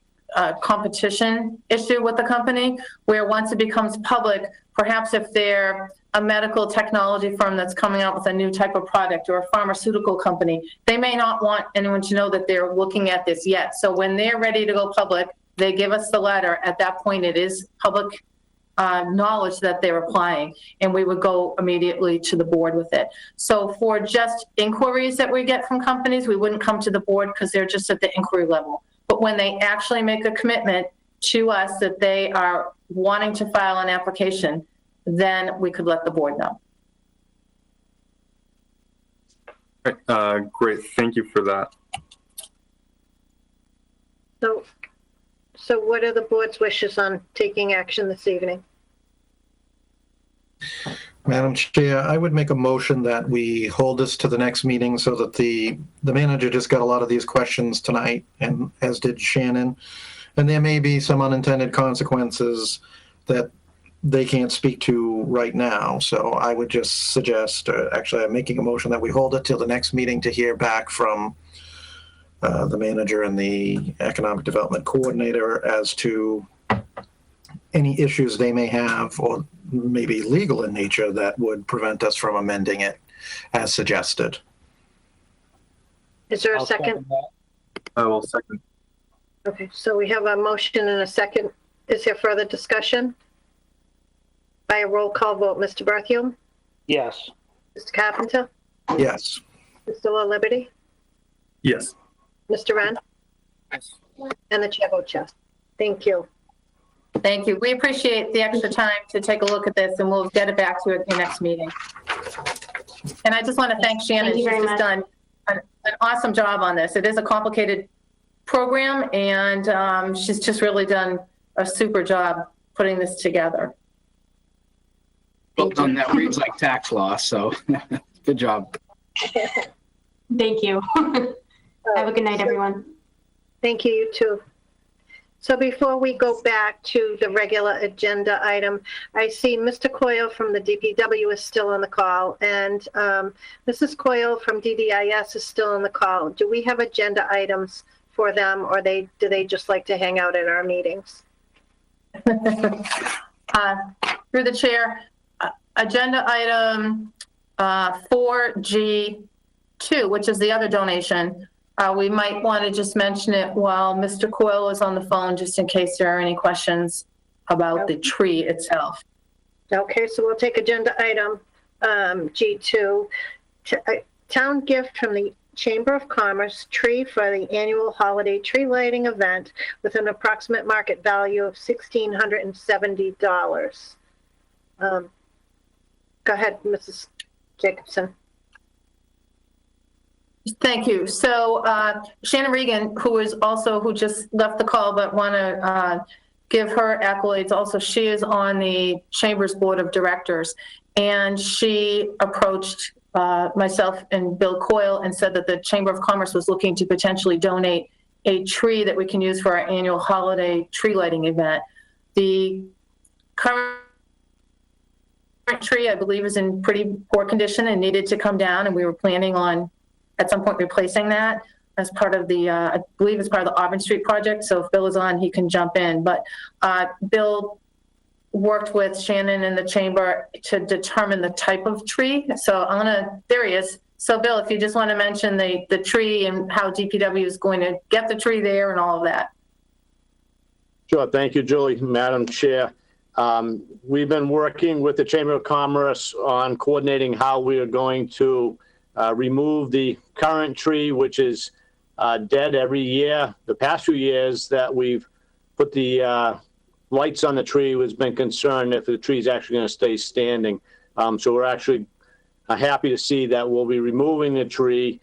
competition issue with the company where once it becomes public, perhaps if they're a medical technology firm that's coming out with a new type of product or a pharmaceutical company, they may not want anyone to know that they're looking at this yet. So when they're ready to go public, they give us the letter. At that point, it is public knowledge that they're applying, and we would go immediately to the board with it. So for just inquiries that we get from companies, we wouldn't come to the board because they're just at the inquiry level. But when they actually make a commitment to us that they are wanting to file an application, then we could let the board know. Great. Thank you for that. So what are the board's wishes on taking action this evening? Madam Chair, I would make a motion that we hold this to the next meeting so that the manager just got a lot of these questions tonight, and as did Shannon. And there may be some unintended consequences that they can't speak to right now. So I would just suggest, actually I'm making a motion that we hold it till the next meeting to hear back from the manager and the economic development coordinator as to any issues they may have or maybe legal in nature that would prevent us from amending it as suggested. Is there a second? I will second. Okay, so we have a motion and a second. Is there further discussion? By a roll call vote, Mr. Berthium? Yes. Mr. Carpenter? Yes. Mr. La Liberty? Yes. Mr. Wren? Yes. And the chair votes yes. Thank you. Thank you. We appreciate the extra time to take a look at this, and we'll get it back to you at your next meeting. And I just want to thank Shannon. She's just done an awesome job on this. It is a complicated program, and she's just really done a super job putting this together. Well done. That reads like tax law, so good job. Thank you. Have a good night, everyone. Thank you, you too. So before we go back to the regular agenda item, I see Mr. Coyle from the DPW is still on the call, and Mrs. Coyle from DDIS is still on the call. Do we have agenda items for them, or do they just like to hang out at our meetings? Through the chair, agenda item 4G2, which is the other donation. We might want to just mention it while Mr. Coyle is on the phone, just in case there are any questions about the tree itself. Okay, so we'll take agenda item G2, town gift from the Chamber of Commerce, tree for the annual holiday tree lighting event with an approximate market value of $1,670. Go ahead, Mrs. Jacobson. Thank you. So Shannon Regan, who just left the call, but want to give her accolades also. She is on the Chamber's Board of Directors, and she approached myself and Bill Coyle and said that the Chamber of Commerce was looking to potentially donate a tree that we can use for our annual holiday tree lighting event. The current tree, I believe, is in pretty poor condition and needed to come down, and we were planning on at some point replacing that as part of the, I believe it's part of the Auburn Street project. So if Bill is on, he can jump in. But Bill worked with Shannon and the chamber to determine the type of tree. So there he is. So Bill, if you just want to mention the tree and how DPW is going to get the tree there and all of that. Sure. Thank you, Julie, Madam Chair. We've been working with the Chamber of Commerce on coordinating how we are going to remove the current tree, which is dead every year. The past few years that we've put the lights on the tree has been concerned if the tree is actually going to stay standing. So we're actually happy to see that we'll be removing the tree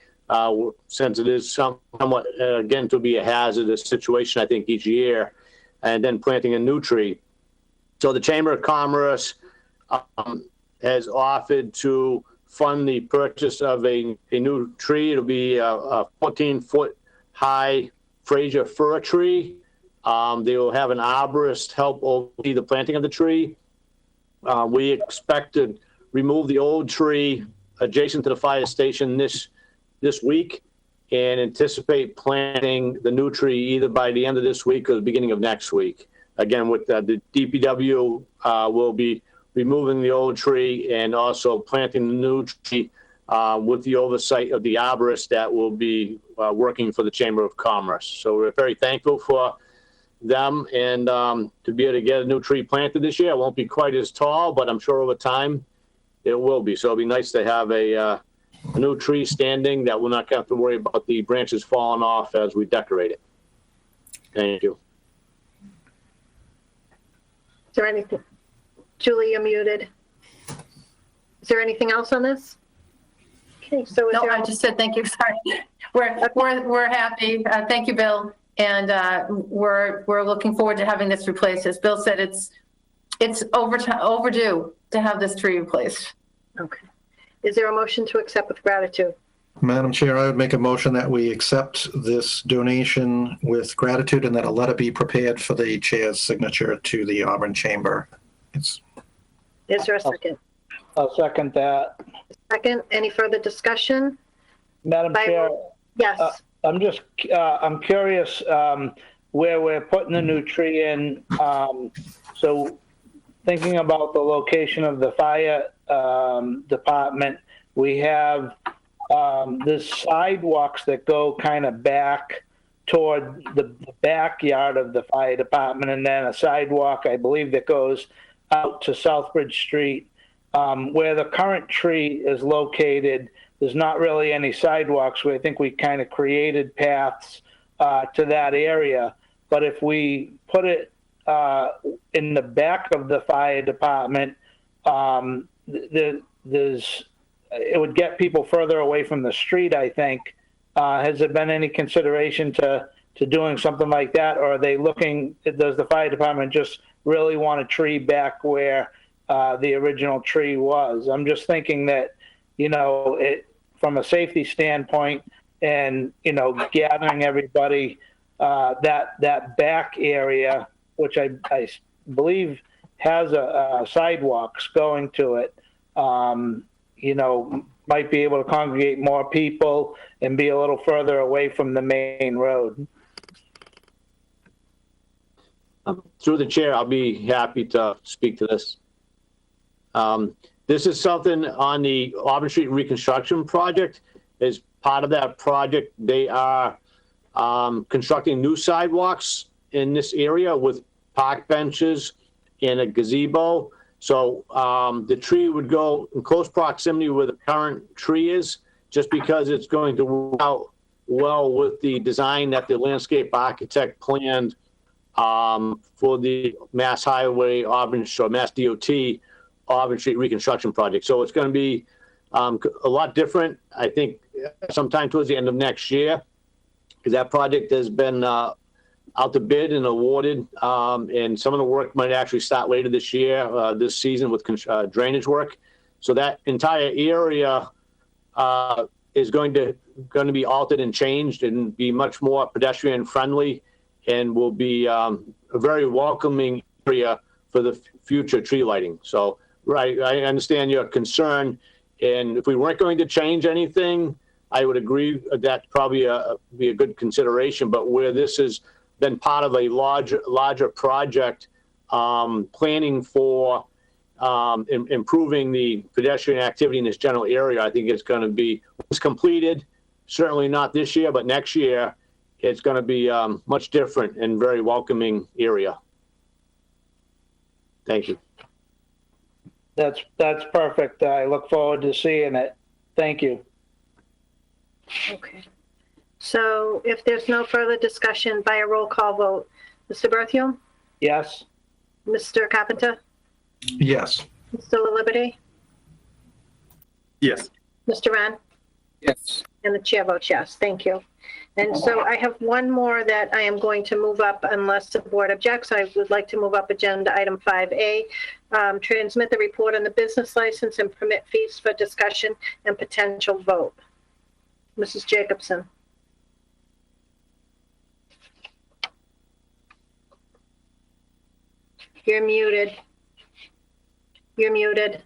since it is somewhat, again, to be a hazardous situation, I think, each year, and then planting a new tree. So the Chamber of Commerce has offered to fund the purchase of a new tree. It'll be a 14-foot high Fraser fir tree. They will have an arborist help oversee the planting of the tree. We expect to remove the old tree adjacent to the fire station this week and anticipate planting the new tree either by the end of this week or the beginning of next week. Again, with the DPW will be removing the old tree and also planting the new tree with the oversight of the arborist that will be working for the Chamber of Commerce. So we're very thankful for them and to be able to get a new tree planted this year. It won't be quite as tall, but I'm sure over time it will be. So it'll be nice to have a new tree standing that we'll not have to worry about the branches falling off as we decorate it. Thank you. Is there anything? Julie, you're muted. Is there anything else on this? Okay, so No, I just said thank you. Sorry. We're happy. Thank you, Bill. And we're looking forward to having this replaced. As Bill said, it's overdue to have this tree replaced. Okay. Is there a motion to accept with gratitude? Madam Chair, I would make a motion that we accept this donation with gratitude and that a letter be prepared for the chair's signature to the Auburn Chamber. Is there a second? I'll second that. Second, any further discussion? Madam Chair? Yes. I'm curious where we're putting the new tree in. So thinking about the location of the fire department, we have this sidewalks that go kind of back toward the backyard of the fire department, and then a sidewalk, I believe, that goes out to Southbridge Street. Where the current tree is located, there's not really any sidewalks. I think we kind of created paths to that area. But if we put it in the back of the fire department, it would get people further away from the street, I think. Has there been any consideration to doing something like that? Or are they looking, does the fire department just really want a tree back where the original tree was? I'm just thinking that, from a safety standpoint and, gathering everybody, that back area, which I believe has a sidewalks going to it, might be able to congregate more people and be a little further away from the main road. Through the chair, I'll be happy to speak to this. This is something on the Auburn Street Reconstruction Project. As part of that project, they are constructing new sidewalks in this area with park benches and a gazebo. So the tree would go in close proximity where the current tree is, just because it's going to work out well with the design that the landscape architect planned for the Mass Highway Auburn, or Mass DOT Auburn Street Reconstruction Project. So it's going to be a lot different, I think, sometime towards the end of next year, because that project has been out to bid and awarded, and some of the work might actually start later this year, this season, with drainage work. So that entire area is going to be altered and changed and be much more pedestrian friendly, and will be a very welcoming area for the future tree lighting. So, right, I understand your concern, and if we weren't going to change anything, I would agree that probably be a good consideration. But where this has been part of a larger project, planning for improving the pedestrian activity in this general area, I think it's going to be, it's completed, certainly not this year, but next year, it's going to be much different and very welcoming area. Thank you. That's perfect. I look forward to seeing it. Thank you. Okay. So if there's no further discussion, by a roll call vote, Mr. Berthium? Yes. Mr. Carpenter? Yes. Mr. La Liberty? Yes. Mr. Wren? Yes. And And the chair votes yes. Thank you. And so I have one more that I am going to move up unless the board objects. I would like to move up agenda item 5A, transmit the report on the business license and permit fees for discussion and potential vote. Mrs. Jacobson. You're muted. You're muted.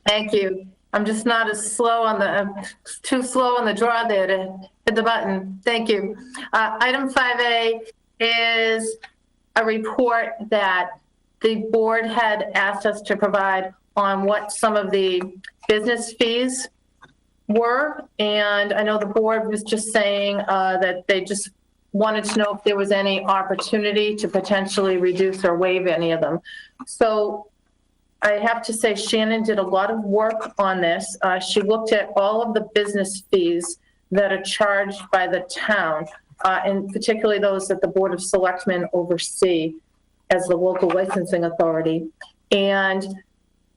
Thank you. I'm just not as slow on the, too slow on the draw there to hit the button. Thank you. Item 5A is a report that the board had asked us to provide on what some of the business fees were. And I know the board was just saying that they just wanted to know if there was any opportunity to potentially reduce or waive any of them. So I have to say Shannon did a lot of work on this. She looked at all of the business fees that are charged by the town, and particularly those that the Board of Selectmen oversee as the local licensing authority, and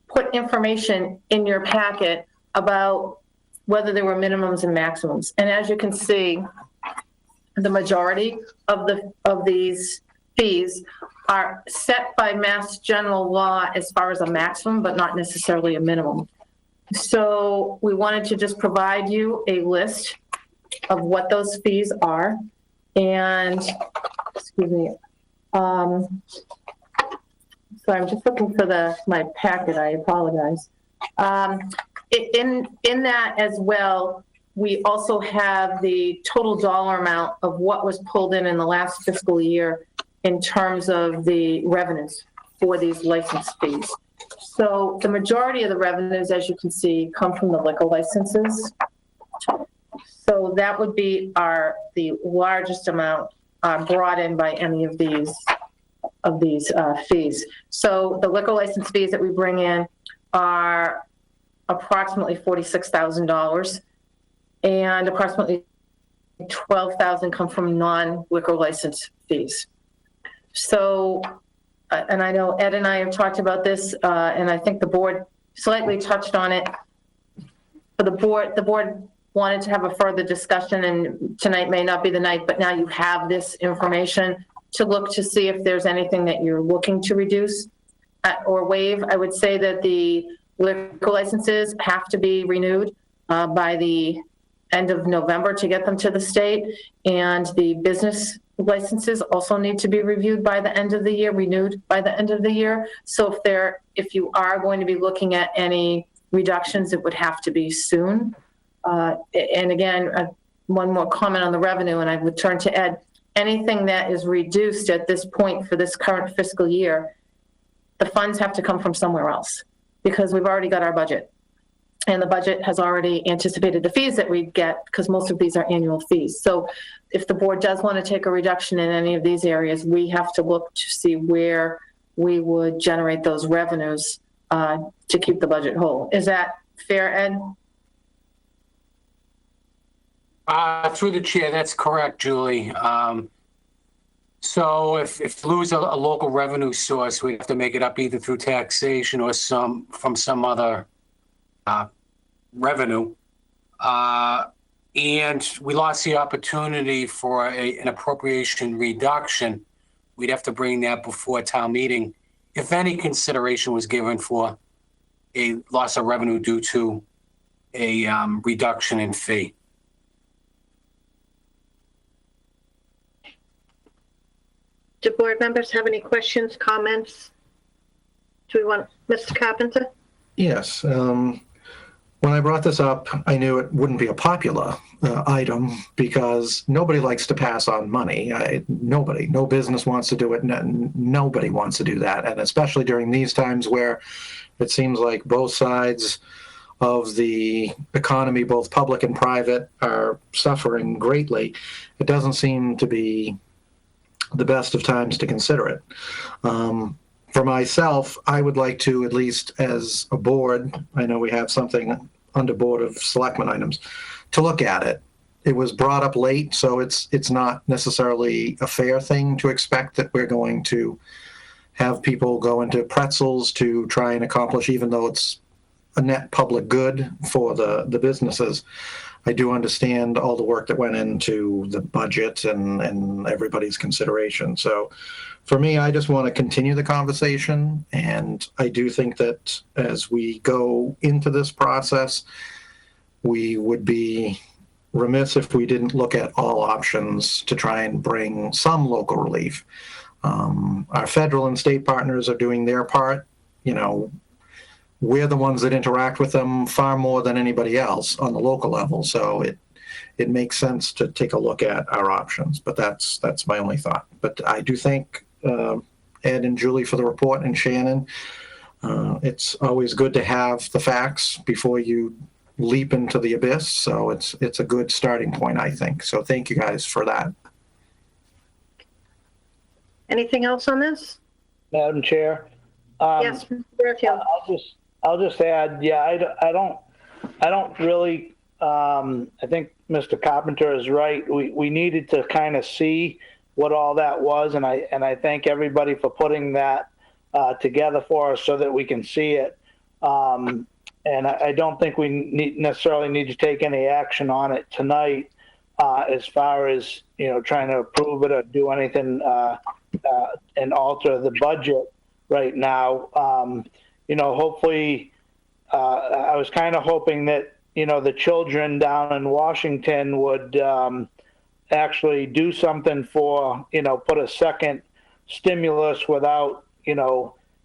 put information in your packet about whether there were minimums and maximums. And as you can see, the majority of these fees are set by Mass General Law as far as a maximum, but not necessarily a minimum. So we wanted to just provide you a list of what those fees are. And, excuse me, so I'm just looking for my packet, I apologize. In that as well, we also have the total dollar amount of what was pulled in the last fiscal year in terms of the revenues for these license fees. So the majority of the revenues, as you can see, come from the liquor licenses. So that would be the largest amount brought in by any of these fees. So the liquor license fees that we bring in are approximately $46,000, and approximately $12,000 come from non-liquor license fees. So, and I know Ed and I have talked about this, and I think the board slightly touched on it. For the board wanted to have a further discussion, and tonight may not be the night, but now you have this information to look to see if there's anything that you're looking to reduce or waive. I would say that the liquor licenses have to be renewed by the end of November to get them to the state, and the business licenses also need to be reviewed by the end of the year, renewed by the end of the year. So if you are going to be looking at any reductions, it would have to be soon. And again, one more comment on the revenue, and I would turn to Ed. Anything that is reduced at this point for this current fiscal year, the funds have to come from somewhere else, because we've already got our budget. And the budget has already anticipated the fees that we get, because most of these are annual fees. So if the board does want to take a reduction in any of these areas, we have to look to see where we would generate those revenues to keep the budget whole. Is that fair, Ed? Through the chair, that's correct, Julie. So if lose a local revenue source, we have to make it up either through taxation or from some other revenue. And we lost the opportunity for an appropriation reduction. We'd have to bring that before town meeting if any consideration was given for a loss of revenue due to a reduction in fee. Do board members have any questions, comments? Do we want Mr. Carpenter? Yes. When I brought this up, I knew it wouldn't be a popular item, because nobody likes to pass on money. No business wants to do it. Nobody wants to do that. And especially during these times where it seems like both sides of the economy, both public and private, are suffering greatly, it doesn't seem to be the best of times to consider it. For myself, I would like to, at least as a board, I know we have something under Board of Selectmen items, to look at it. It was brought up late, so it's not necessarily a fair thing to expect that we're going to have people go into pretzels to try and accomplish, even though it's a net public good for the businesses. I do understand all the work that went into the budget and everybody's consideration. So for me, I just want to continue the conversation. And I do think that as we go into this process, we would be remiss if we didn't look at all options to try and bring some local relief. Our federal and state partners are doing their part. You know, we're the ones that interact with them far more than anybody else on the local level. So it makes sense to take a look at our options. But that's my only thought. But I do thank Ed and Julie for the report, and Shannon. It's always good to have the facts before you leap into the abyss. So it's a good starting point, I think. So thank you guys for that. Anything else on this? Madam Chair? Yes, Mr. Berfield. I'll just add, yeah, I don't really, I think Mr. Carpenter is right. We needed to kind of see what all that was, and I thank everybody for putting that together for us so that we can see it. And I don't think we necessarily need to take any action on it tonight as far as, trying to approve it or do anything and alter the budget right now. Hopefully, I was kind of hoping that, the children down in Washington would actually do something for, put a second stimulus without,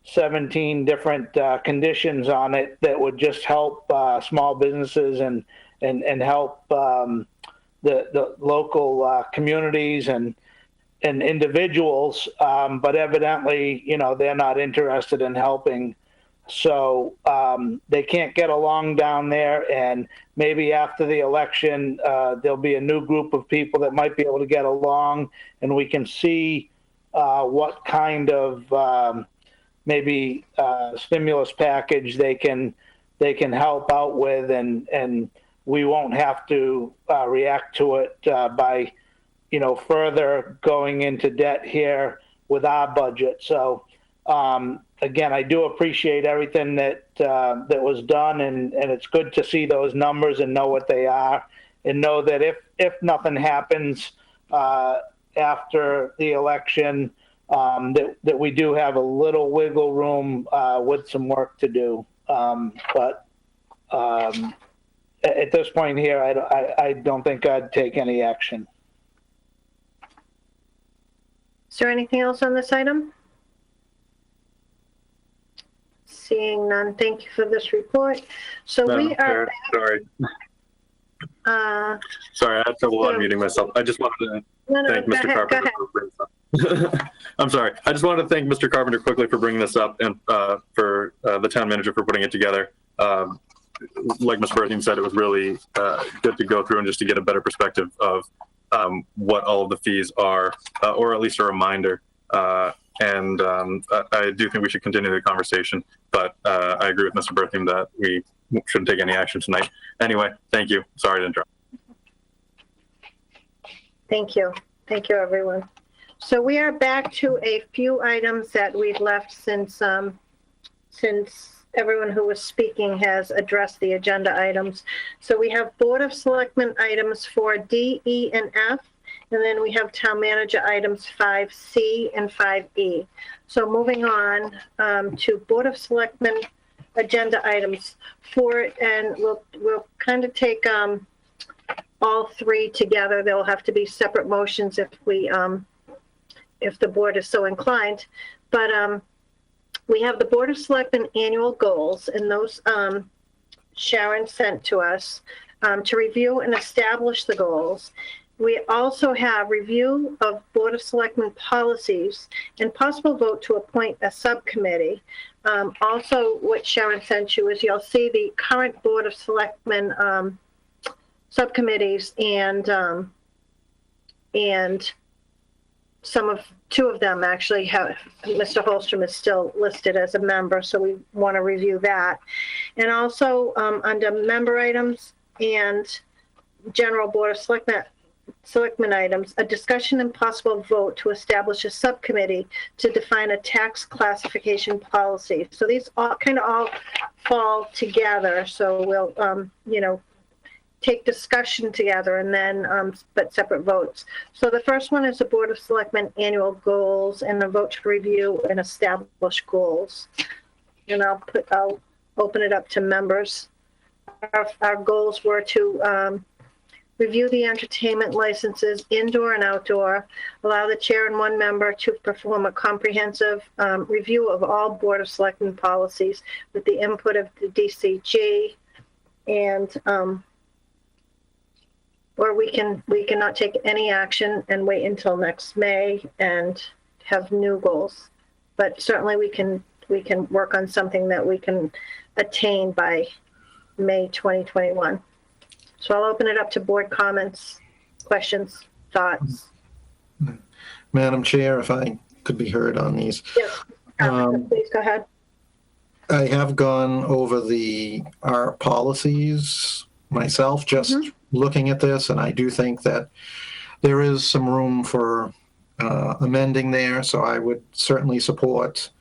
17 different conditions on it that would just help small businesses and help the local communities and individuals. But evidently, they're not interested in helping. So they can't get along down there, and maybe after the election, there'll be a new group of people that might be able to get along, and we can see what kind of maybe stimulus package they can help out with, and we won't have to react to it by further going into debt here with our budget. So again, I do appreciate everything that was done, and it's good to see those numbers and know what they are, and know that if nothing happens after the election, that we do have a little wiggle room with some work to do. But at this point here, I don't think I'd take any action. Is there anything else on this item? Seeing none, thank you for this report. So Madam we are. Chair, sorry. Sorry, I had trouble unmuting myself. I just wanted to thank Mr. Carpenter for bringing this up. I'm sorry. I just wanted to thank Mr. Carpenter quickly for bringing this up, and for the town manager for putting it together. Like Ms. Berthien said, it was really good to go through and just to get a better perspective of what all of the fees are, or at least a reminder. And I do think we should continue the conversation, but I agree with Mr. Berthien that we shouldn't take any action tonight. Anyway, thank you. Sorry to interrupt. Thank you. Thank you, everyone. So we are back to a few items that we've left since everyone who was speaking has addressed the agenda items. So we have Board of Selectmen items for D, E, and F. And then we have town manager items 5C and 5E. So moving on to Board of Selectmen agenda items 4, and we'll kind of take all three together. There will have to be separate motions if the board is so inclined. But we have the Board of Selectmen annual goals, and those Sharon sent to us to review and establish the goals. We also have review of Board of Selectmen policies and possible vote to appoint a subcommittee. Also, what Sharon sent you is you'll see the current Board of Selectmen subcommittees, and two of them actually have, Mr. Holstrom is still listed as a member, so we want to review that. And also under member items and general Board of Selectmen Selectmen items, a discussion and possible vote to establish a subcommittee to define a tax classification policy. So these all fall together. So we'll, take discussion together and then, but separate votes. So the first one is the Board of Selectmen annual goals and a vote to review and establish goals. And I'll open it up to members. Our goals were to review the entertainment licenses, indoor and outdoor, allow the chair and one member to perform a comprehensive review of all Board of Selectmen policies with the input of the DCG, and or we cannot take any action and wait until next May and have new goals. But certainly we can work on something that we can attain by May 2021. So I'll open it up to board comments, questions, thoughts. Madam Chair, if I could be heard on these. Yes, please go ahead. I have gone over our policies myself, just looking at this, and I do think that there is some room for amending there. So I would certainly support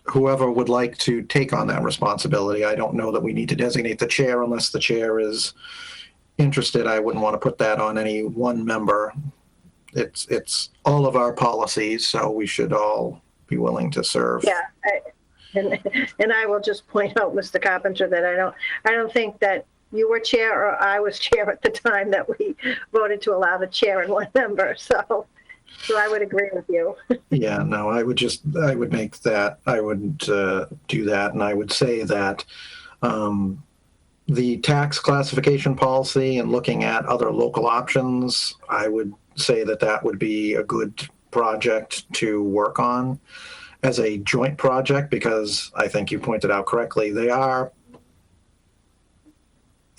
whoever would like to take on that responsibility. I don't know that we need to designate the chair unless the chair is interested. I wouldn't want to put that on any one member. It's all of our policies, so we should all be willing to serve. Yeah, and I will just point out, Mr. Carpenter, that I don't think that you were chair or I was chair at the time that we voted to allow the chair and one member. So I would agree with you. Yeah, no, I would make that, I would do that. And I would say that the tax classification policy and looking at other local options, I would say that would be a good project to work on as a joint project, because I think you pointed out correctly, they are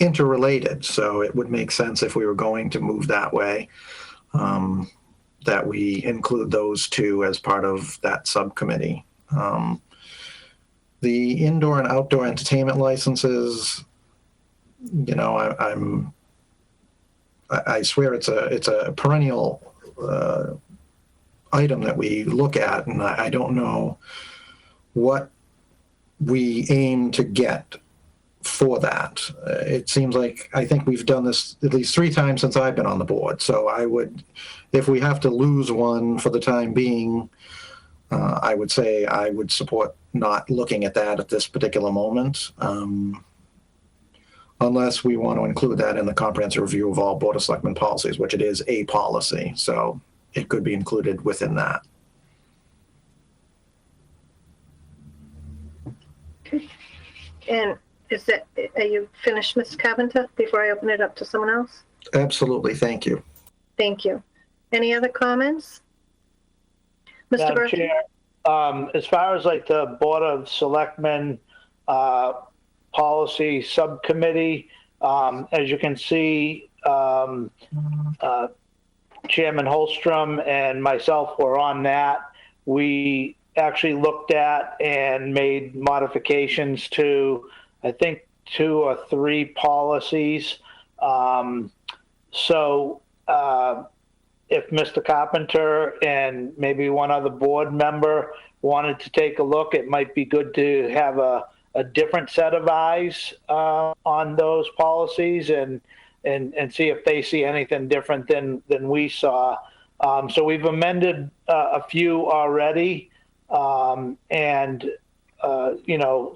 interrelated. So it would make sense if we were going to move that way, that we include those two as part of that subcommittee. The indoor and outdoor entertainment licenses, I swear it's a perennial item that we look at, and I don't know what we aim to get for that. It seems like, I think we've done this at least 3 times since I've been on the board. So I would, if we have to lose one for the time being, I would say I would support not looking at that at this particular moment, unless we want to include that in the comprehensive review of all Board of Selectmen policies, which it is a policy. So it could be included within that. Okay. And are you finished, Ms. Carpenter, before I open it up to someone else? Absolutely. Thank you. Thank you. Any other comments? Mr. Berkey? Chair, as far as like the Board of Selectmen policy subcommittee, as you can see, Chairman Holstrom and myself were on that. We actually looked at and made modifications to, I think, 2 or 3 policies. If Mr. Carpenter and maybe one other board member wanted to take a look, it might be good to have a different set of eyes on those policies and see if they see anything different than we saw. So we've amended a few already,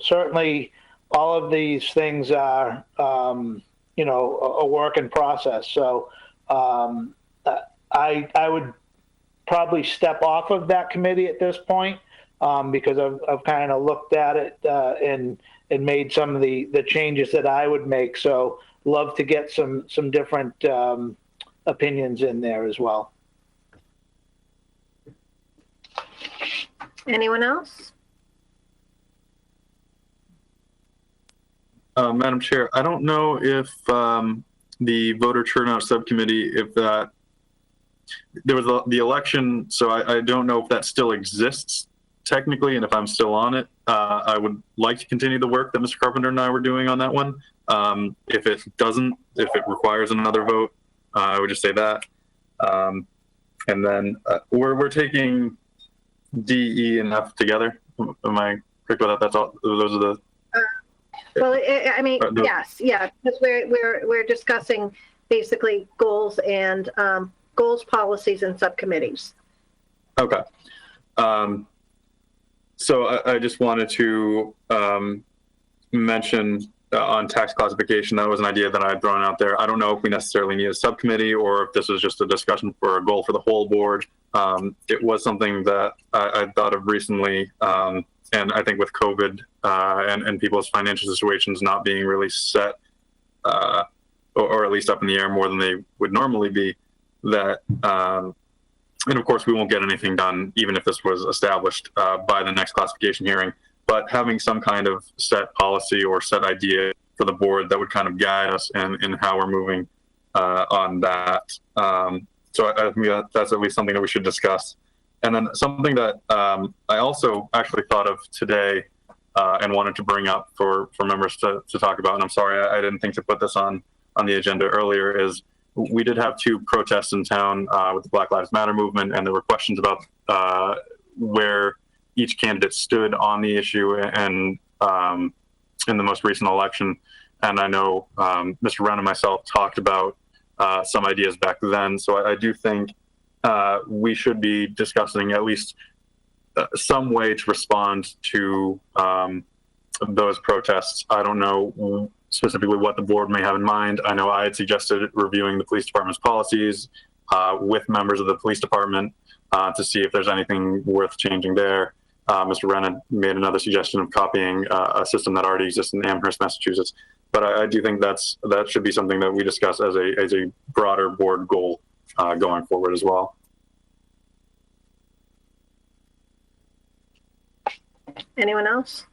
certainly all of these things are, a work in process. So I would probably step off of that committee at this point, because I've kind of looked at it and made some of the changes that I would make. So love to get some different opinions in there as well. Anyone else? Madam Chair, I don't know if the voter turnout subcommittee, if that, there was the election, so I don't know if that still exists technically, and if I'm still on it. I would like to continue the work that Mr. Carpenter and I were doing on that one. If it doesn't if it requires another vote. I would just say that. And then we're taking D, E, and F together. Am I correct about that? That's all. Those are the. Well, I mean, yes, yeah, because we're discussing basically goals and goals, policies, and subcommittees. Okay. So I just wanted to mention on tax classification, that was an idea that I had thrown out there. I don't know if we necessarily need a subcommittee or if this was just a discussion for a goal for the whole board. It was something that I thought of recently, and I think with COVID and people's financial situations not being really set, or at least up in the air more than they would normally be, that, and of course we won't get anything done even if this was established by the next classification hearing. But having some kind of set policy or set idea for the board that would kind of guide us in how we're moving on that. So I think that's at least something that we should discuss. And then something that I also actually thought of today and wanted to bring up for members to talk about, and I'm sorry I didn't think to put this on the agenda earlier, is we did have 2 protests in town with the Black Lives Matter movement, and there were questions about where each candidate stood on the issue and in the most recent election. And I know Mr. Wren and myself talked about some ideas back then. So I do think we should be discussing at least some way to respond to those protests. I don't know specifically what the board may have in mind. I know I had suggested reviewing the police department's policies with members of the police department to see if there's anything worth changing there. Mr. Wren had made another suggestion of copying a system that already exists in Amherst, Massachusetts. But I do think that should be something that we discuss as a broader board goal going forward as well. Anyone else?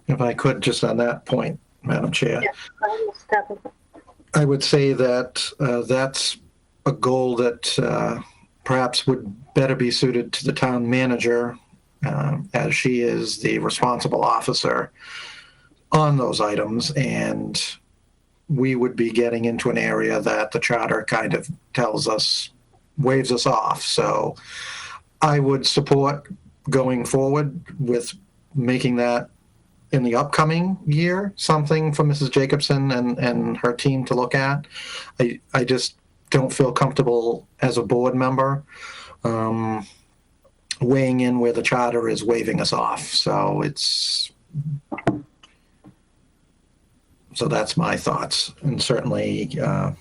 If I could, just on that point, Madam Chair. Yeah, I would say that that's a goal that perhaps would better be suited to the town manager, as she is the responsible officer on those items, and we would be getting into an area that the charter kind of tells us, waves us off. So I would support going forward with making that in the upcoming year something for Mrs. Jacobson and her team to look at. I just don't feel comfortable as a board member weighing in where the charter is waving us off. So that's my thoughts. And certainly, if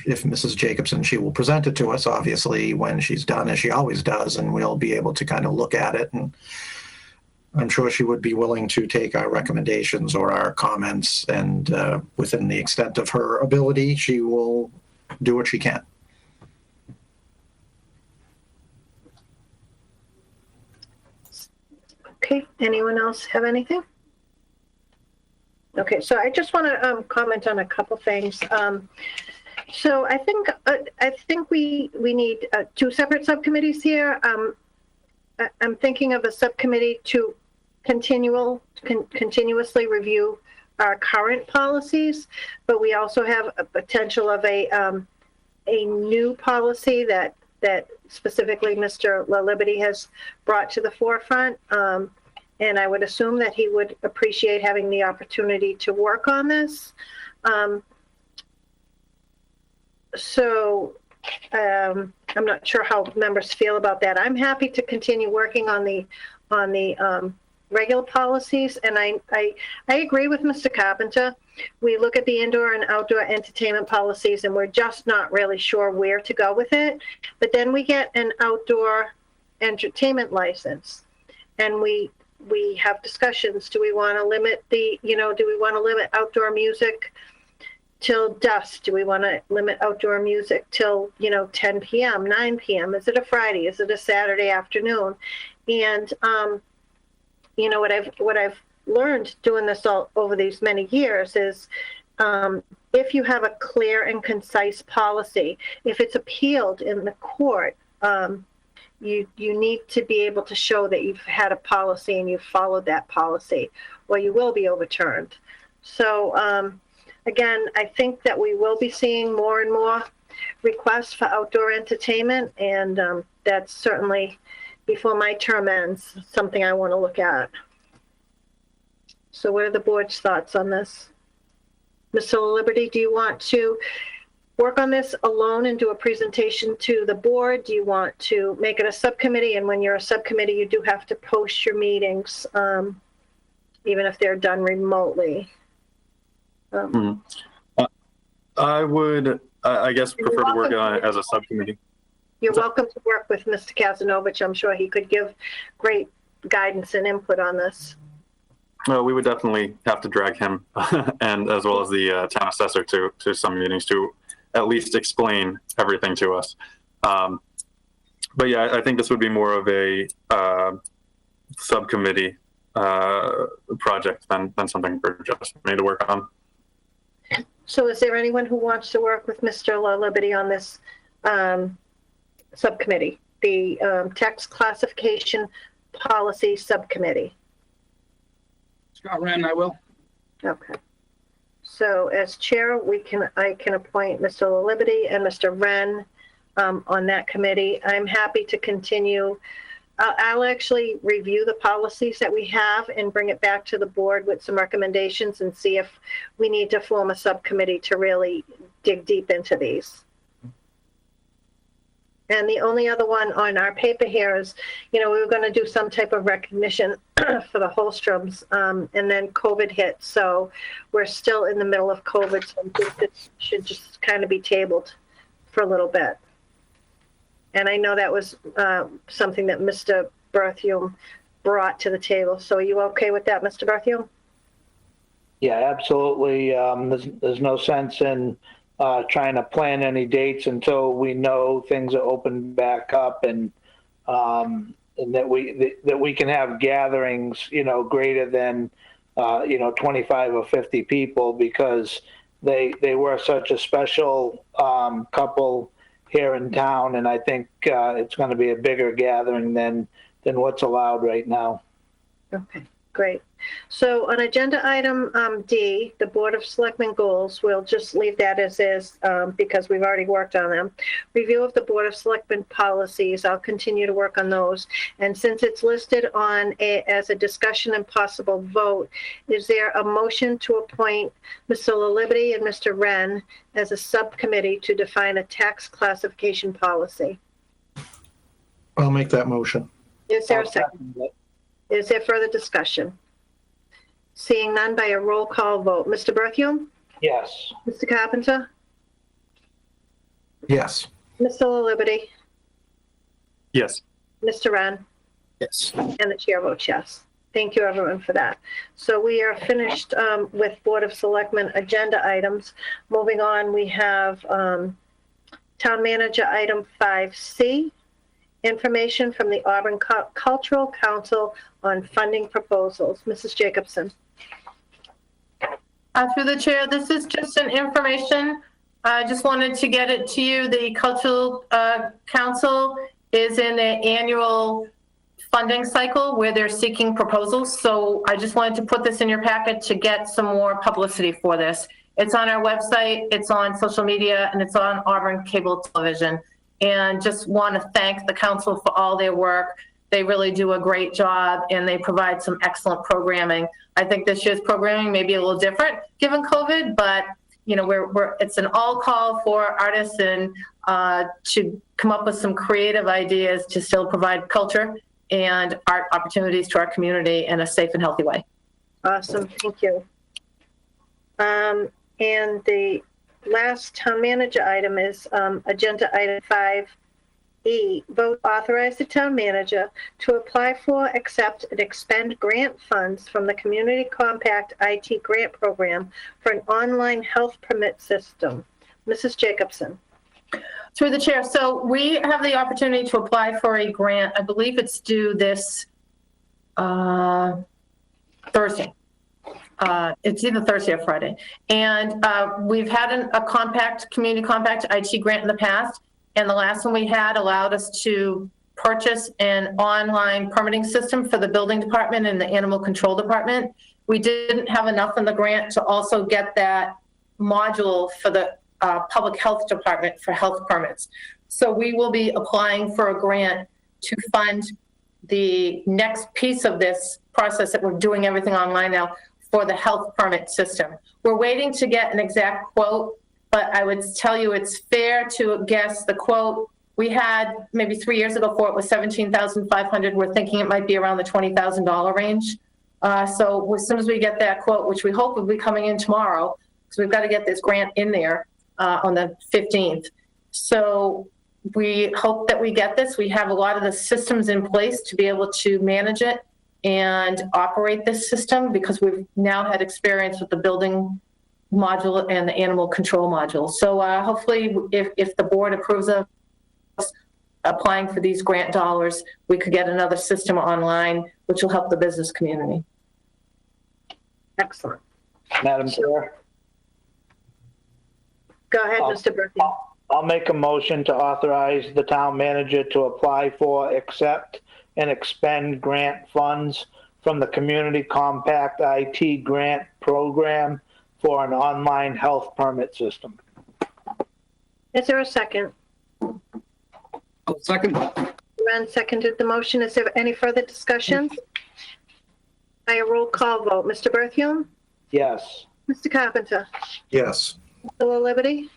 Mrs. Jacobson, she will present it to us, obviously, when she's done, as she always does, and we'll be able to kind of look at it. And I'm sure she would be willing to take our recommendations or our comments, and within the extent of her ability, she will do what she can. Okay, anyone else have anything? Okay, so I just want to comment on a couple things. So I think we need 2 separate subcommittees here. I'm thinking of a subcommittee to continuously review our current policies, but we also have a potential of a new policy that specifically Mr. LaLiberty has brought to the forefront. And I would assume that he would appreciate having the opportunity to work on this. So I'm not sure how members feel about that. I'm happy to continue working on the regular policies, and I agree with Mr. Carpenter. We look at the indoor and outdoor entertainment policies, and we're just not really sure where to go with it. But then we get an outdoor entertainment license, and we have discussions. Do we want to limit do we want to limit outdoor music till dusk? Do we want to limit outdoor music till 10 p.m., 9 p.m.? Is it a Friday? Is it a Saturday afternoon? And what I've learned doing this all over these many years is if you have a clear and concise policy, if it's appealed in the court, you need to be able to show that you've had a policy and you've followed that policy, or you will be overturned. So Again, I think that we will be seeing more and more requests for outdoor entertainment, and that's certainly, before my term ends, something I want to look at. So what are the board's thoughts on this? Mr. Liberty, do you want to work on this alone and do a presentation to the board? Do you want to make it a subcommittee? And when you're a subcommittee, you do have to post your meetings, even if they're done remotely. I would, I guess, prefer to work on it as a subcommittee. You're welcome to work with Mr. Kazanovich. I'm sure he could give great guidance and input on this. Well, we would definitely have to drag him and as well as the town assessor to some meetings to at least explain everything to us. But yeah, I think this would be more of a subcommittee project than something for just me to work on. So is there anyone who wants to work with Mr. La Liberty on this subcommittee, the tax classification policy subcommittee? Scott Wren, I will. Okay. So as chair, I can appoint Mr. La Liberty and Mr. Wren on that committee. I'm happy to continue. I'll actually review the policies that we have and bring it back to the board with some recommendations and see if we need to form a subcommittee to really dig deep into these. And the only other one on our paper here is, we were going to do some type of recognition for the Holstroms, and then COVID hit. So we're still in the middle of COVID, so I think this should just kind of be tabled for a little bit. And I know that was something that Mr. Berthium brought to the table. So are you okay with that, Mr. Berthium? Yeah, absolutely. There's no sense in trying to plan any dates until we know things are open back up, and that we can have gatherings, greater than 25 or 50 people, because they were such a special couple here in town, and I think it's going to be a bigger gathering than what's allowed right now. Okay, great. So on agenda item D, the Board of Selectmen goals, we'll just leave that as is because we've already worked on them. Review of the Board of Selectmen policies, I'll continue to work on those. And since it's listed on as a discussion and possible vote, is there a motion to appoint Mr. La Liberty and Mr. Wren as a subcommittee to define a tax classification policy? I'll make that motion. Is there a second? Is there further discussion? Seeing none, by a roll call vote. Mr. Berthium? Yes. Mr. Carpenter? Yes. Mr. La Liberty? Yes. Mr. Wren? Yes. And the chair votes yes. Thank you, everyone, for that. So we are finished with Board of Selectmen agenda items. Moving on, we have Town Manager item 5C, information from the Auburn Cultural Council on funding proposals. Mrs. Jacobson. Through the chair, this is just an information. I just wanted to get it to you. The Cultural Council is in an annual funding cycle where they're seeking proposals. So I just wanted to put this in your packet to get some more publicity for this. It's on our website, it's on social media, and it's on Auburn Cable Television. And just want to thank the council for all their work. They really do a great job, and they provide some excellent programming. I think this year's programming may be a little different given COVID, but it's an all call for artists and to come up with some creative ideas to still provide culture and art opportunities to our community in a safe and healthy way. Awesome, thank you. And the last town manager item is agenda item 5E, vote authorize the town manager to apply for, accept, and expend grant funds from the Community Compact IT grant program for an online health permit system. Mrs. Jacobson. Through the chair. So we have the opportunity to apply for a grant. I believe it's due this Thursday. It's either Thursday or Friday. And we've had a community compact IT grant in the past. And the last one we had allowed us to purchase an online permitting system for the building department and the animal control department. We didn't have enough in the grant to also get that module for the public health department for health permits. So we will be applying for a grant to fund the next piece of this process that we're doing everything online now for the health permit system. We're waiting to get an exact quote, but I would tell you it's fair to guess the quote we had maybe 3 years ago for it was $17,500. We're thinking it might be around the $20,000 range. So as soon as we get that quote, which we hope will be coming in tomorrow, because we've got to get this grant in there on the 15th. So we hope that we get this. We have a lot of the systems in place to be able to manage it and operate this system, because we've now had experience with the building module and the animal control module. So hopefully if the board approves of applying for these grant dollars, we could get another system online, which will help the business community. Excellent. Madam Chair. Go ahead, Mr. Berkey. I'll make a motion to authorize the town manager to apply for, accept, and expend grant funds from the Community Compact IT Grant Program for an online health permit system. Is there a second? Second. Ren seconded the motion. Is there any further discussion? By a roll call vote. Mr. Berthium? Yes. Mr. Carpenter? Yes. Mr. Liberty?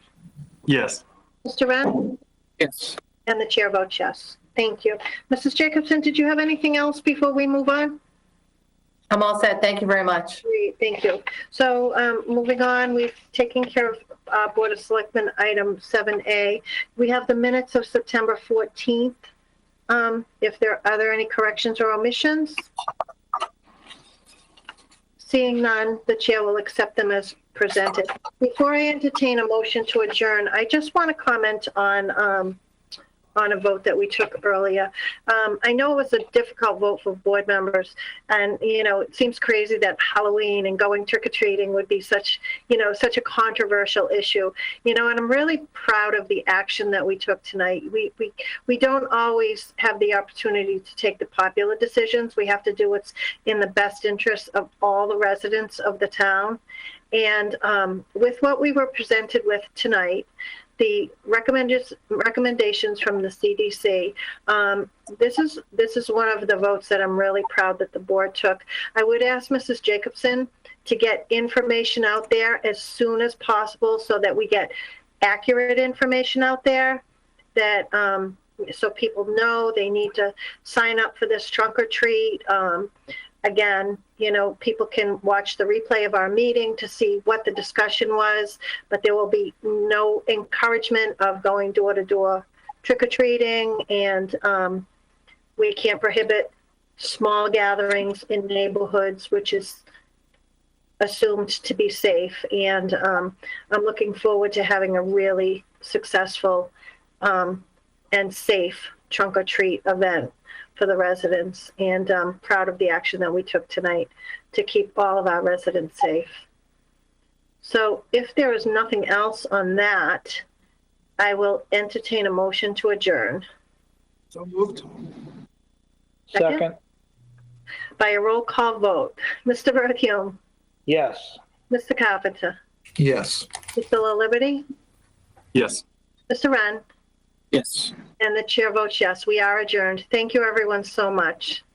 Yes. Mr. Wren? Yes. And the chair votes yes. Thank you. Mrs. Jacobson, did you have anything else before we move on? I'm all set. Thank you very much. Great, thank you. So moving on, we've taken care of Board of Selectmen item 7A. We have the minutes of September 14th. Are there any corrections or omissions? Seeing none, the chair will accept them as presented. Before I entertain a motion to adjourn, I just want to comment on a vote that we took earlier. I know it was a difficult vote for board members, and it seems crazy that Halloween and going trick-or-treating would be such a controversial issue. And I'm really proud of the action that we took tonight. We don't always have the opportunity to take the popular decisions. We have to do what's in the best interest of all the residents of the town. And with what we were presented with tonight, the recommendations from the CDC. This is one of the votes that I'm really proud that the board took. I would ask Mrs. Jacobson to get information out there as soon as possible so that we get accurate information out there, that so people know they need to sign up for this trunk or treat. Again, people can watch the replay of our meeting to see what the discussion was, but there will be no encouragement of going door to door trick-or-treating, and we can't prohibit small gatherings in neighborhoods, which is assumed to be safe. And I'm looking forward to having a really successful and safe trunk or treat event for the residents, and proud of the action that we took tonight to keep all of our residents safe. So if there is nothing else on that, I will entertain a motion to adjourn. So moved. Second. By a roll call vote. Mr. Berthium? Yes. Mr. Carpenter? Yes. Mr. Liberty? Yes. Mr. Wren? Yes. And the chair votes yes. We are adjourned. Thank you, everyone, so much.